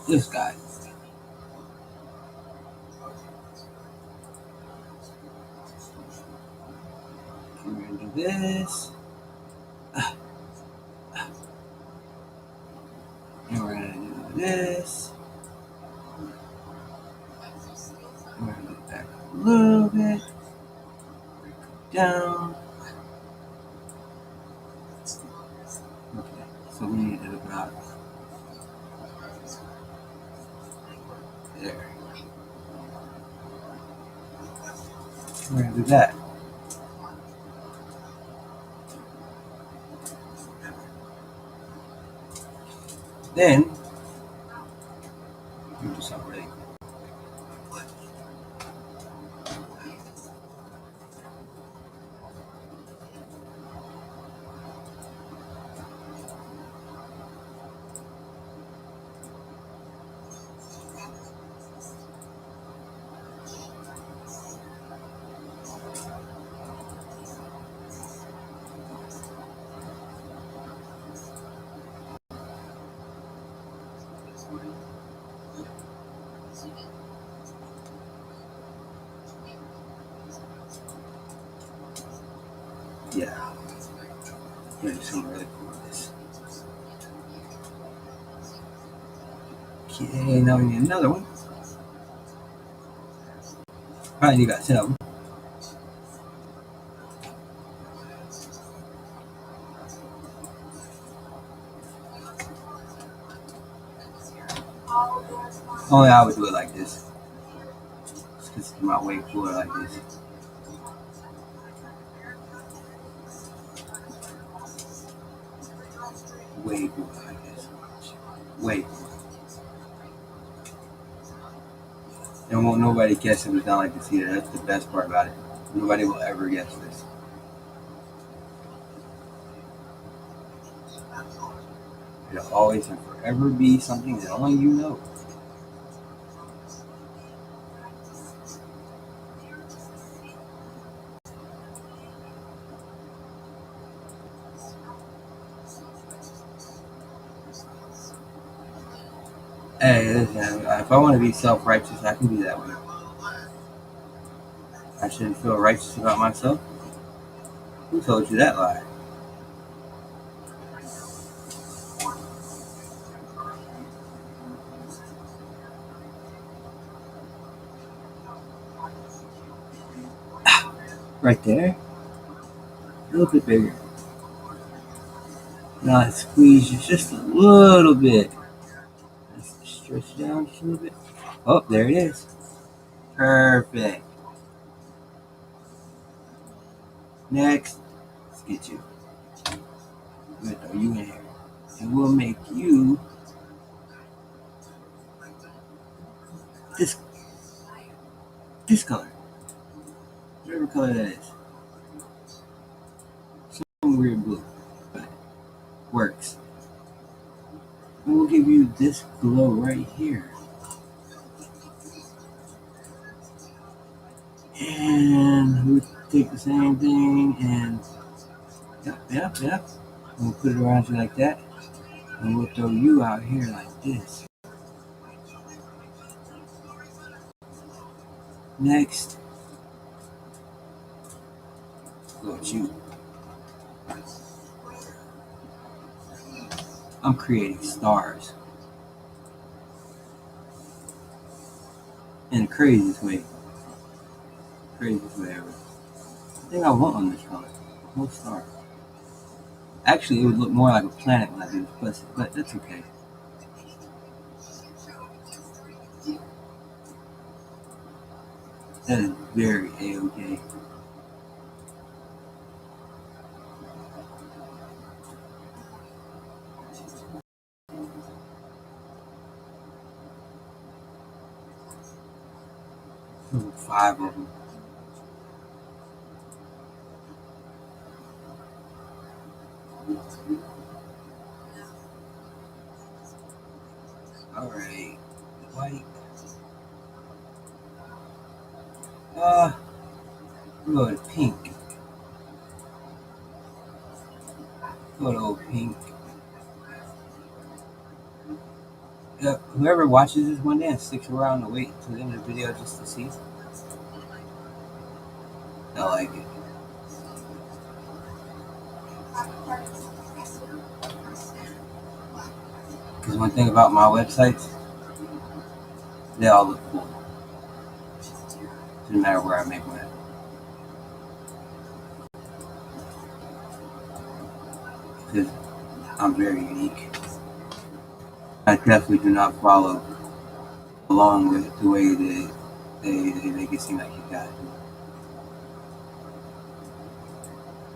This guy. We're gonna do this. And we're gonna do this. And we're gonna go back a little bit. Down. Okay, so we need to look out. there. We're gonna do that. Then we do something really cool. Yeah, we're gonna do something really cool with this. Okay, now we need another one. Probably need about 10 of them. Only I would do it like this. Just because it's my way cooler like this. Way cooler like this. Way cooler. And won't nobody guess if it's not like this either. That's the best part about it. Nobody will ever guess this. It'll always and forever be something that only you know. Hey, listen, if I want to be self-righteous, I can be that way. I shouldn't feel righteous about myself. Who told you that lie? Right there. A little bit bigger. Now I squeeze you just a little bit. Let's stretch it down just a little bit. Oh, there it is. Perfect. Next, let's get you. We're gonna throw you in here. And we'll make you this color. Whatever color that is. Some weird blue. But works. And we'll give you this glow right here. And we'll take the same thing and yep. And we'll put it around you like that. And we'll throw you out here like this. Next, go at you. I'm creating stars. In the craziest way. Craziest way ever. I think I want on this color. A whole star. Actually, it would look more like a planet when I do this, but that's okay. That is very A-okay. There were 5 of them. Alright. White. Go to pink. Go to old pink. Whoever watches this one day and sticks around to wait until the end of the video just to see, I like it. Because one thing about my websites, they all look cool. Doesn't matter where I make one at. Because I'm very unique. I definitely do not follow along with the way that they make it seem like you gotta do it.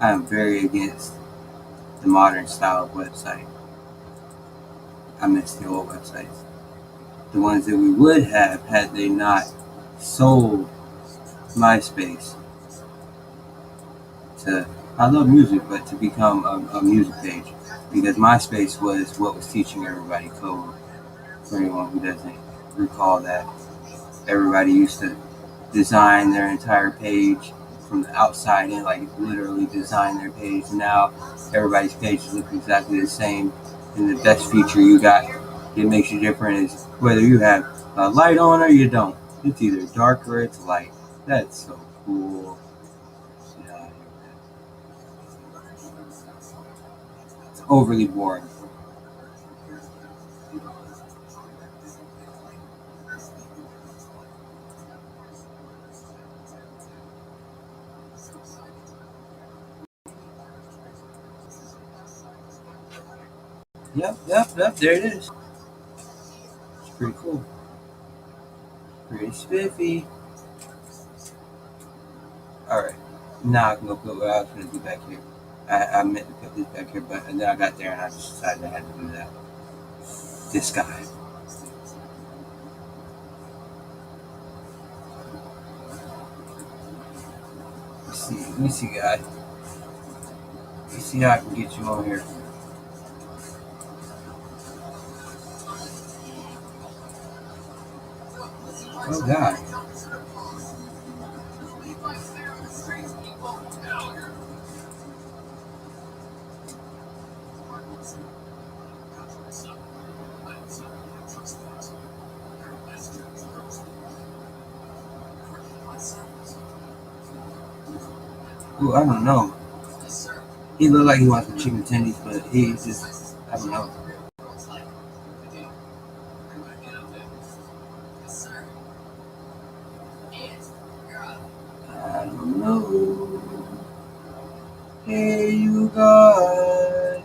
I am very against the modern style of website. I miss the old websites. The ones that we would have had they not sold MySpace to, I love music, but to become a music page. Because MySpace was what was teaching everybody code. For anyone who doesn't recall that, everybody used to design their entire page from the outside in, like literally design their page. Now everybody's pages look exactly the same, and the best feature you got that makes you different is whether you have a light on or you don't. It's either dark or it's light. That's so cool. Yeah, it's overly boring. Yep. There it is. It's pretty cool. Pretty spiffy. Alright. Now I can go put what I was going to do back here. I meant to put this back here, but then I got there and I just decided I had to do that. This guy. Let me see, guy. Let me see how I can get you on here. Oh, God. Ooh, I don't know. He looked like he wants some chicken tendies, but he's just, I don't know. I don't know. Hey, you guys.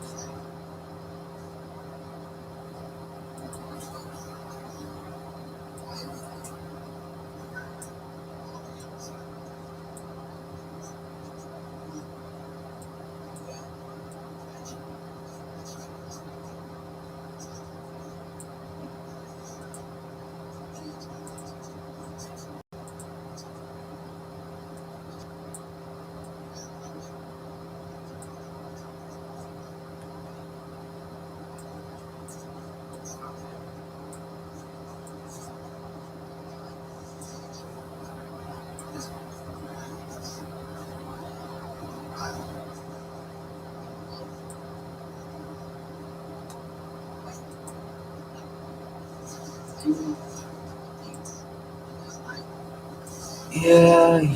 Yeah.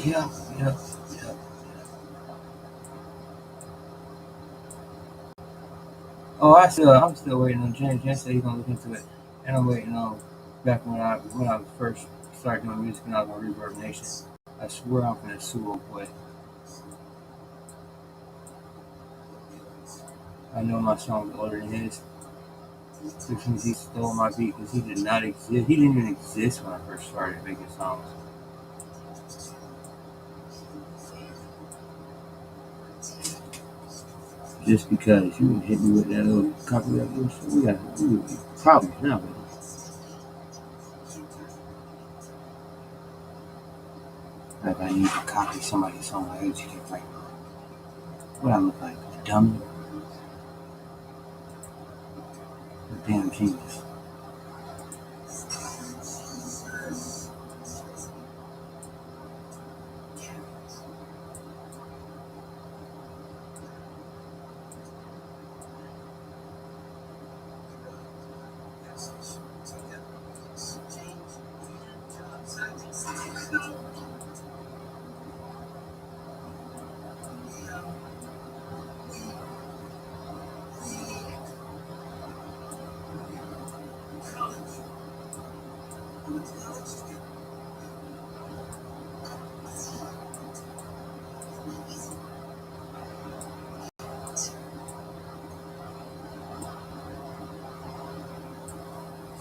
Oh, I'm still waiting on James. James said he's gonna look into it, and I'm waiting on back when I first started doing music and I was on Reverb Nation. I swear I'm gonna sue old boy. I know my song's older than his, which means he stole my beat because he did not exist. He didn't even exist when I first started making songs. Just because you hit me with that little copyright bullshit, we got problems now. Man. Like I need to copy somebody's song, I hate you can't like what I look like, a dummy, a damn genius.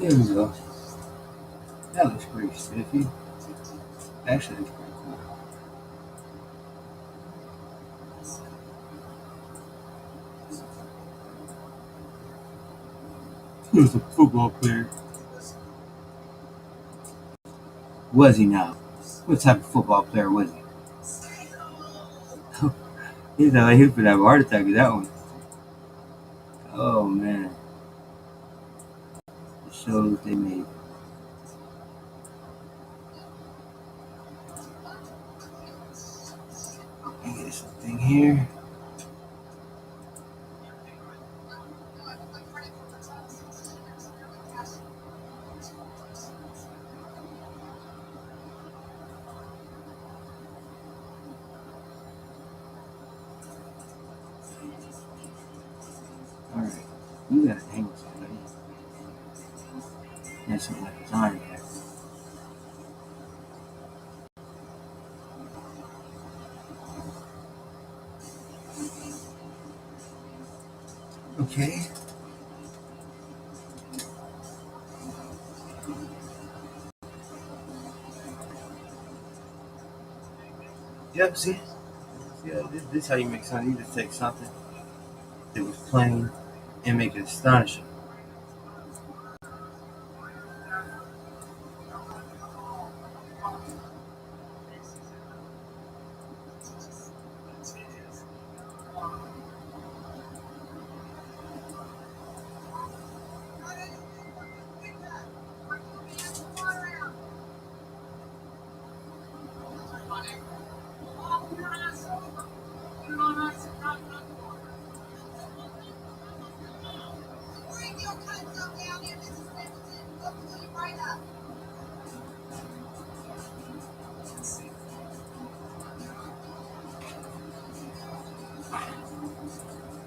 There we go. That looks pretty spiffy. Actually, it's pretty cool. He was a football player. Was he now? What type of football player was he? He's not like he could have a heart attack with that one. Oh man. The shows they made. Let me get something here. Alright, you got an angle somebody. That's something like design there. Okay. Yep, see? Yeah, this is how you make something. You just take something that was plain and make it astonishing.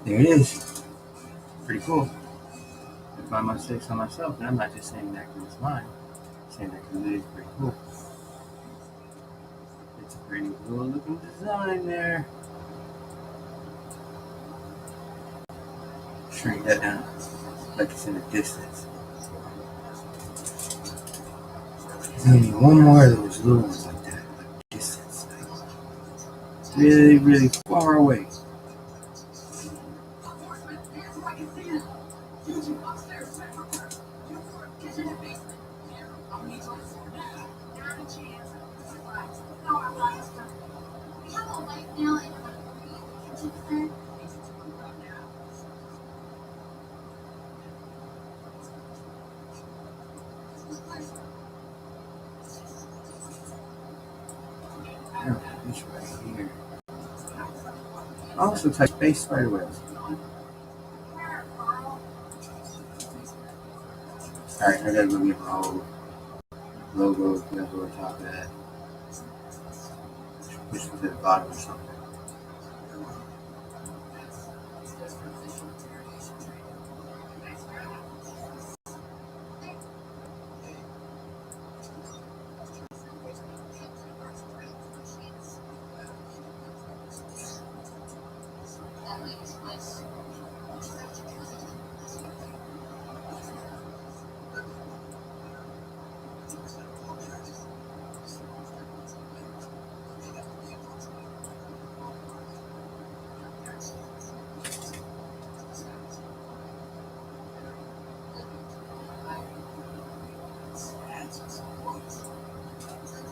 There it is. Pretty cool. If I must say so myself, and I'm not just saying that because it's mine. I'm saying that because it is pretty cool. It's a pretty cool looking design there. Shrink that down like it's in the distance. There's only one more of those little ones like that, like distance. Like really, really far away. This right here. Also, type space spiderwebs. Alright, I gotta go get my whole logo, put up over top of that. Push it to the bottom or something.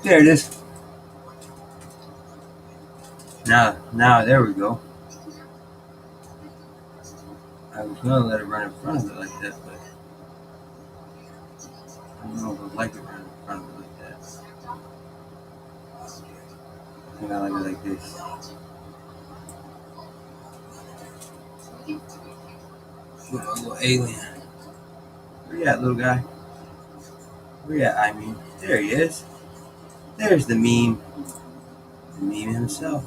There it is. Now, there we go. I was gonna let it run in front of it like that, but I don't know if I like it running in front of it like that. I think I like it like this. Look, a little alien. Where you at, little guy? Where you at, I mean? There he is. There's the meme. The meme himself.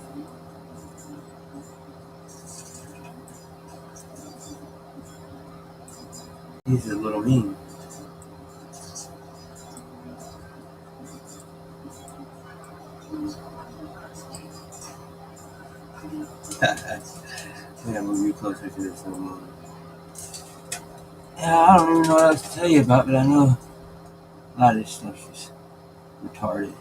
He's a little meme. I gotta move you closer to this one. Yeah, I don't even know what else to tell you about, but I know A lot of this stuff's just retarded.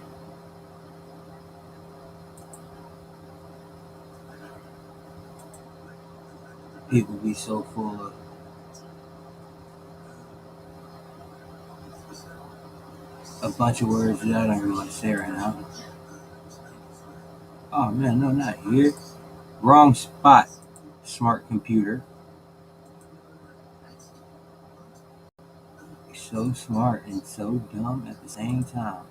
People be so full of a bunch of words that I don't really want to say right now. Oh man, no, not here. Wrong spot. Smart computer. So smart and so dumb at the same time.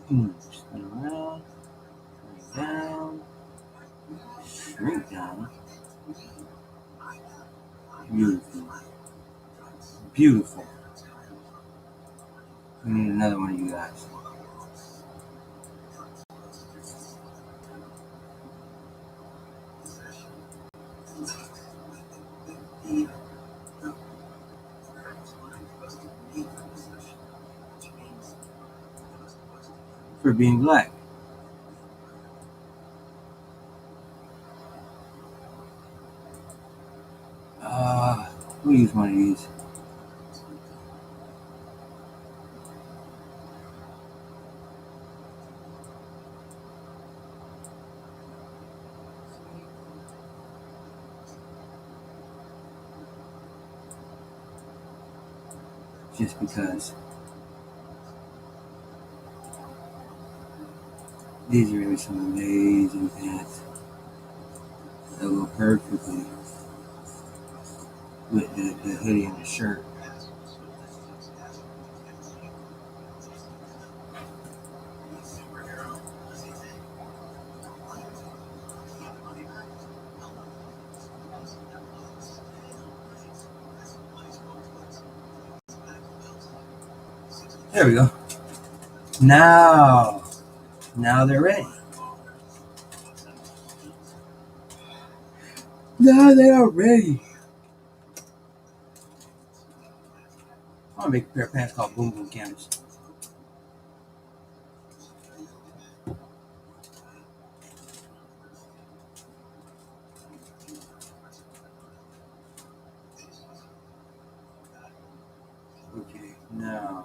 Spin around, shrink down, shrink down. Beautiful. Beautiful. We need another one of you guys. For being black. We'll use one of these. Just because these are really some amazing pants that go perfectly with the hoodie and the shirt. There we go. Now they're ready. Now they are ready. I'm gonna make a pair of pants called Boom Boom Canvas. Okay, now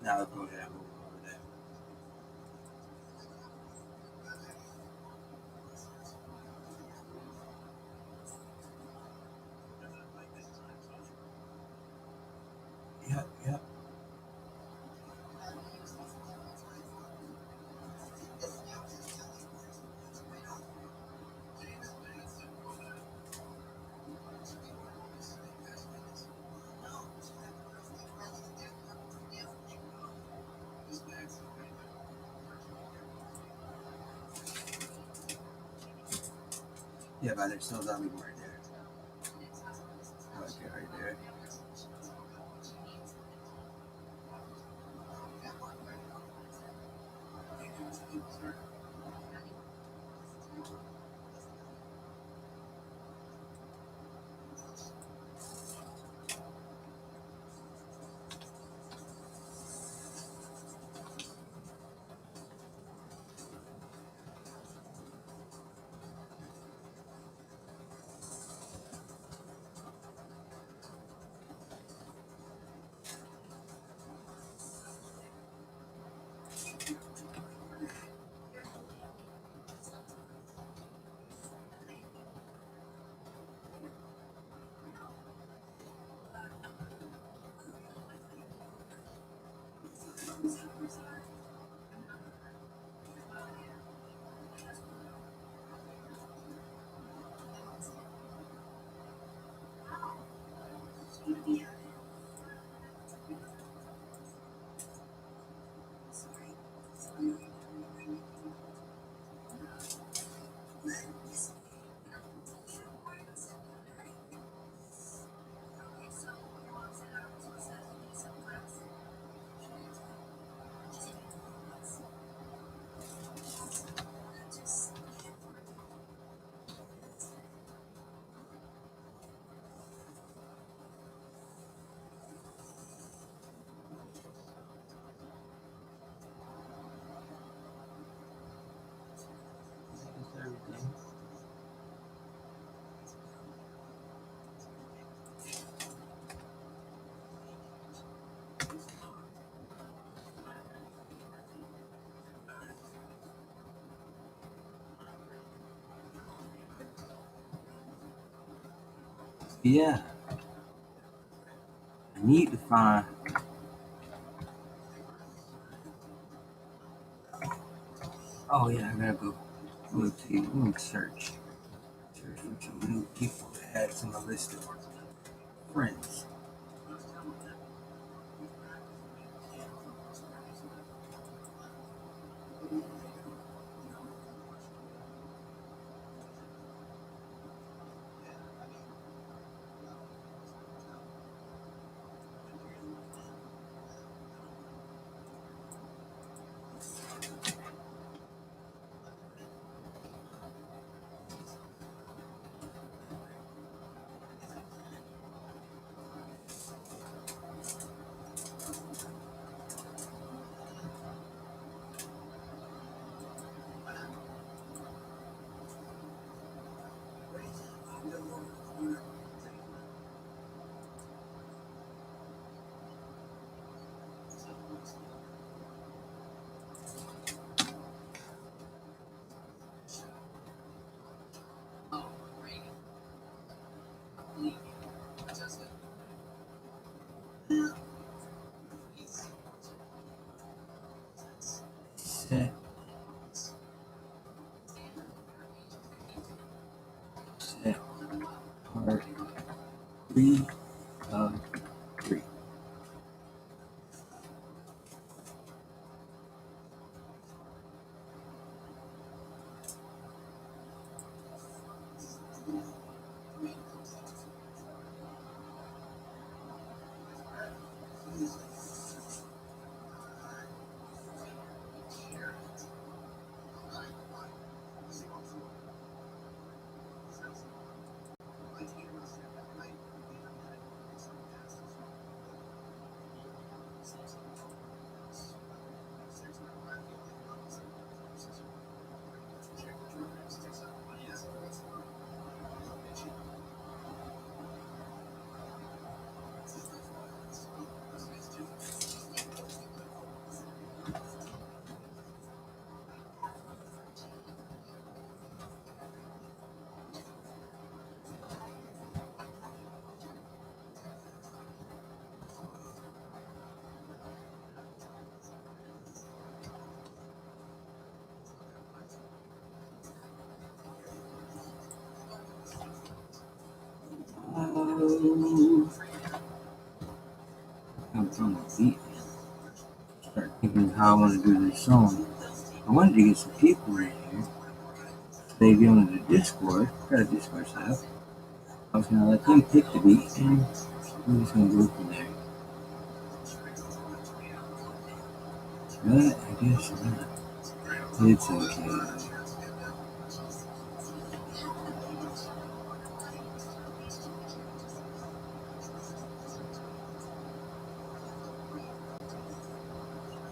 let's go ahead and move over there. Yep. Yeah, by themselves, I'll leave them right there. Okay, right there. Yeah, I need to find. Oh yeah, I gotta go. Let me search. Search for some new people to add to my list of friends. Set part 3 of 3. I'm trying to beat. Start thinking how I want to do this song. I wanted to get some people in here. They get on the Discord. Got a Discord set up. I was gonna let them pick the beat, and we're just gonna go from there. But I guess not. It's okay.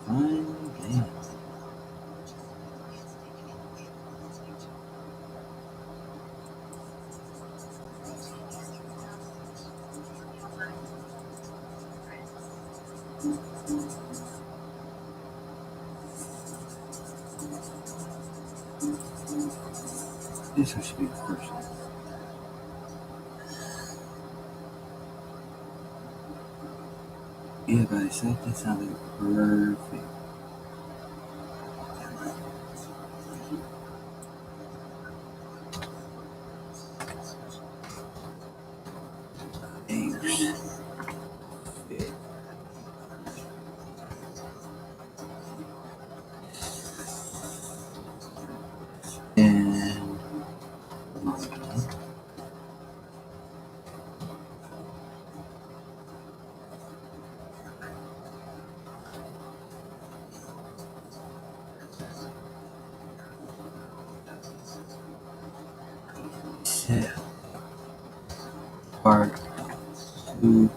Fine, damn. This should be the first one. Yeah, guys, that sounded perfect. Thanks. And set part 2,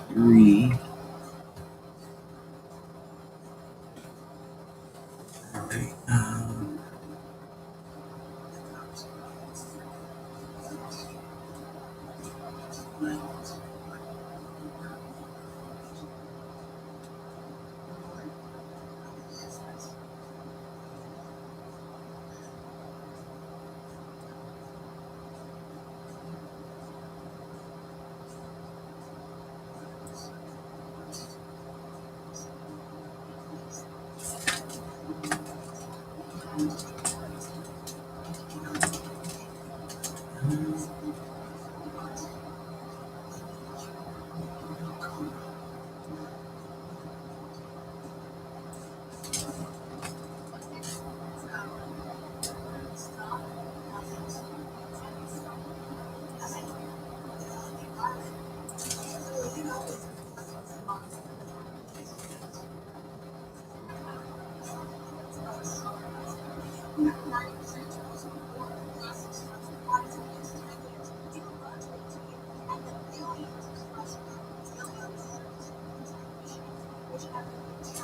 3. Alright,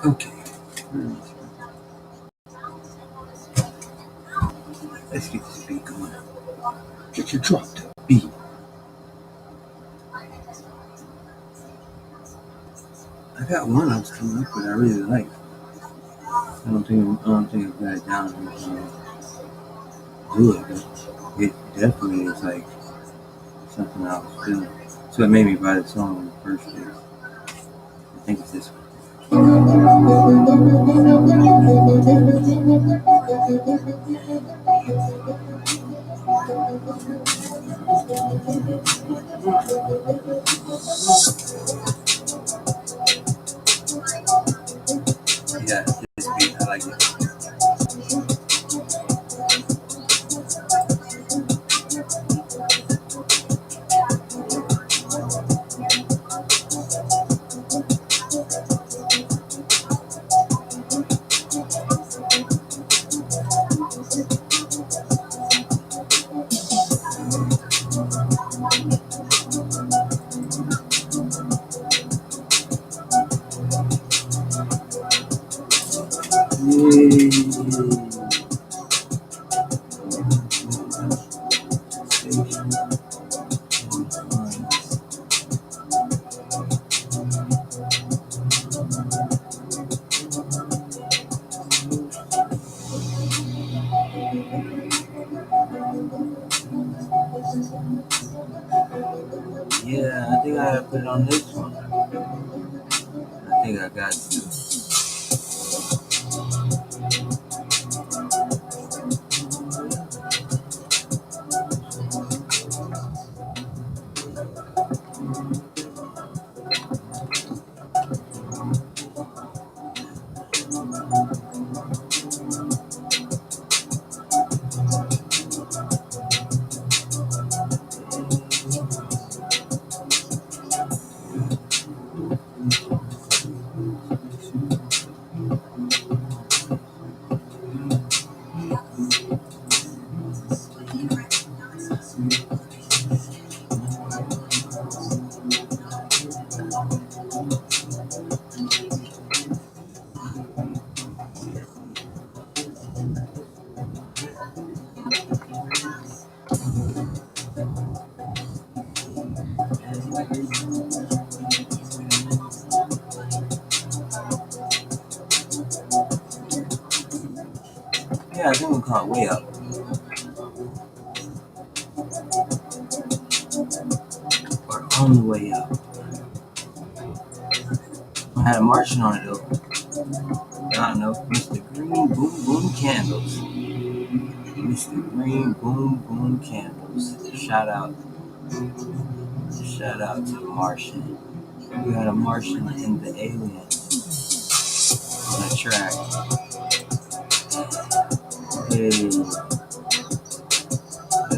Okay. Let's get this beat going. Get your drop to beat. I got one I was coming up with I really like. I don't think I've got it down and do it, but it definitely is like something I was feeling. So it made me write a song in the first place. I think it's this one. Yeah, this beat, I like it. Yeah, I think I gotta put it on this one. I think I got to. Yeah, I think we'll call it Way Up. Or On the Way Up. I had a Martian on it though. I don't know, Mr. Green Boom Boom Candles. Mr. Green Boom Boom Candles. Shout out to the Martian. We got a Martian and the Aliens on the track. Hey,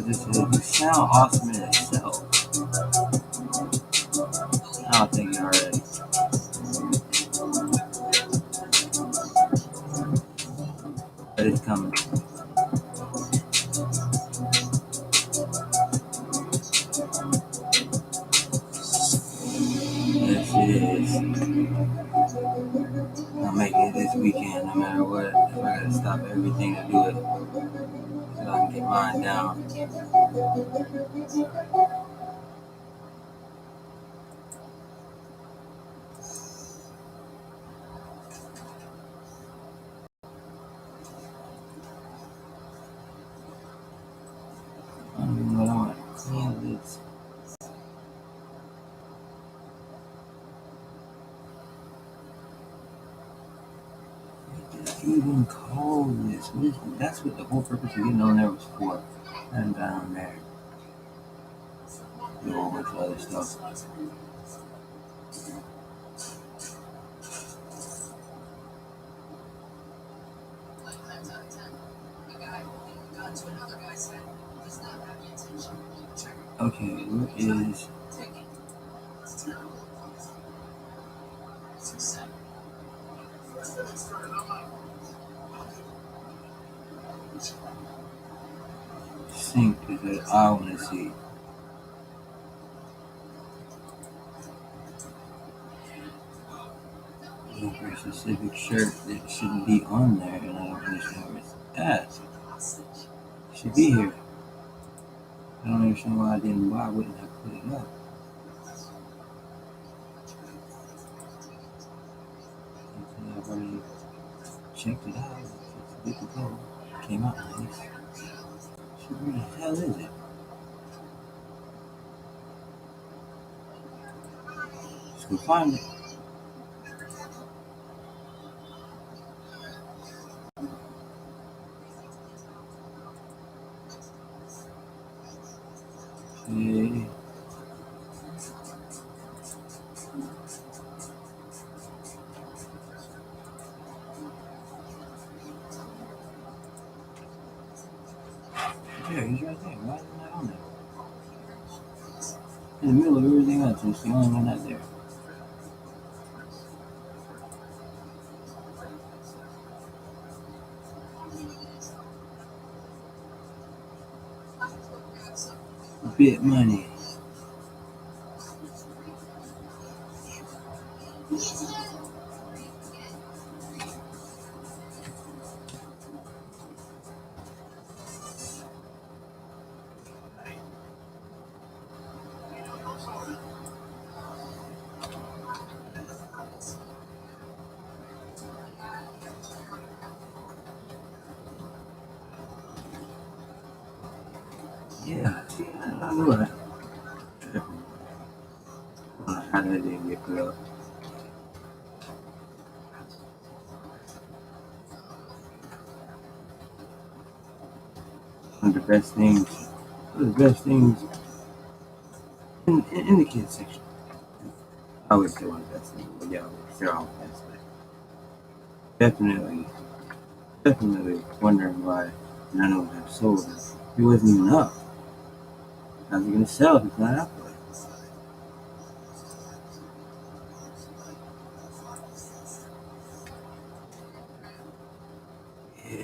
this sound awesome in itself. I don't think it already. But it's coming. Yes, it is. I'm making it this weekend, no matter what. If I gotta stop everything to do it, so I can get mine down. I don't even know what I want to clean this. Even call this? That's what the whole purpose of getting on there was for. And down there. Do a whole bunch of other stuff. Okay, what is... Sync is what I want to see. Look for a specific shirt that shouldn't be on there, and I don't understand where it's at. It should be here. I don't understand why I wouldn't have put it up. I've already checked it out. It's good to go. It came out nice. So where the hell is it? Let's go find it. Okay. Yeah, he's right there. Why isn't that on there? In the middle of everything else, it's the only one not there. Bit money. Yeah, see, I knew it. How did it get put up? One of the best things in the kids section. I always say one of the best things, but yeah, they're all best. Definitely wondering why none of them have sold. He wasn't even up. How's he gonna sell if it's not up there?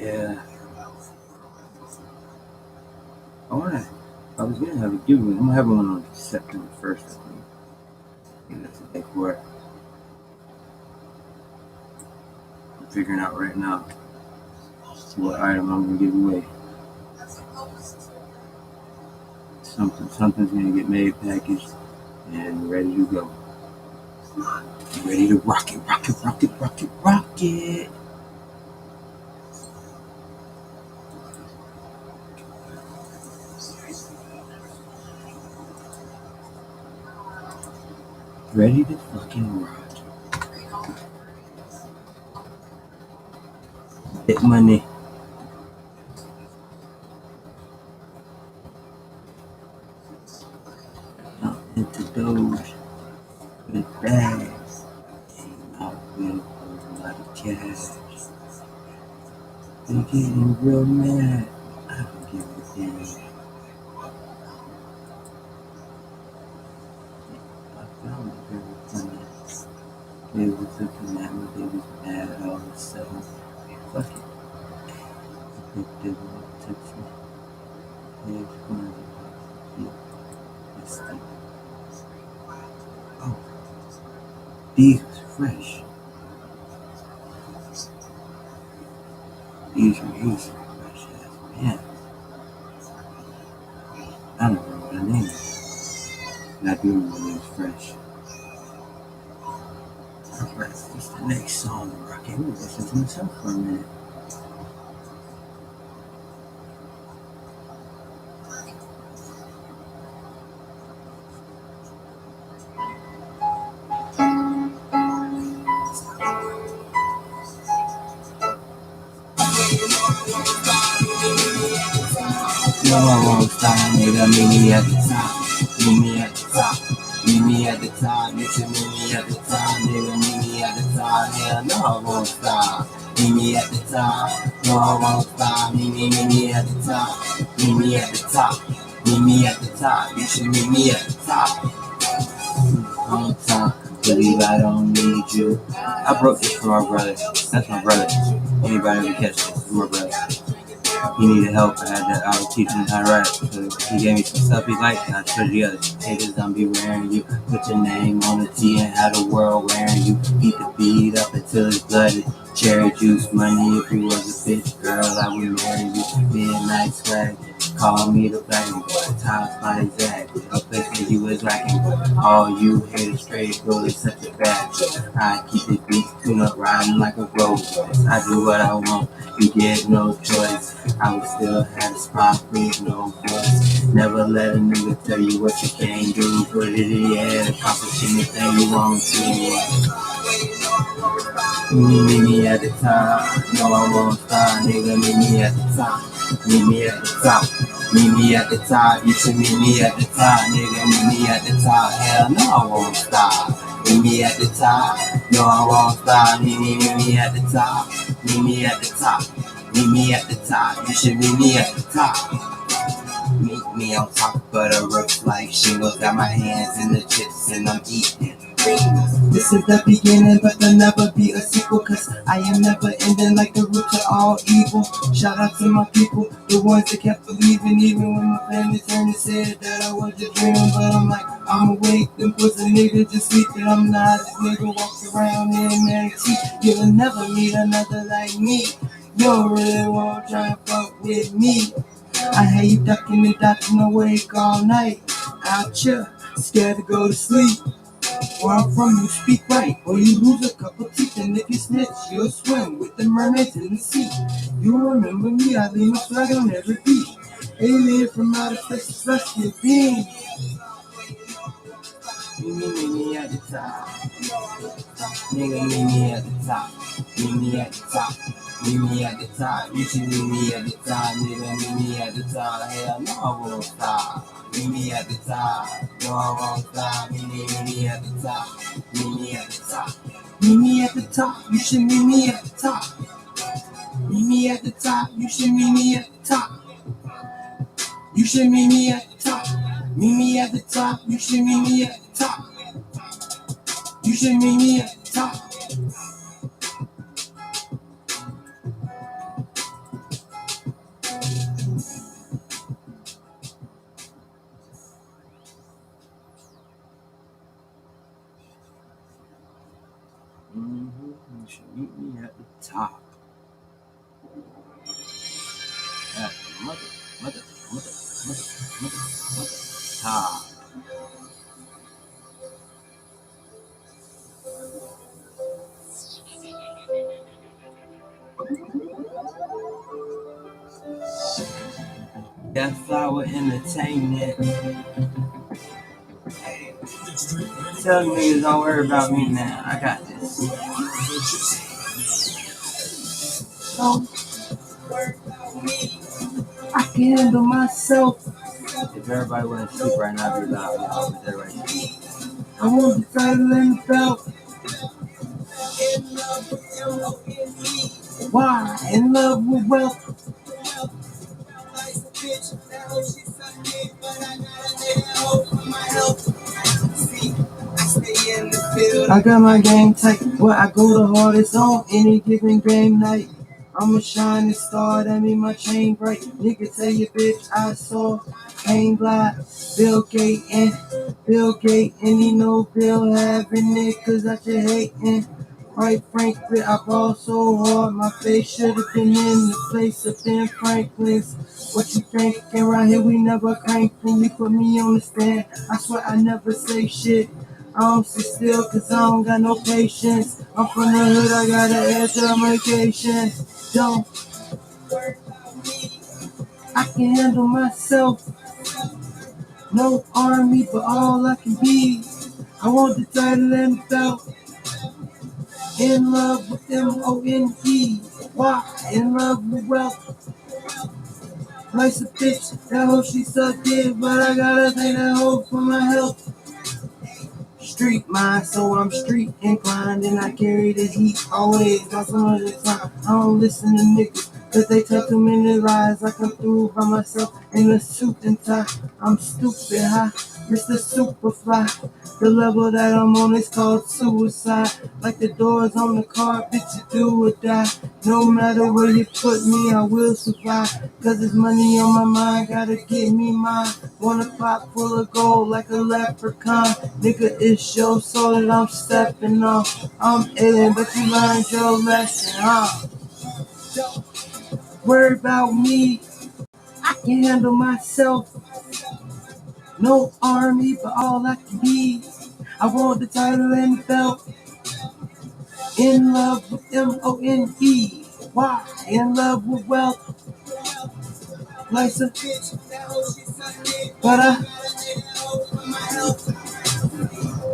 Yeah. I was gonna have a giveaway. I'm gonna have one on September 1st, I think that's the day for it. I'm figuring out right now what item I'm gonna give away. Something's gonna get made, packaged, and ready to go. Ready to rock it. Ready to fucking rock. Get money. Out into Doge with bags. Came out with a lot of cash. They're getting real mad. I don't give a damn. I found it very funny. They was looking at me, they was mad all of a sudden. Fuck it. They didn't want to touch me. They was going to this thing. Oh, these was fresh. These were easy fresh ass pants. I don't know what I named it. And I do remember it was fresh. Alright, what's the next song we're rocking? We'll listen to myself for a minute. No, I won't stop, nigga, meet me at the top. Meet me at the top. Meet me at the top. You should meet me at the top, nigga, meet me at the top. Hell no, I won't stop. Meet me at the top. No, I won't stop. Meet me at the top. Meet me at the top. Meet me at the top. You should meet me at the top. On top. Believe I don't need you. I broke this for my brother. That's my brother. Anybody ever catch this? It's my brother. He needed help. I was teaching him how to rap. So he gave me some stuff he liked, and I put it together. Haters don't be wearing you. Put your name on the T and have the world wearing you. Beat the beat up until it's bloody. Cherry juice money. If you was a bitch, girl, I would marry you. Midnight swag. Call me the black boy. Top spot exact. A place where you was lacking. All you haters straight bullets such a bad. I keep the beat tune up riding like a road voice. I do what I want. You get no choice. I would still have a spot with no voice. Never let a nigga tell you what you can't do. Put it in the air, accomplish anything you want to. Meet me at the top. No, I won't stop, nigga. Meet me at the top. Meet me at the top. Meet me at the top. You should meet me at the top, nigga. Meet me at the top. Hell no, I won't stop. Meet me at the top. No, I won't stop. Meet me at the top. Meet me at the top. Meet me at the top. You should meet me at the top. Meet me on top of the roof like shingles. Got my hands in the chips and I'm eating. This is the beginning, but there'll never be a sequel. Cause I am never ending like the roots are all evil. Shout out to my people, the ones that kept believing. Even when my family turned and said that I was just dreaming. But I'm like, I'm awake, them was a nigga just sleeping. I'm not a nigga walk around in manatee. You'll never meet another like me. You don't really wanna try and fuck with me. I hate you ducking and dodging awake all night. Out ya, scared to go to sleep. Where I'm from, you speak right, or you lose a couple teeth. And if you snitch, you'll swim with the mermaids in the sea. You remember me, I leave my flag on every beat. Alien from outer space, celestial being. Meet me at the top. Nigga, meet me at the top. Meet me at the top. Meet me at the top. You should meet me at the top. Nigga, meet me at the top. Hell no, I won't stop. Meet me at the top. No, I won't stop. Meet me at the top. Meet me at the top. Meet me at the top. You should meet me at the top. Meet me at the top. You should meet me at the top. You should meet me at the top. Meet me at the top. You should meet me at the top. You should meet me at the top. You should meet me at the top. At the mother, top. That flower entertainment. Hey, tell niggas don't worry about me now. I got this. Don't worry about me. I can handle myself. If everybody went to sleep right now, I'd be loud. But they're right here. I want the title and the belt. Why? In love with wealth. I got my game tight, where I go the hardest on any given game night. I'm a shining star, that mean my chain bright. Nigga tell you bitch I saw hang glide. Bill Gates and he know Bill having it cause I just hating. Quite frankly, I ball so hard, my face should have been in the place of Ben Franklin's. What you thinking right here, we never cranking. You put me on the stand, I swear I never say shit. I don't sit still cause I don't got no patience. I'm from the hood, I got an edge on vacation. Don't worry about me, I can handle myself. No army, but all I can be. I want the title and the belt. In love with M-O-N-E. Why? In love with wealth. Nice a bitch, that hoe she sucked it, but I gotta thank that hoe for my health. Street mind, so I'm street inclined, and I carry the heat always. Not some of the time, I don't listen to niggas, Cause they tell too many lies. I come through by myself in a suit and tie. I'm stupid high, Mr. Superfly. The level that I'm on is called suicide. Like the doors on the car, bitch, you do or die. No matter where you put me, I will survive. Cause there's money on my mind, gotta get me mine. Want a pot full of gold like a leprechaun. Nigga, it's your soul that I'm stepping on. I'm alien, but you learned your lesson, huh? Worry about me, I can handle myself. No army, but all I can be. I want the title and the belt. In love with M-O-N-E. Why? In love with wealth. Like a bitch, but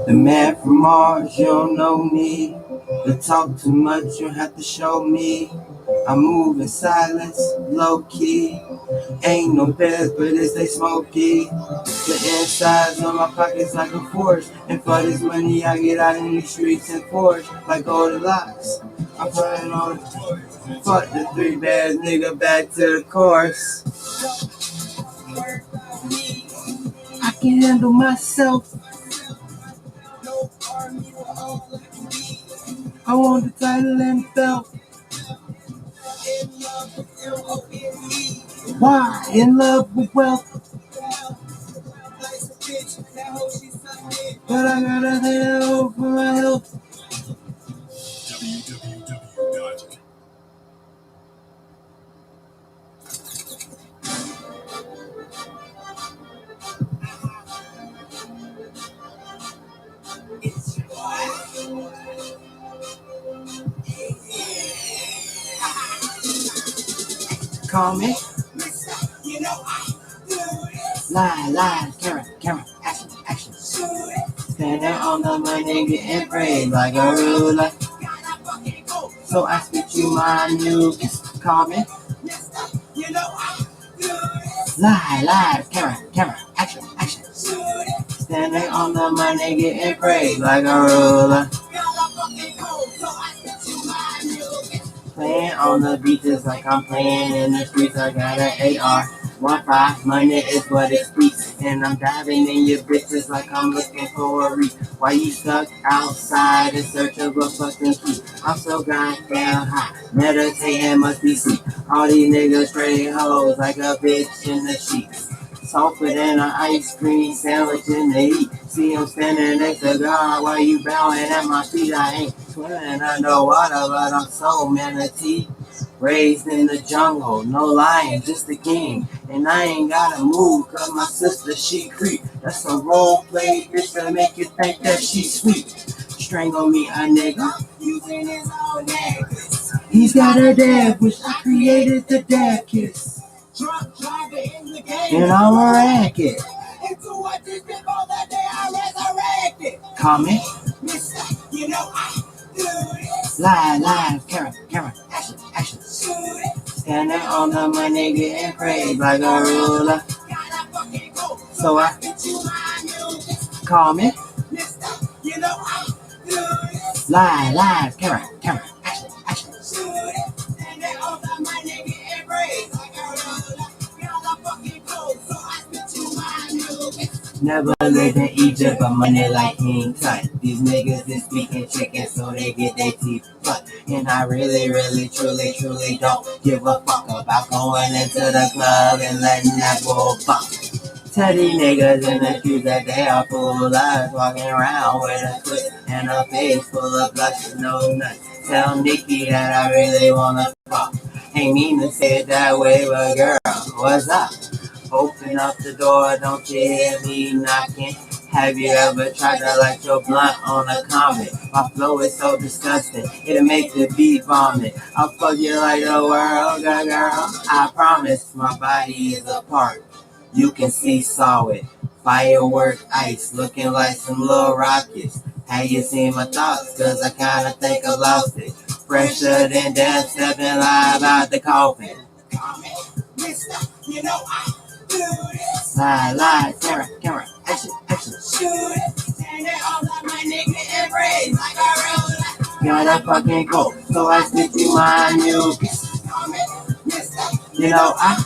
the man from Mars, you don't know me. To talk too much, you have to show me. I move in silence, low key. Ain't no beds, but it's they smoky. The insides of my pockets like a force. And for this money, I get out in the streets and forge like Goldilocks. I'm putting on fuck the three bad nigga back to the course. I can handle myself. I want the title and the belt. Why? In love with wealth. But I gotta help for my health. Call me. Lie, camera, action. Standing on the money, getting paid like a ruler. So I spit you my news. Call me. Lie, camera, action. Standing on the money, getting paid like a ruler. Playing on the beaches like I'm playing in the streets. I got an AR. 1-5, money is what it speaks. And I'm diving in your bitches like I'm looking for a reef. Why you stuck outside in search of a fucking key? I'm so goddamn high, meditating must be sleep. All these niggas straight hoes like a bitch in the sheets. Softer than an ice cream sandwich in the heat. See him standing next to God while you bowing at my feet. I ain't swimming underwater, but I'm so manatee. Raised in the jungle, no lion, just a king. And I ain't gotta move, cause my sister, she creep. That's a role play, bitch, to make you think that she sweet. Strangle me, a nigga, using his own necklace. He's got a dad, wish I created the dad kiss. Drunk driver in the game, and I'm a racket. Into what this before that day I resurrected. Call me, mister, you know I do this. Lie, camera, action. Standing on the money, getting paid like a ruler. So I call me, mister, you know I do this. Lie, camera, action. Standing on the money, getting paid like a ruler. Never lived in Egypt, but money like King Tut. These niggas is speaking chicken, so they get their teeth cut. And I really, truly don't give a fuck about going into the club and letting that bull fuck. Teddy niggas in the streets that they are full of lies, walking around with a clip and a face full of blush and no nuts. Tell Nikki that I really wanna fuck. Ain't mean to say it that way, but girl, what's up? Open up the door, don't you hear me knocking? Have you ever tried to light your blunt on a comet? My flow is so disgusting, it'll make the beat vomit. I'll fuck you like the world, girl. I promise my body is a park. You can see solid, firework ice, looking like some little rockets. Have you seen my thoughts? Cause I kinda think I lost it. Fresher than death, stepping live out the coffin. You know I do this. Lie, camera, action. Shoot it, stand there all of my nigga and praise like a roller. Gotta fucking go, so I stick to my new piece. You know, I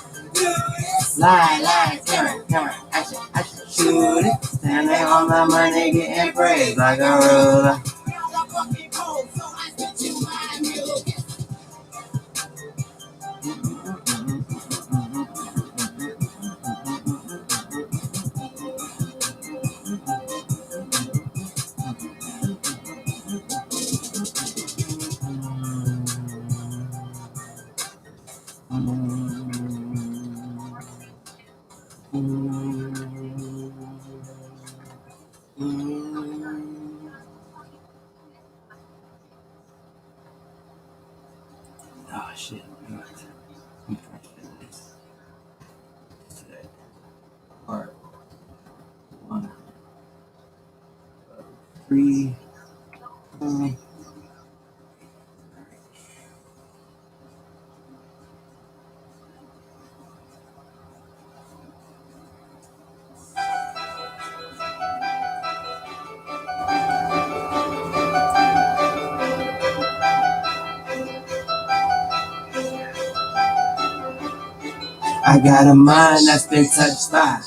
lie, turn, action, shoot it. Standing on my money, getting praised like a ruler. Oh shit. Part 1, 3. I got a mind that's been touched by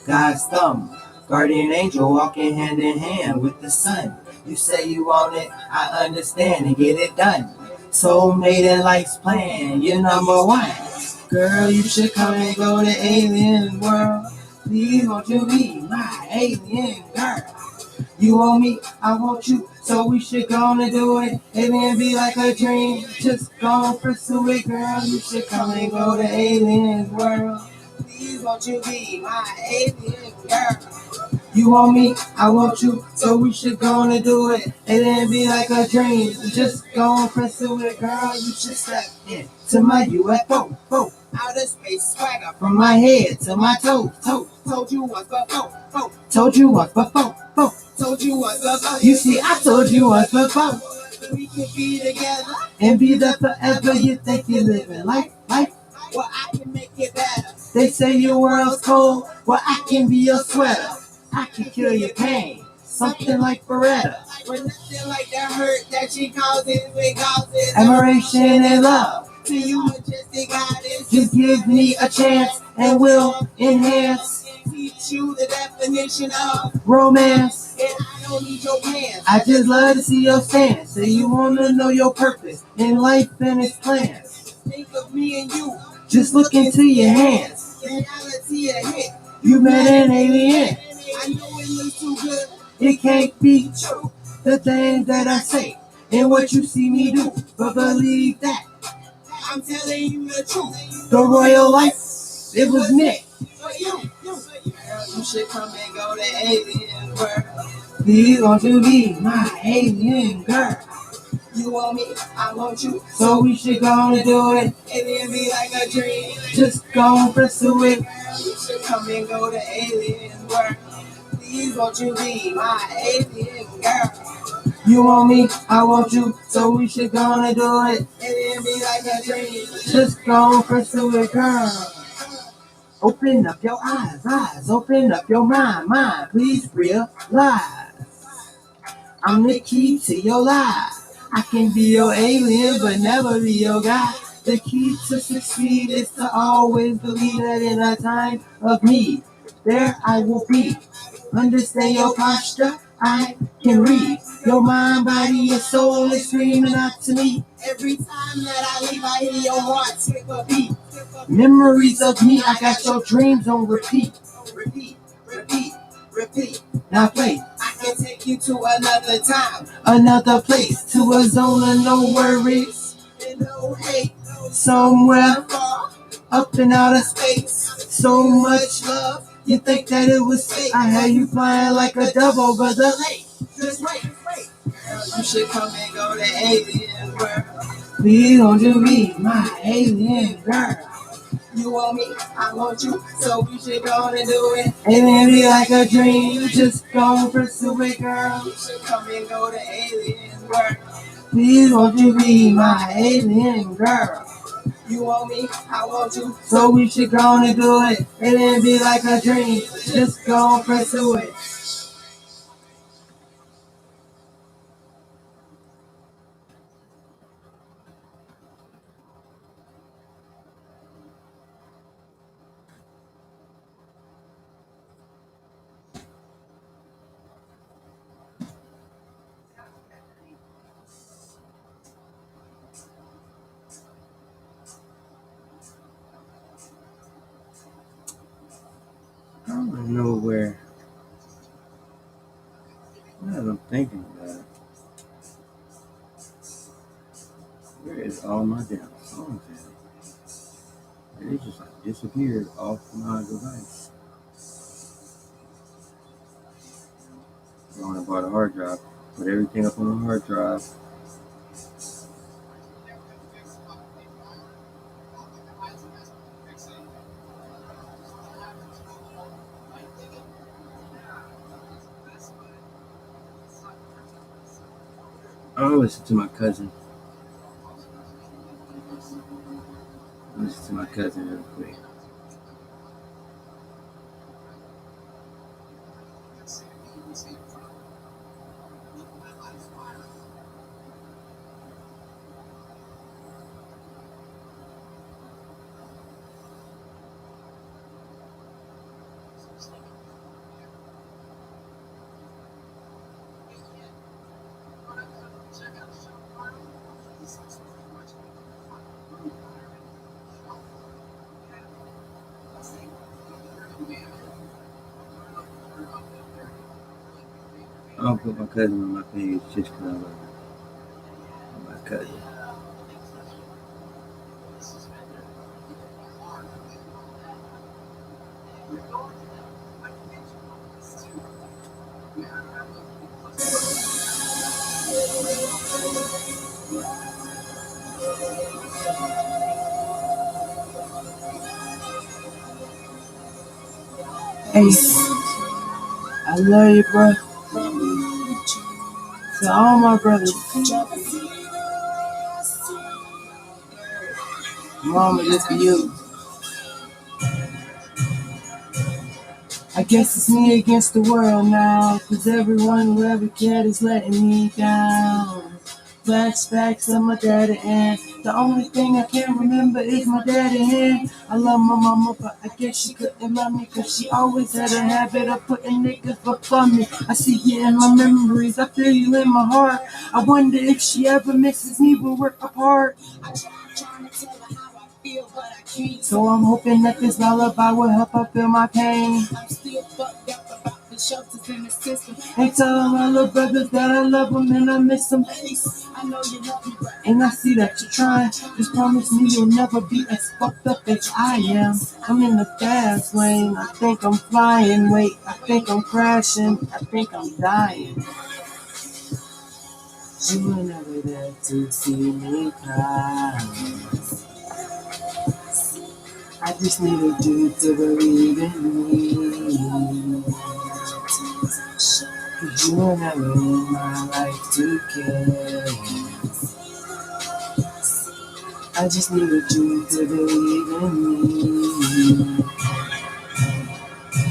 God's thumb. Guardian angel walking hand in hand with the sun. You say you want it, I understand and get it done. Soulmate and life's plan, you're number one. Girl, you should come and go to alien world. Please won't you be my alien girl? You want me, I want you, so we should go on and do it. Alien be like a dream, just go and pursue it, girl. You should come and go to alien world. Please won't you be my alien girl? You want me, I want you, so we should go on and do it. Alien be like a dream, just go and pursue it, girl. You should step in to my UFO, outer space swagger from my head to my toes, told you once before, told you once before, told you once before. You see, I told you once before. We could be together and be there forever. You think you're living life, well, I can make it better. They say your world's cold, well, I can be your sweater. I can kill your pain, something like Beretta. But nothing like the hurt that she causes, we causes admiration and love. To you, majestic goddess, just give me a chance and we'll enhance. Teach you the definition of romance. And I don't need your plans. I just love to see your stance. Say you wanna know your purpose in life and its plans. Think of me and you. Just look into your hands. Reality ahead. You met an alien. I know it looks too good. It can't be true. The things that I say and what you see me do. But believe that I'm telling you the truth. The royal life, it was me. For you. You should come and go to alien world. Please won't you be my alien girl? You want me, I want you, so we should go and do it. Alien be like a dream, just go and pursue it. You should come and go to alien world. Please won't you be my alien girl? You want me, I want you, so we should go and do it. Alien be like a dream, just go and pursue it, girl. Open up your eyes, open up your mind, please realize I'm the key to your life. I can be your alien, but never be your guy. The key to succeed is to always believe that in a time of need, there I will be. Understand your posture, I can read. Your mind, body, and soul is screaming out to me. Every time that I leave, I hear your heart skip a beat. Memories of me, I got your dreams on repeat. Repeat. Now play. I can take you to another time, another place, to a zone of no worries, and no hate. Somewhere far up in outer space. So much love, you think that it was fake. I had you flying like a dove over the lake. Just wait. Girl, you should come and go to alien world. Please won't you be my alien girl? You want me, I want you, so we should go and do it. Alien be like a dream, just go and pursue it, girl. You should come and go to alien world. Please won't you be my alien girl? You want me, I want you, so we should go and do it. Alien be like a dream, just go and pursue it. don't know where. Now that I'm thinking about it, where is all my damn songs at? They just like disappeared off my device. I want to buy the hard drive, put everything up on the hard drive. I'll listen to my cousin. Listen to my cousin real quick. I'll put my cousin on my page just because I love her. My cousin. Ace, I love you, bro. To all my brothers. Mama, this for you. I guess it's me against the world now, 'cause everyone who ever cared is letting me down. Flashbacks of my daddy, and the only thing I can remember is my daddy hand. I love my mama, but I guess she couldn't love me, 'cause she always had a habit of putting niggas before me. I see you in my memories, I feel you in my heart. I wonder if she ever misses me, we'll work apart. I trying to tell her how I feel, but I can't. So I'm hoping that this lullaby will help her feel my pain. I'm still fucked up about the shelters in the system. And tell my little brothers that I love them and I miss them. I know you love me, right? And I see that you're trying. Just promise me you'll never be as fucked up as I am. I'm in the fast lane. I think I'm flying. Wait, I think I'm crashing. I think I'm dying. You were never there to see me cry. I just needed you to believe in me. 'Cause you were never in my life to care. I just needed you to believe in me.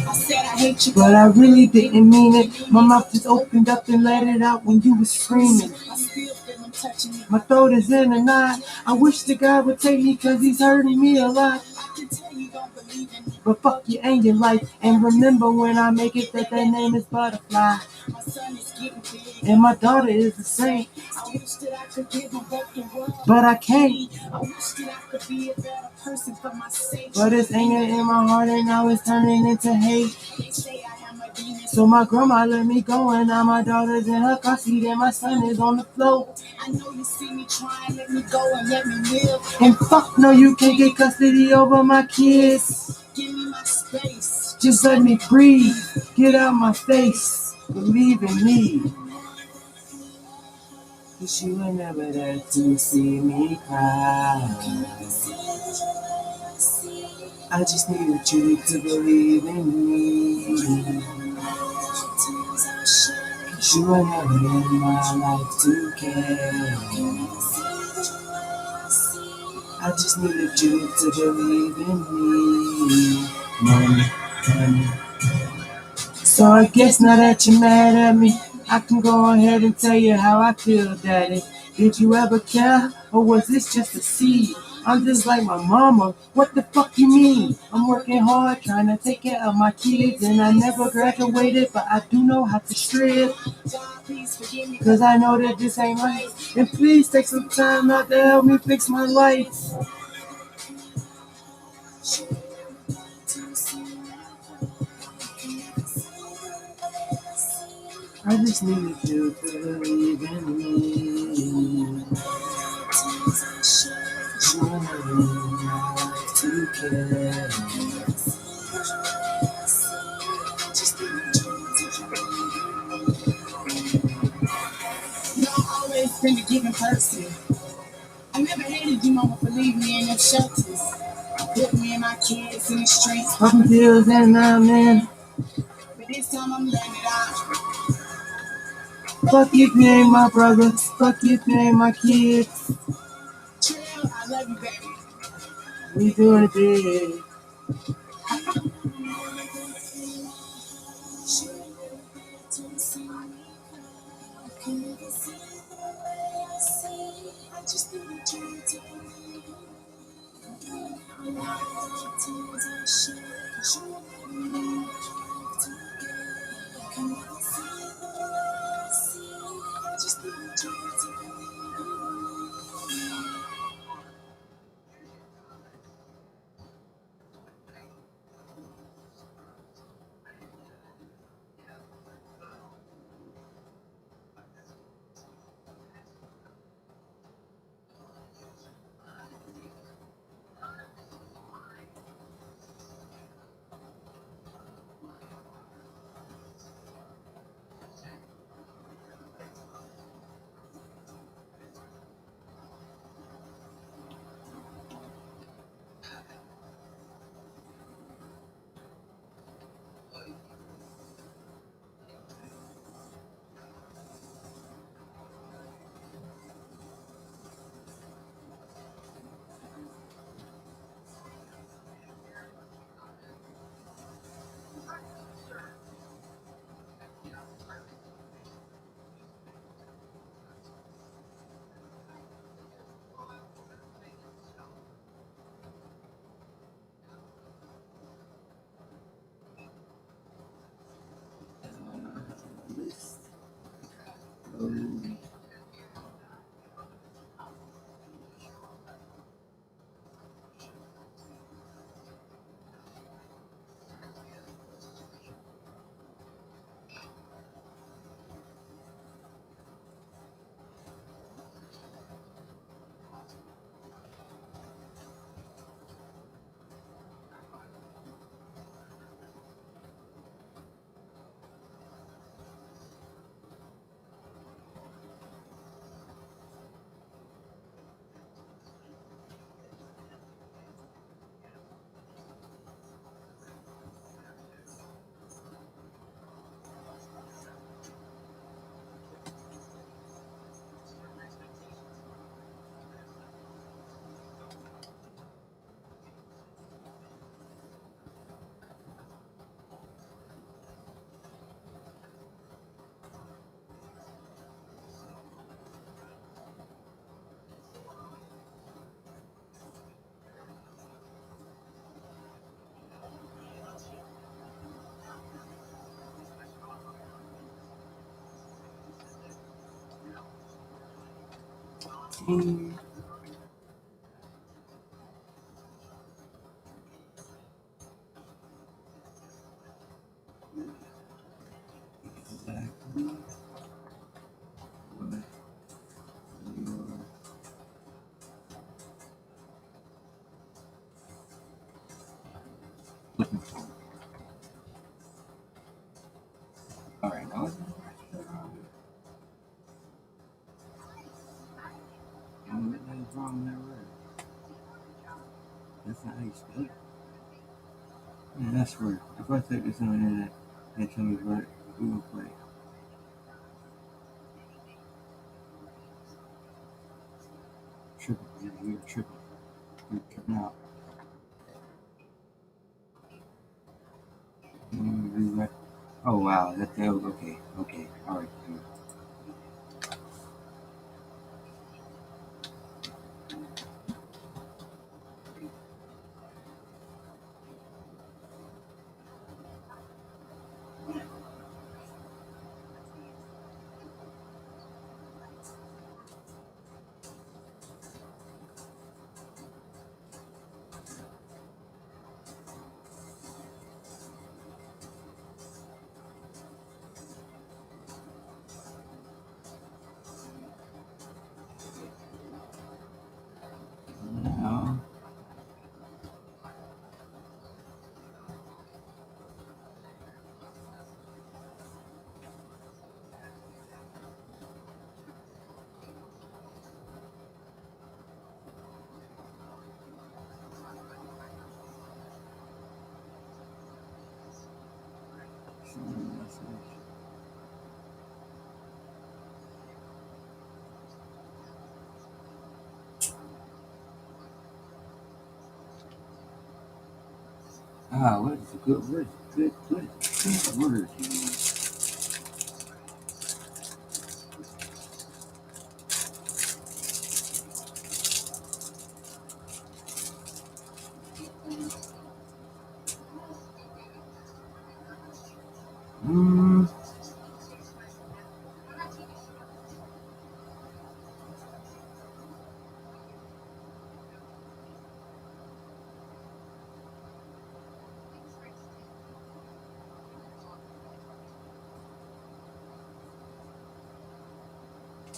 I said I hate you, but I really didn't mean it. My mouth just opened up and let it out when you were screaming. I still feel him touching me. My throat is in a knot. I wish the God would take me, 'cause he's hurting me a lot. I can tell you don't believe in me, but fuck you and your life. And remember when I make it that their name is Butterfly. My son is getting big, and my daughter is the same. I wish that I could give them both the world, but I can't. I wish that I could be a better person for my sake. But it's anger in my heart and now it's turning into hate. They say I am a demon, so my grandma let me go, and now my daughter's in her car seat and my son is on the floor. I know you see me trying, let me go and let me live. And fuck no, you can't get custody over my kids. Give me my space. Just let me breathe. Get out my face. Believe in me. 'Cause you were never there to see me cry. I just needed you to believe in me. 'Cause you were never in my life to care. I just needed you to believe in me. Money. So I guess now that you're mad at me, I can go ahead and tell you how I feel, Daddy. Did you ever care, or was this just a seed? I'm just like my mama. What the fuck you mean? I'm working hard trying to take care of my kids, and I never graduated, but I do know how to strip. Cause I know that this ain't right. And please take some time out to help me fix my life. I just need you to believe in me. To care. You've always been a giving person. I never hated you, mama, for leaving me in them shelters. Put me and my kids in the streets. Popping pills and man. But this time I'm letting it out. Fuck you, if you ain't my brother. Fuck you, if you ain't my kids. Chill, I love you, baby. We doing it big. All right, now nothing's wrong with that word. That's not how you spell it. Yeah, that's word. If I type this on the internet, they tell me what Google Play. Triple. You're triple. You're tripping out. Oh wow, that's okay. Okay, all right. What is a good word? Good word.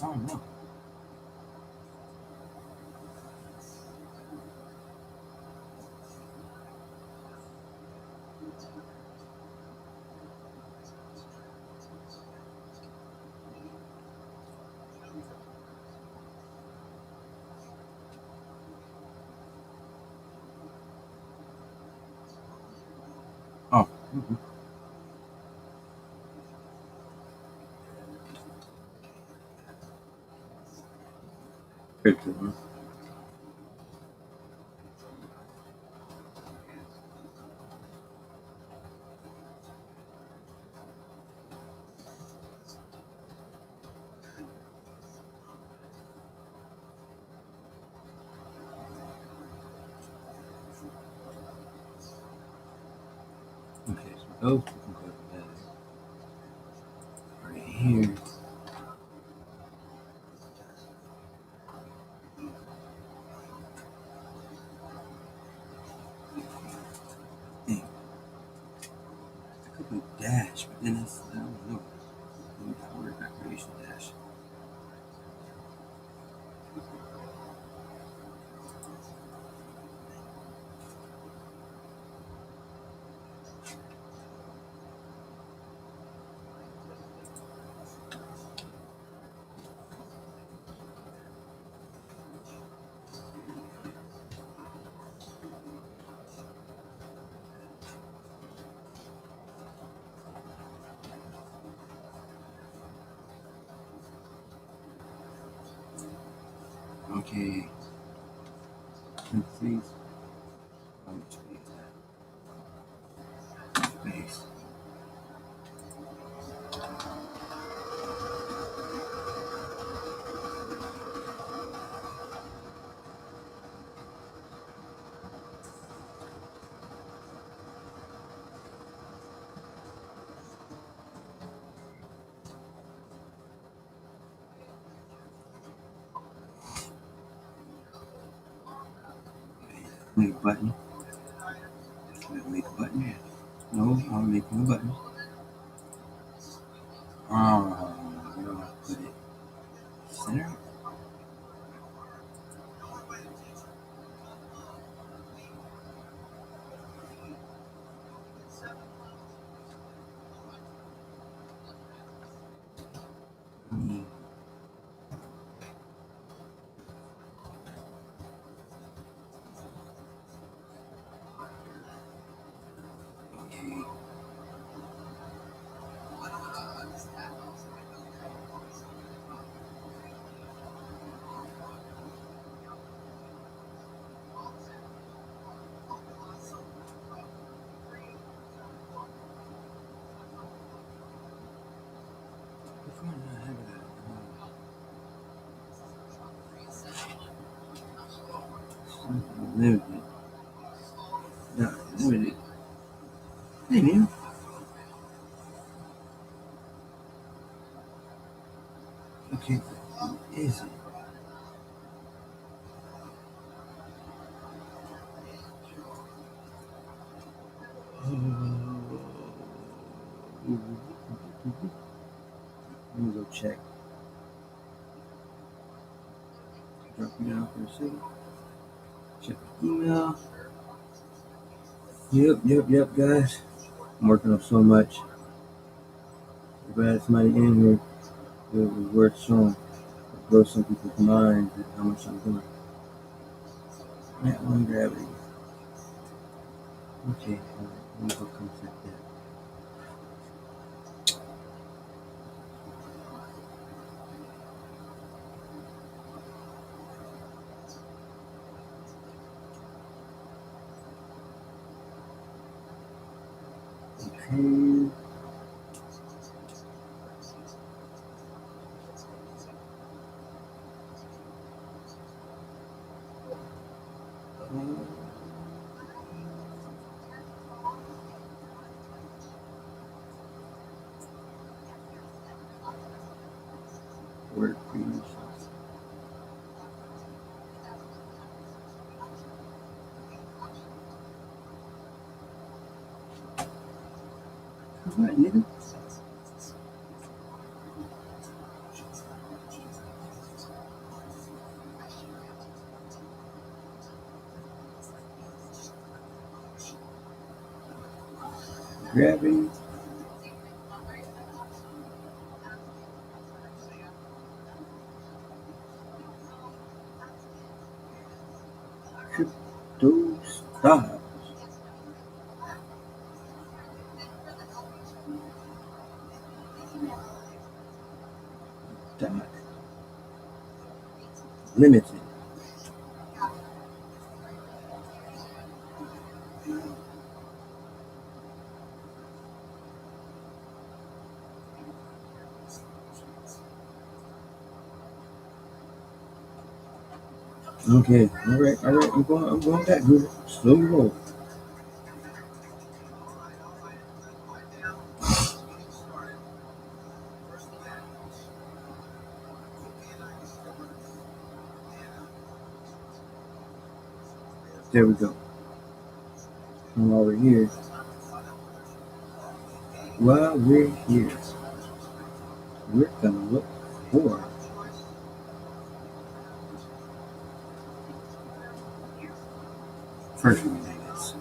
I don't know. Oh. Mm-hmm. Picture, huh? Okay, so those can go together. Right here. Dang. I could put dash, but then it's, I don't know. That word recreation dash. Okay. Please. How much space that? Space. Make a button. Make a button. No, I'm making a button. Where do I put it? Center? Mm, okay. Which one do I have it at? Limited. No, limited. Hey, man. Okay, what is it? Let me go check. Drop you down for a second. Check the email. Yep, guys. I'm working on so much. If I had somebody in here, it was worth showing. Blow some people's minds at how much I'm doing. That one gravity. Okay, let me go come check that. Okay. Work creations. What, nigga? Gravity. Crypto stars. Dot. Limited. Okay. All right. I'm going back. Good. Slow roll. There we go. I'm over here. While we're here, we're gonna look for first we do this.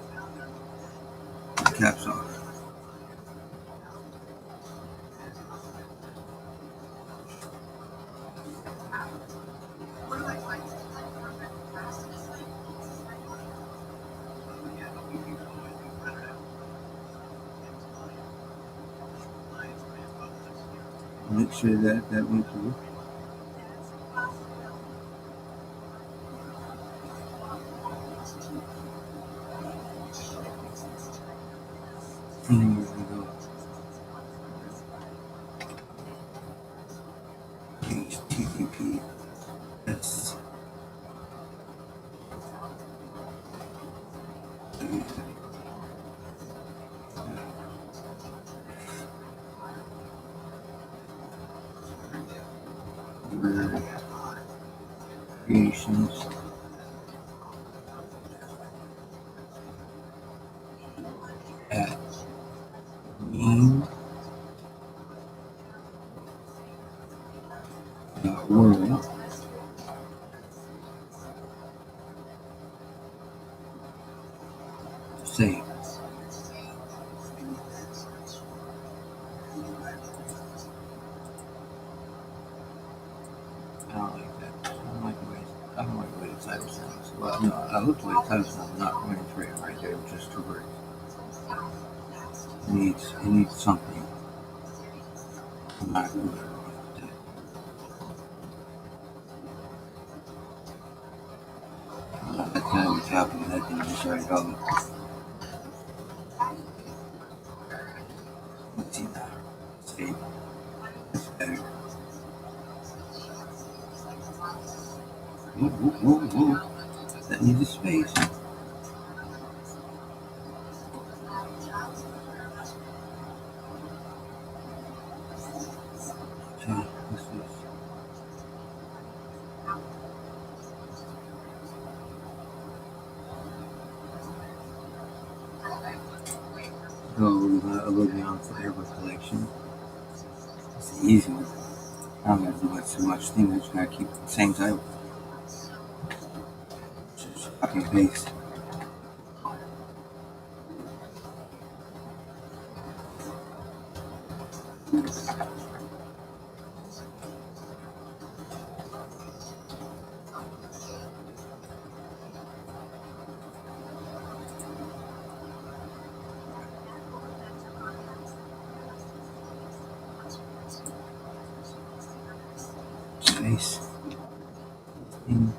Caps off. Make sure that went through. And here we go. HTTPS. Creations. At meme. World. Save. I don't like that. I don't like the way the title sounds. Well, no, I look the way the title sounds. Not running free right there, just two words. It needs something. I'm not good with that. That's not what's happening. That thing just right out. Let's see now. Save. That's better. Whoa. That needs a space. Okay, what's this? Oh, we're gonna upload the on Forever collection. It's the easy one. I don't gotta do too much thing. I just gotta keep the same title. Just copy and paste. Space. In.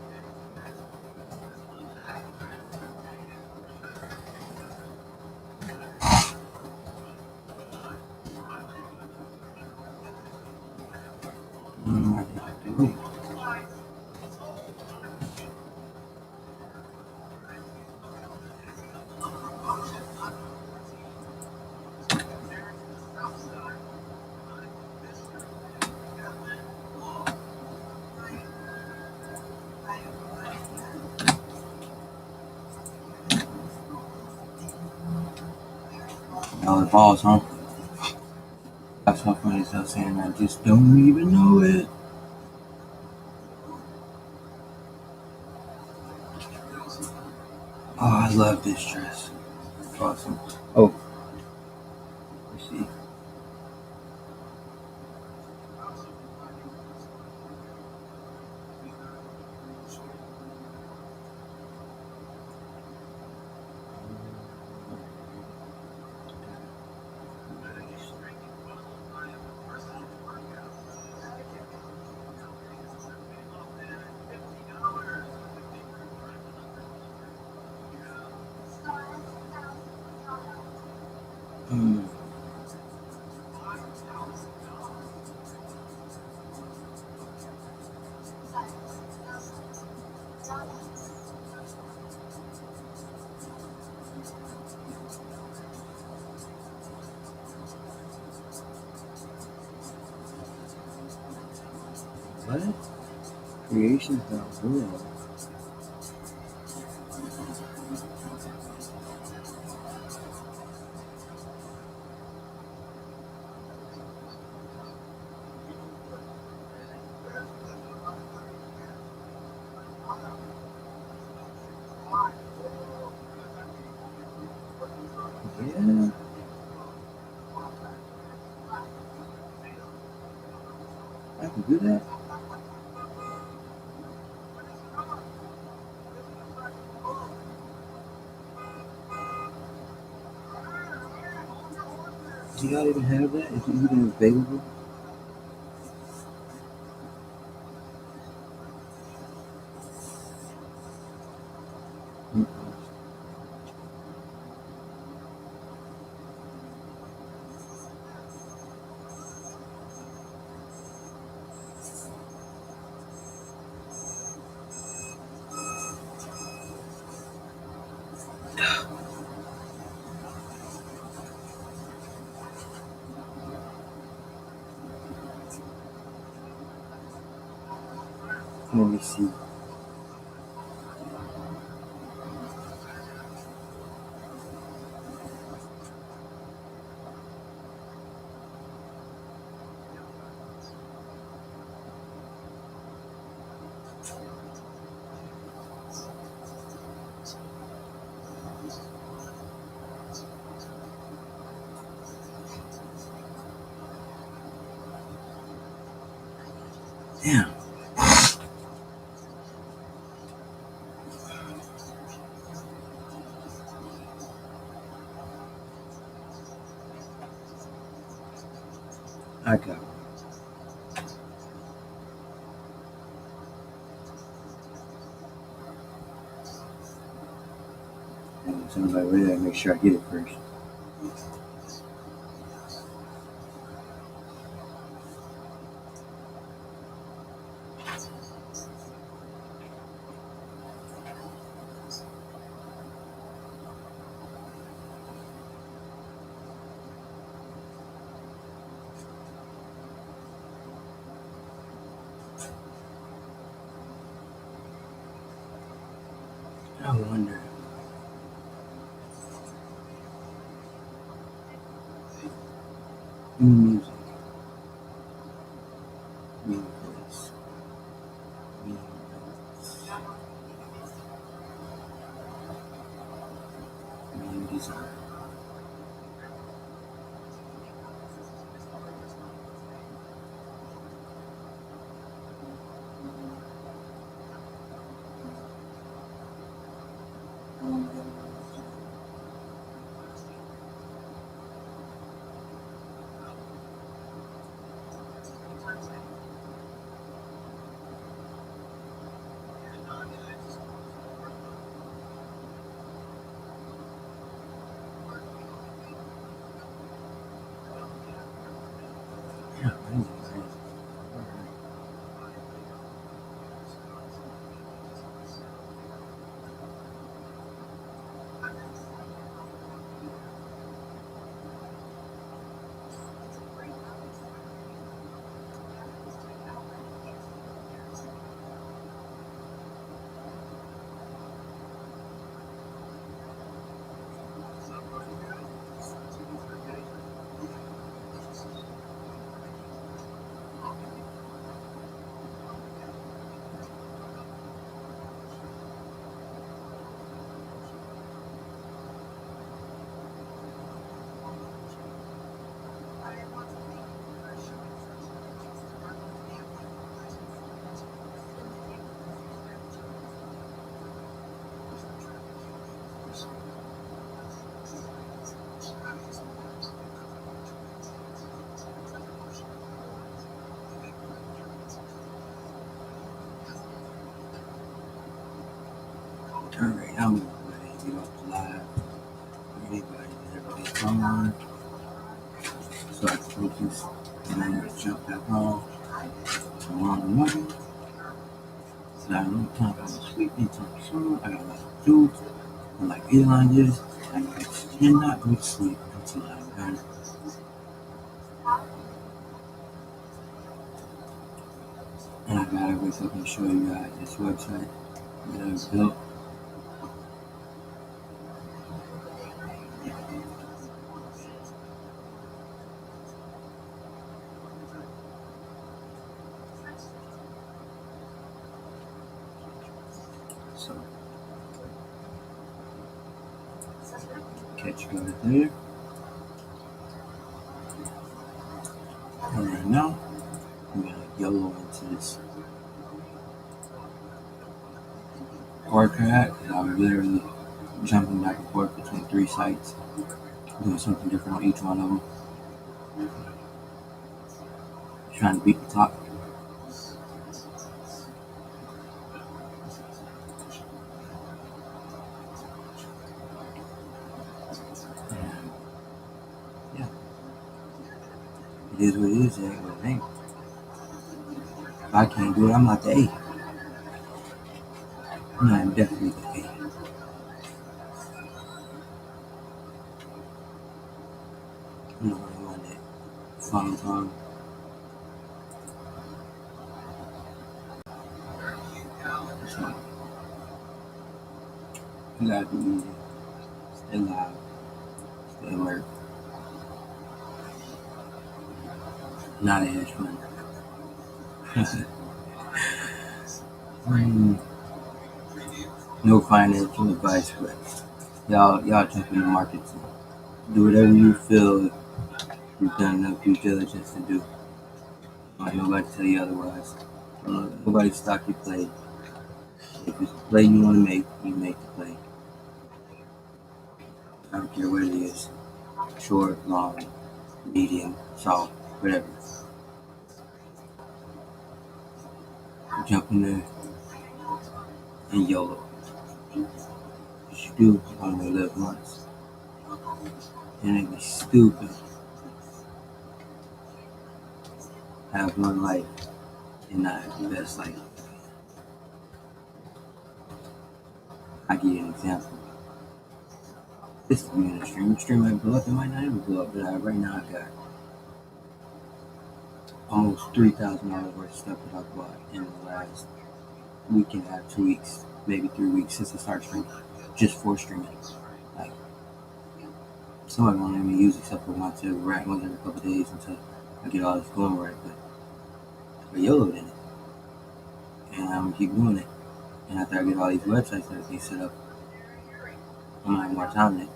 All the balls, huh? That's so funny as hell saying I just don't even know it. Oh, I love this dress. It's awesome. Oh, let's see. Hmm. What? Creation's not real. Yeah. I can do that. Do y'all even have that? Is it even available? Mm-mm. Let me see. Damn. I got it. Somebody ready to make sure I get it first. I wonder. Music. Music. Music. Music design. Alright, I'm gonna go ahead and get off the live. Anybody that really come on, so I can focus and I'm gonna jump back on tomorrow morning. So I don't have time for sleep anytime soon. I got a lot to do. And like Elon is, I cannot go to sleep until I'm done. And I gotta wake up and show you guys this website that I've built. So catch you guys there. And right now, I'm gonna YOLO into this Warcraft, and I'm literally jumping back and forth between 3 sites, doing something different on each one of them, trying to beat the top. And yeah, it is what it is, it ain't what it ain't. If I can't do it, I'm not the A. I'm definitely the A. I'm the only one that follows on. So, you gotta be easy. Stay live. Stay alert. Not a hedge fund. No financial advice, but y'all jump in the markets and do whatever you feel you've done enough due diligence to do. Don't let nobody tell you otherwise. Don't let nobody stop you play. If it's a play you want to make, you make the play. I don't care what it is. Short, long, medium, soft, whatever. Jump in there and YOLO. Because you do only live once. And it'd be stupid. Have one life and not have the best life. I give you an example. This is being a stream. The stream might blow up, it might not even blow up, but right now I've got almost $3,000 worth of stuff that I've bought in the last week and a half, 2 weeks, maybe 3 weeks since I started streaming, just for streaming. Like, some of it won't even use except for once every couple of days until I get all this going right, but I YOLO'd in it. And I'm gonna keep doing it. And after I get all these websites and everything set up, I'm gonna have more time in it.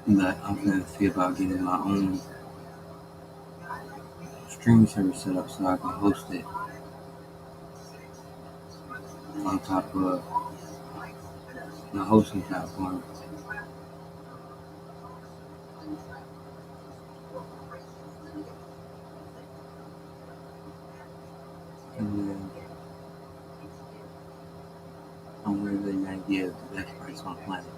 But I'm gonna see about getting my own streaming service set up so I can host it on top of the hosting platform. And then I'm really gonna give the best price on the planet.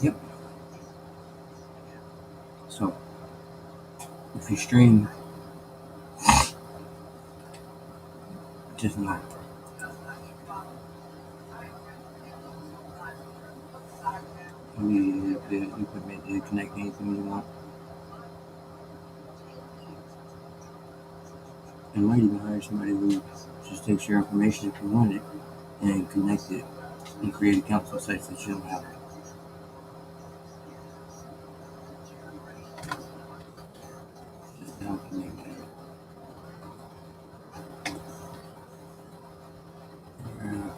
Yep. So, if you stream, just know. You have the equipment to connect anything you want. And might even hire somebody who just takes your information if you want it and connect it and create accounts on sites that you don't have. Just to help you make that.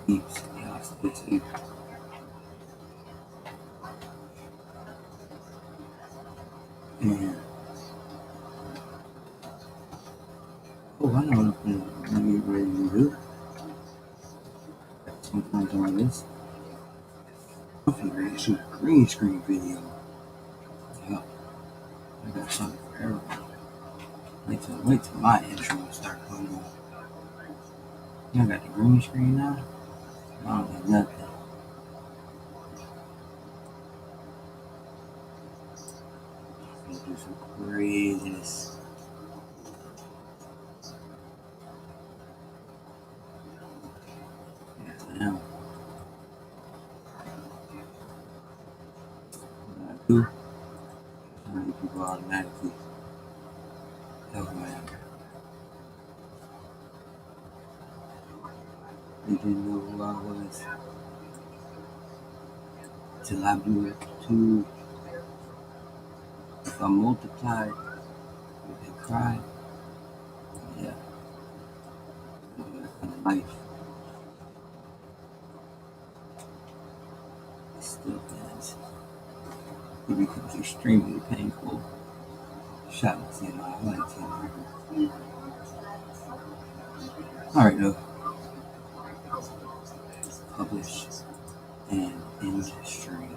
Peeps, yeah, it's good to you. And oh, I know what I'm gonna get ready to do. Sometimes all this. I'm finna shoot a green screen video. Yep. I got something for everyone. Wait till my intro start coming on. You got the green screen now? I don't got nothing. I'm gonna do some craziness. Yes, I am. What I do, I make people automatically tell who I am. They didn't know who I was till I blew it to. If I multiplied, they cried. Yeah, that kind of life. It still ends. It becomes extremely painful. Shout out to you, I like you. Alright, though. Publish and end stream.